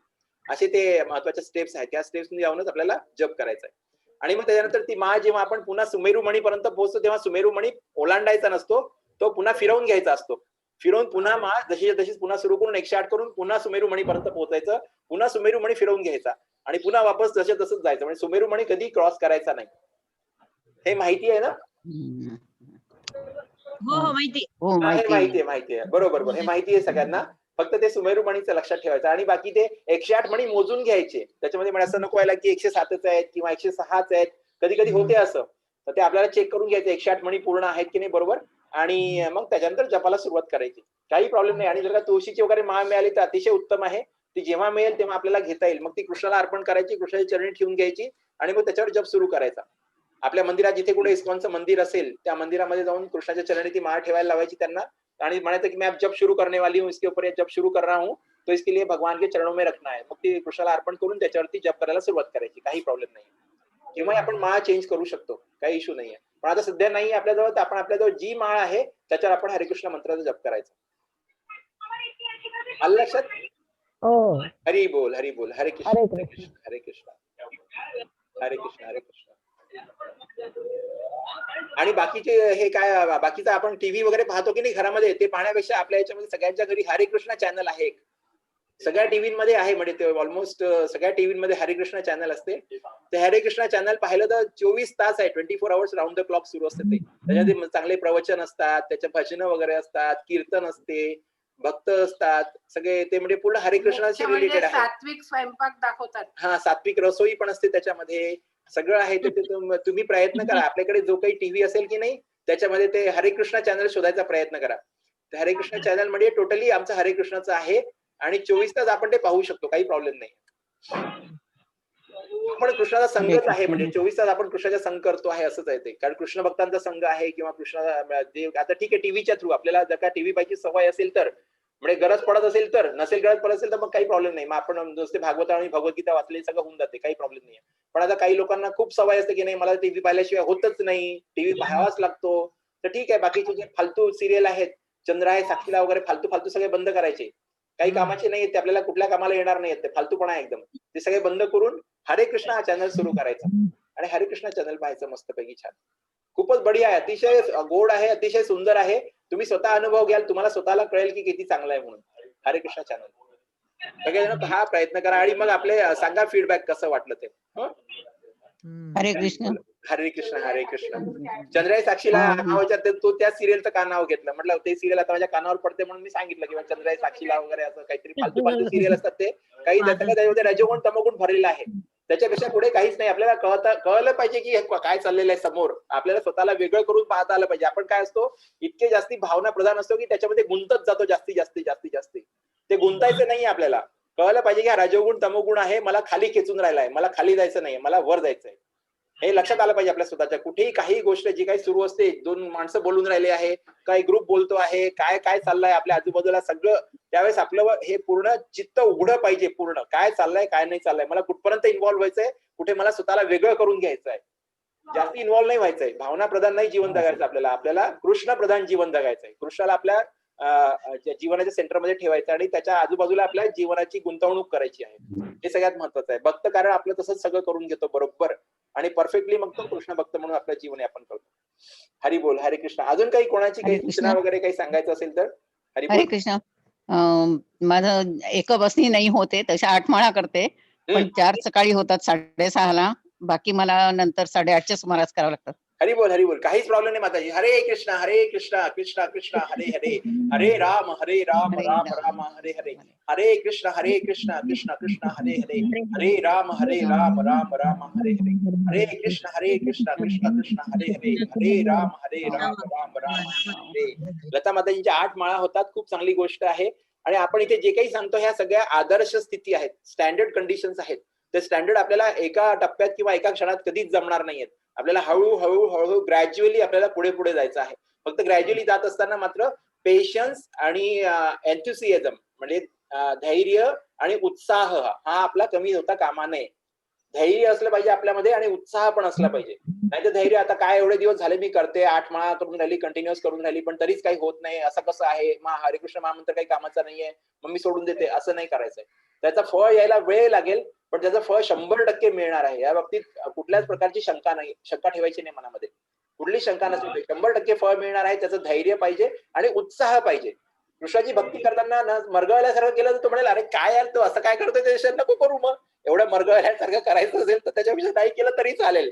असे ते महत्वाचे स्टेप्स आहेत, त्या स्टेप्स जाऊनच आपल्याला जप करायचा आहे. आणि मग त्याच्यानंतर ती माळ जेव्हा आपण पुन्हा सुमेरू मणीपर्यंत पोहोचतो तेव्हा सुमेरू मणी ओलांडायचा नसतो, तो पुन्हा फिरवून घ्यायचा असतो. फिरवून पुन्हा माळ जशी तशीच पुन्हा सुरू करून 108 करून पुन्हा सुमेरू मणीपर्यंत पोहोचायचं, पुन्हा सुमेरू मणी फिरवून घ्यायचा आणि पुन्हा वापस जसे तसंच जायचं. म्हणजे सुमेरू मणी कधी क्रॉस करायचा नाही. हे माहिती आहे ना? हो माहिती. हो माहिती आहे. बरोबर. हे माहिती आहे सगळ्यांना. फक्त ते सुमेरू मणीचं लक्षात ठेवायचं. आणि बाकी ते 108 मणी मोजून घ्यायचे. त्याच्यामध्ये म्हणजे असं नको व्हायला की 107च आहेत किंवा 106च आहेत. कधी कधी होते असं. तर ते आपल्याला चेक करून घ्यायचं 108 मणी पूर्ण आहेत की नाही बरोबर. आणि मग त्याच्यानंतर जपाला सुरुवात करायची. काही प्रॉब्लेम नाही. आणि जर का तुळशीची वगैरे माळ मिळाली तर अतिशय उत्तम आहे. ती जेव्हा मिळेल तेव्हा आपल्याला घेता येईल. मग ती कृष्णाला अर्पण करायची, कृष्णाच्या चरणी ठेवून घ्यायची आणि मग त्याच्यावर जप सुरू करायचा. आपल्या मंदिरात जिथे कुठे इस्कॉनचं मंदिर असेल त्या मंदिरामध्ये जाऊन कृष्णाच्या चरणी ती माळ ठेवायला लावायची त्यांना आणि म्हणायचं की मैं अब जप शुरू करने वाली हूँ, इसके ऊपर ये जप शुरू कर रहा हूँ, तो इसके लिए भगवान के चरणों में रखना है. मग ती कृष्णाला अर्पण करून त्याच्यावरती जप करायला सुरुवात करायची. काही प्रॉब्लेम नाही. किंवा आपण माळ चेंज करू शकतो, काही इश्यू नाहीये. पण आता सध्या नाही आपल्याजवळ, तर आपण आपल्याजवळ जी माळ आहे त्याच्यावर आपण हरिकृष्ण मंत्राचा जप करायचा. आलं लक्षात? हो. हरी बोल हरी बोल. हरे कृष्ण हरे हरे कृष्ण. कृष्ण हरे कृष्ण हरे कृष्ण हरे कृष्ण. आणि बाकीचे हे काय बाकीचं आपण टीव्ही वगैरे पाहतो की नाही घरामध्ये, ते पाहण्यापेक्षा आपल्या याच्यामध्ये सगळ्यांच्या घरी हरे कृष्ण चॅनल आहे एक. सगळ्या टीव्हीमध्ये आहे, म्हणजे ते ऑलमोस्ट सगळ्या टीव्हीमध्ये हरे कृष्ण चॅनल असते. ते हरे कृष्ण चॅनल पाहिलं तर 24 तास आहे, 24 आवर्स राऊंड द क्लॉक सुरू असते. ते त्याच्यामध्ये चांगले प्रवचन असतात, त्याच्या भजन वगैरे असतात, कीर्तन असते, भक्त असतात, सगळे ते म्हणजे पूर्ण हरे कृष्णाशी रिलेटेड आहे. सात्विक स्वयंपाक दाखवतात. हा, सात्विक रसोई पण असते त्याच्यामध्ये, सगळं आहे. ते तुम्ही प्रयत्न करा, आपल्याकडे जो काही टीव्ही असेल की नाही त्याच्यामध्ये ते हरे कृष्ण चॅनल शोधायचा प्रयत्न करा. ते हरे कृष्ण चॅनल म्हणजे टोटली आमचं हरे कृष्णाचं आहे आणि 24 तास आपण ते पाहू शकतो, काही प्रॉब्लेम नाही. पण कृष्णाचा संघच आहे, म्हणजे 24 तास आपण कृष्णाचा संघ करतो आहे असंच आहे ते. कारण कृष्ण भक्तांचा संघ आहे किंवा कृष्णाला आता ठीक आहे टीव्हीच्या थ्रू आपल्याला जर का टीव्ही पाहिजे सवय असेल तर, म्हणजे गरज पडत असेल तर, नसेल गरज पडत असेल तर मग काही प्रॉब्लेम नाही. मग आपण नुसते भागवत आणि भगवद्गीता वाचले सगळं होऊन जाते, काही प्रॉब्लेम नाही. पण आता काही लोकांना खूप सवय असते की नाही मला टीव्ही पाहिल्याशिवाय होतच नाही, टीव्ही पाहावाच लागतो. तर ठीक आहे, बाकीचे जे फालतू सिरियल आहेत, चंद्र आहे साक्षीला वगैरे, फालतू सगळे बंद करायचे. काही कामाचे नाही, ते आपल्याला कुठल्या कामाला येणार नाहीत, ते फालतूपणा आहे एकदम. ते सगळे बंद करून हरे कृष्ण हा चॅनल सुरू करायचा आणि हरे कृष्ण चॅनल पाहायचं मस्तपैकी छान. खूपच बढिया आहे, अतिशय गोड आहे, अतिशय सुंदर आहे. तुम्ही स्वतः अनुभव घ्याल, तुम्हाला स्वतःला कळेल की किती चांगलं आहे म्हणून हरे कृष्ण चॅनल. सगळेजण हा प्रयत्न करा आणि मग आपले सांगा फीडबॅक कसं वाटलं ते. हरे कृष्ण. हरे कृष्ण हरे कृष्ण. चंद्राई साक्षीला नाव विचारते, तो त्या सिरियलचं का नाव घेतलं? म्हटलं ते सिरियल आता माझ्या कानावर पडते म्हणून मी सांगितलं किंवा चंद्राई साक्षीला वगैरे असं काहीतरी फालतू सिरियल असतात ते काही, त्याच्यामध्ये रजोगुण तमोगुण भरलेला आहे. त्याच्यापेक्षा पुढे काहीच नाही. आपल्याला कळलं पाहिजे की काय चाललेलं आहे समोर, आपल्याला स्वतःला वेगळं करून पाहता आलं पाहिजे. आपण काय असतो, इतके जास्ती भावना प्रधान असतो की त्याच्यामध्ये गुंतत जातो जास्ती. ते गुंतायचं नाही. आपल्याला कळलं पाहिजे की हा रजोगुण तमोगुण आहे, मला खाली खेचून राहिलाय, मला खाली जायचं नाही, मला वर जायचंय. हे लक्षात आलं पाहिजे आपल्या स्वतःच्या. कुठेही काही गोष्ट जी काही सुरू असते, दोन माणसं बोलून राहिले आहे, काही ग्रुप बोलतो आहे, काय चाललंय आपल्या आजूबाजूला सगळं, त्यावेळेस आपलं हे पूर्ण चित्त उघडं पाहिजे. पूर्ण काय चाललंय काय नाही चाललंय, मला कुठपर्यंत इन्व्हॉल्व्ह व्हायचंय, कुठे मला स्वतःला वेगळं करून घ्यायचंय. जास्त इन्व्हॉल्व्ह नाही व्हायचंय, भावना प्रधान नाही जीवन जगायचं आपल्याला. आपल्याला कृष्ण प्रधान जीवन जगायचंय. कृष्णाला आपल्या जीवनाच्या सेंटरमध्ये ठेवायचं आणि त्याच्या आजूबाजूला आपल्या जीवनाची गुंतवणूक करायची आहे. हे सगळ्यात महत्वाचं आहे. भक्त कारण आपलं तसंच सगळं करून घेतो बरोबर आणि परफेक्टली मग तो कृष्ण भक्त म्हणून आपलं जीवन यापन करतो. हरी बोल, हरे कृष्ण. अजून काही कोणाची काही हरे कृष्ण. सूचना वगैरे काही सांगायचं असेल तर हरी हरे बोल. कृष्ण. माझं एका बसनी नाही होते, तशा 8 माळा करते, पण 4 सकाळी होतात 6:30ला. बाकी मला नंतर 8:30च्या सुमारास करावं लागतं. हरी बोल, हरी बोल. काहीच प्रॉब्लेम नाही माताजी. हरे कृष्ण कृष्ण कृष्ण हरे हरे, हरे राम हरे राम राम. राम हरे हरे, हरे कृष्ण कृष्ण कृष्ण हरे हरे, हरे राम राम राम हरे हरे, हरे कृष्ण कृष्ण कृष्ण हरे हरे, हरे राम राम हरे. लता माताजींच्या 8 माळा होतात. खूप चांगली गोष्ट आहे. आणि आपण इथे जे काही सांगतो ह्या सगळ्या आदर्श स्थिती आहेत, स्टँडर्ड कंडिशन्स आहेत. ते स्टँडर्ड आपल्याला एका टप्प्यात किंवा एका क्षणात कधीच जमणार नाहीयेत. आपल्याला हळूहळू ग्रॅज्युअली आपल्याला पुढे पुढे जायचं आहे. फक्त ग्रॅज्युअली जात असताना मात्र पेशन्स आणि एन्थुसियाझम म्हणजे धैर्य आणि उत्साह हा आपला कमी होता कामा नये. धैर्य असलं पाहिजे आपल्यामध्ये आणि उत्साह पण असला पाहिजे. नाही तर धैर्य आता काय एवढे दिवस झाले मी करते, 8 माळा करून राहिली, कंटिन्युअस करून राहिली, पण तरीच काही होत नाही, असं कसं आहे, हरिकृष्ण महामंत्र काही कामाचा नाहीये, मग मी सोडून देते, असं नाही करायचंय. त्याचा फळ यायला वेळ लागेल, पण त्याचं फळ 100% मिळणार आहे. या बाबतीत कुठल्याच प्रकारची शंका नाही, शंका ठेवायची नाही मनामध्ये, कुठली शंका नसते. 100% फळ मिळणार आहे. त्याचं धैर्य पाहिजे आणि उत्साह पाहिजे. कृष्णाची भक्ती करताना मरगळल्यासारखं केलं तर तो म्हणेल, अरे काय यार, तो असं काय करतोय, त्याच्या नको करू. मग एवढं मरगळल्यासारखं करायचं असेल तर त्याच्यापेक्षा नाही केलं तरी चालेल.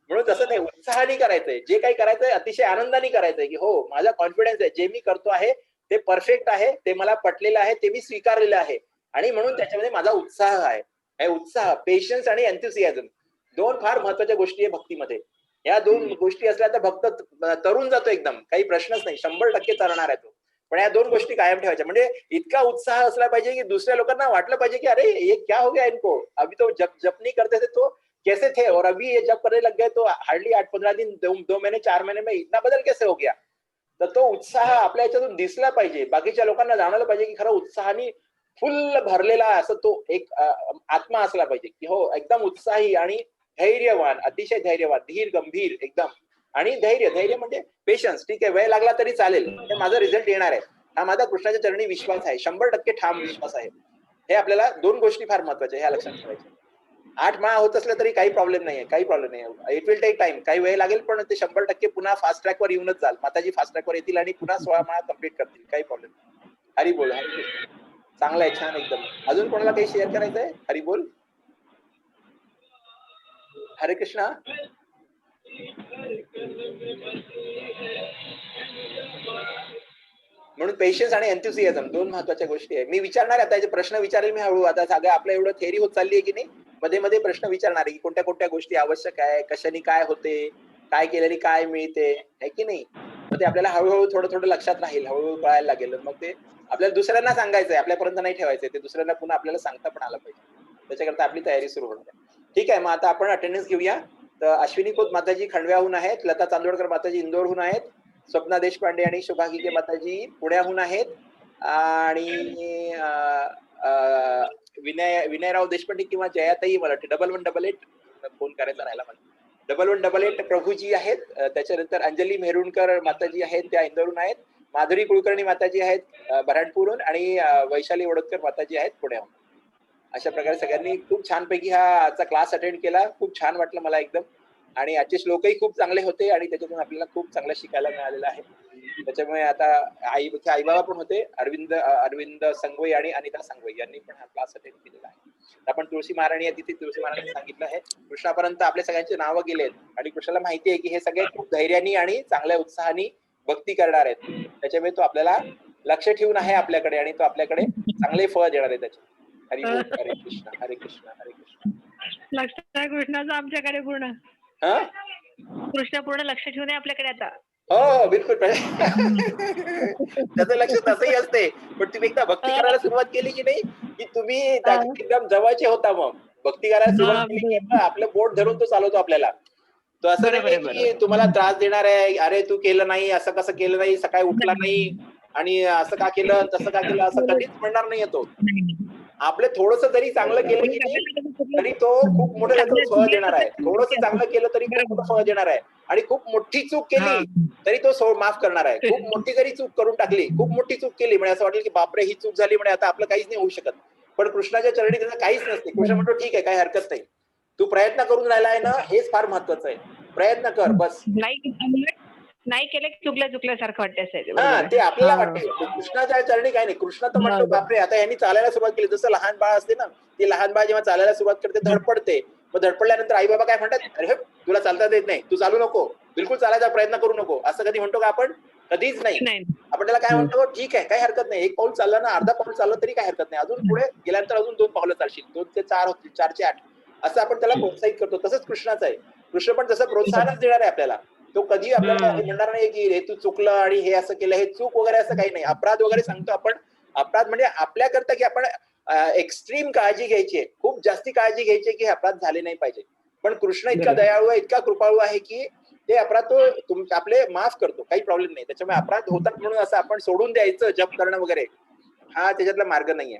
म्हणून तसं नाही, उत्साहाने करायचंय. जे काही करायचंय अतिशय आनंदाने करायचंय, की हो माझा कॉन्फिडन्स आहे, जे मी करतो आहे ते परफेक्ट आहे, ते मला पटलेलं आहे, ते मी स्वीकारलेलं आहे आणि म्हणून त्याच्यामध्ये माझा उत्साह आहे. हे उत्साह, पेशन्स आणि एन्थुसियाझम 2 फार महत्वाच्या गोष्टी आहे भक्तीमध्ये. या 2 गोष्टी असल्या तर भक्त तरुण जातो एकदम, काही प्रश्नच नाही, 100% तरणार आहे तो. पण या 2 गोष्टी कायम ठेवायच्या. म्हणजे इतका उत्साह असला पाहिजे की दुसऱ्या लोकांना वाटलं पाहिजे की अरे ये क्या हो गया इनको, अभी तो जप नहीं करते थे तो कैसे थे और अभी ये जब करने लग गए तो हार्डली 8-15 दिन 2 महीने 4 महीने में इतना बदल कैसे हो गया. तर तो उत्साह आपल्या याच्यातून दिसला पाहिजे, बाकीच्या लोकांना जाणवलं पाहिजे की खरं उत्साहाने फुल भरलेला असं तो एक आत्मा असला पाहिजे की हो एकदम उत्साही आणि धैर्यवान, अतिशय धैर्यवान, धीर गंभीर एकदम. आणि धैर्य म्हणजे पेशन्स. ठीक आहे, वेळ लागला तरी चालेल, हे माझा रिझल्ट येणार आहे, हा माझा कृष्णाच्या चरणी विश्वास आहे, 100% ठाम विश्वास आहे. हे आपल्याला 2 गोष्टी फार महत्वाच्या ह्या लक्षात ठेवायच्या. 8 माळा होत असल्या तरी काही प्रॉब्लेम नाहीये, काही प्रॉब्लेम नाही. इट विल टेक टाइम, काही वेळ लागेल, पण ते 100% पुन्हा फास्ट ट्रॅकवर येऊनच जाल. माताजी फास्ट ट्रॅकवर येतील आणि पुन्हा 16 माळा कम्प्लीट करतील, काही प्रॉब्लेम नाही. हरी बोल, हरी कृष्ण. चांगलं आहे, छान एकदम. अजून कोणाला काही शेअर करायचंय? हरी बोल, हरे कृष्णा. म्हणून पेशन्स आणि एन्थुसियाझम 2 महत्वाच्या गोष्टी आहे. मी विचारणार आता प्रश्न विचारेल मी हळू. आता सगळं आपलं एवढं थेअरी होत चालली आहे की नाही, मध्ये मध्ये प्रश्न विचारणार आहे की कोणत्या कोणत्या गोष्टी आवश्यक आहे, कशाने काय होते, काय केल्याने काय मिळते, आहे की नाही. मग ते आपल्याला हळूहळू थोडं लक्षात राहील, हळूहळू कळायला लागेल. मग ते आपल्याला दुसऱ्यांना सांगायचंय, आपल्यापर्यंत नाही ठेवायचंय, ते दुसऱ्यांना पुन्हा आपल्याला सांगता पण आलं पाहिजे. त्याच्याकरता आपली तयारी सुरू होणार आहे. ठीक आहे, मग आता आपण अटेंडन्स घेऊया. तर अश्विनी खोत माताजी खंडव्याहून आहेत, लता चांदोडकर माताजी इंदोरहून आहेत, स्वप्ना देशपांडे आणि शुभांगी माताजी पुण्याहून आहेत, आणि विनयराव देशपांडे किंवा जयाताई, मला वाटते 1188 फोन करायचा राहिला मला. 1188 प्रभूजी आहेत. त्याच्यानंतर अंजली मेहरुणकर माताजी आहेत, त्या इंदोरहून आहेत. माधुरी कुलकर्णी माताजी आहेत बऱ्हाणपूरहून, आणि वैशाली वडोदकर माताजी आहेत पुण्याहून. अशा प्रकारे सगळ्यांनी खूप छानपैकी हा आजचा क्लास अटेंड केला. खूप छान वाटलं मला एकदम, आणि आजचे श्लोकही खूप चांगले होते आणि त्याच्यातून आपल्याला खूप चांगलं शिकायला मिळालेलं आहे. त्याच्यामुळे आता आई बाबा पण होते, अरविंद संगोई आणि अनिता संगोई यांनी पण हा क्लास अटेंड केलेला आहे. आपण तुळशी महाराणी आहे, तिथे तुळशी महाराणी सांगितलं आहे. कृष्णापर्यंत आपल्या सगळ्यांची नावं गेलेत आणि कृष्णाला माहिती आहे की हे सगळे खूप धैर्याने आणि चांगल्या उत्साहाने भक्ती करणार आहेत. त्याच्यामुळे तो आपल्याला लक्ष ठेवून आहे आपल्याकडे, आणि तो आपल्याकडे चांगले फळ देणार आहे त्याचे. हरी बोल, हरे कृष्ण, हरे कृष्ण, हरे कृष्ण. लक्ष आहे कृष्णाचं आमच्याकडे पूर्ण. कृष्ण पूर्ण लक्ष ठेवून आहे आपल्याकडे आता. हो बिलकुल. त्याचं लक्ष तसंही असते, पण तुम्ही एकदा भक्ती करायला सुरुवात केली की नाही, की तुम्ही एकदम जवळचे होता. मग भक्ती करायला सुरुवात केली की आपलं बोट धरून तो चालवतो आपल्याला. तो असं नाही की तुम्हाला त्रास देणार आहे, अरे तू केलं नाही, असं कसं केलं नाही, सकाळी उठला नाही आणि असं का केलं, तसं का केलं, असं कधीच म्हणणार नाही तो. आपलं थोडस जरी चांगलं केलं की नाही तरी तो खूप मोठं त्याचं फळ देणार आहे. थोडस चांगलं केलं तरी खूप मोठं फळ देणार आहे. आणि खूप मोठी चूक केली तरी तो माफ करणार आहे. खूप मोठी जरी चूक करून टाकली, खूप मोठी चूक केली म्हणजे असं वाटेल की बापरे ही चूक झाली म्हणजे आता आपलं काहीच नाही होऊ शकत, पण कृष्णाच्या चरणी त्याचं काहीच नसते. कृष्ण म्हणतो ठीक आहे, काही हरकत नाही, तू प्रयत्न करून राहिलाय ना, हेच फार महत्वाचं आहे. प्रयत्न कर बस. नाही केलं की चुकल्यासारखं वाटते. हा, ते आपल्याला वाटते. कृष्णाच्या चरणी काही नाही. कृष्ण तर म्हणतो बापरे आता यांनी चालायला सुरुवात केली. जसं लहान बाळ असते ना, ते लहान बाळ जेव्हा चालायला सुरुवात करते धडपडते, मग धडपडल्यानंतर आई बाबा काय म्हणतात, अरे हे तुला चालता येत नाही, तू चालू नको, बिलकुल चालायचा प्रयत्न करू नको, असं कधी म्हणतो का आपण? कधीच नाही. आपण त्याला काय म्हणतो, ठीक आहे काही हरकत नाही, एक पाऊल चाललं ना, अर्धा पाऊल चाललं तरी काही हरकत नाही, अजून पुढे गेल्यानंतर अजून 2 पावलं चालशील, 2 ते 4 होतील, 4 चे 8, असं आपण त्याला प्रोत्साहित करतो. तसंच कृष्णाचं आहे. कृष्ण पण तसं प्रोत्साहनच देणार आहे आपल्याला. तो कधी आपल्याला हे म्हणणार नाही की हे तू चुकलं आणि हे असं केलं, हे चूक वगैरे असं काही नाही. अपराध वगैरे सांगतो आपण, अपराध म्हणजे आपल्या करता की आपण एक्स्ट्रीम काळजी घ्यायची आहे, खूप जास्ती काळजी घ्यायची आहे की हे अपराध झाले नाही पाहिजे. पण कृष्ण इतका दयाळू आहे, इतका कृपाळू आहे की ते अपराध तो आपले माफ करतो, काही प्रॉब्लेम नाही. त्याच्यामुळे अपराध होतात म्हणून असं आपण सोडून द्यायचं जप करणं वगैरे, हा त्याच्यातला मार्ग नाहीये.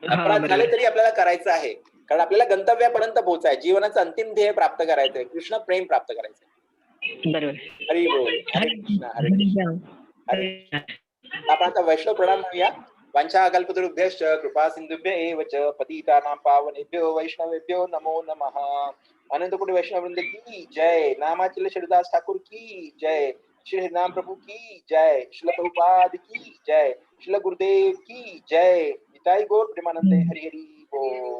अपराध झाले तरी आपल्याला करायचं आहे, कारण आपल्याला गंतव्यापर्यंत पोहोचाय, जीवनाचं अंतिम ध्येय प्राप्त करायचंय, कृष्ण प्रेम प्राप्त करायचंय. हरी बोल. हरे कृष्ण हरे कृष्ण हरे कृष्ण. आपण आता वैष्णव प्रणाम म्हणूया. वांछा कल्पतरुभ्यश्च कृपा सिंधुभ्य एव च पतितानां पावनेभ्यो वैष्णवेभ्यो नमो नमः. अनंत कोटी वैष्णव वृंद की जय. नामाचल श्रीदास ठाकुर की जय. श्री हरिनाम प्रभु की जय. श्रील प्रभुपाद की जय. श्रील गुरुदेव की जय. निताई गौर प्रेमानंदे. हरि हरि बोल.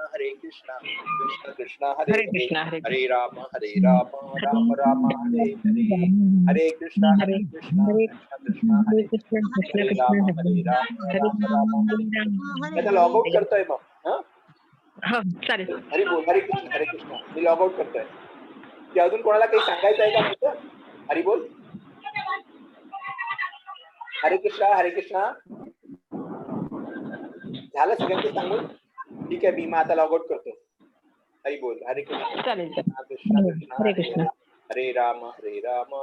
हरे कृष्णा कृष्ण कृष्ण हरे हरे, हरे राम राम राम हरे हरे, हरे कृष्णा कृष्ण कृष्ण हरे हरे राम राम राम हरे. आता लॉग आउट करतोय मग. चालेल. हरी बोल. हरे कृष्ण. मी लॉग आउट करतोय. की अजून कोणाला काही सांगायचं आहे का माझं? हरी बोल. हरे कृष्णा. झालं सगळ्यांचं सांगून? ठीक आहे, मी मग आता लॉग आउट करतो. हरी बोल. हरे कृष्ण. चालेल. कृष्ण कृष्ण हरे राम राम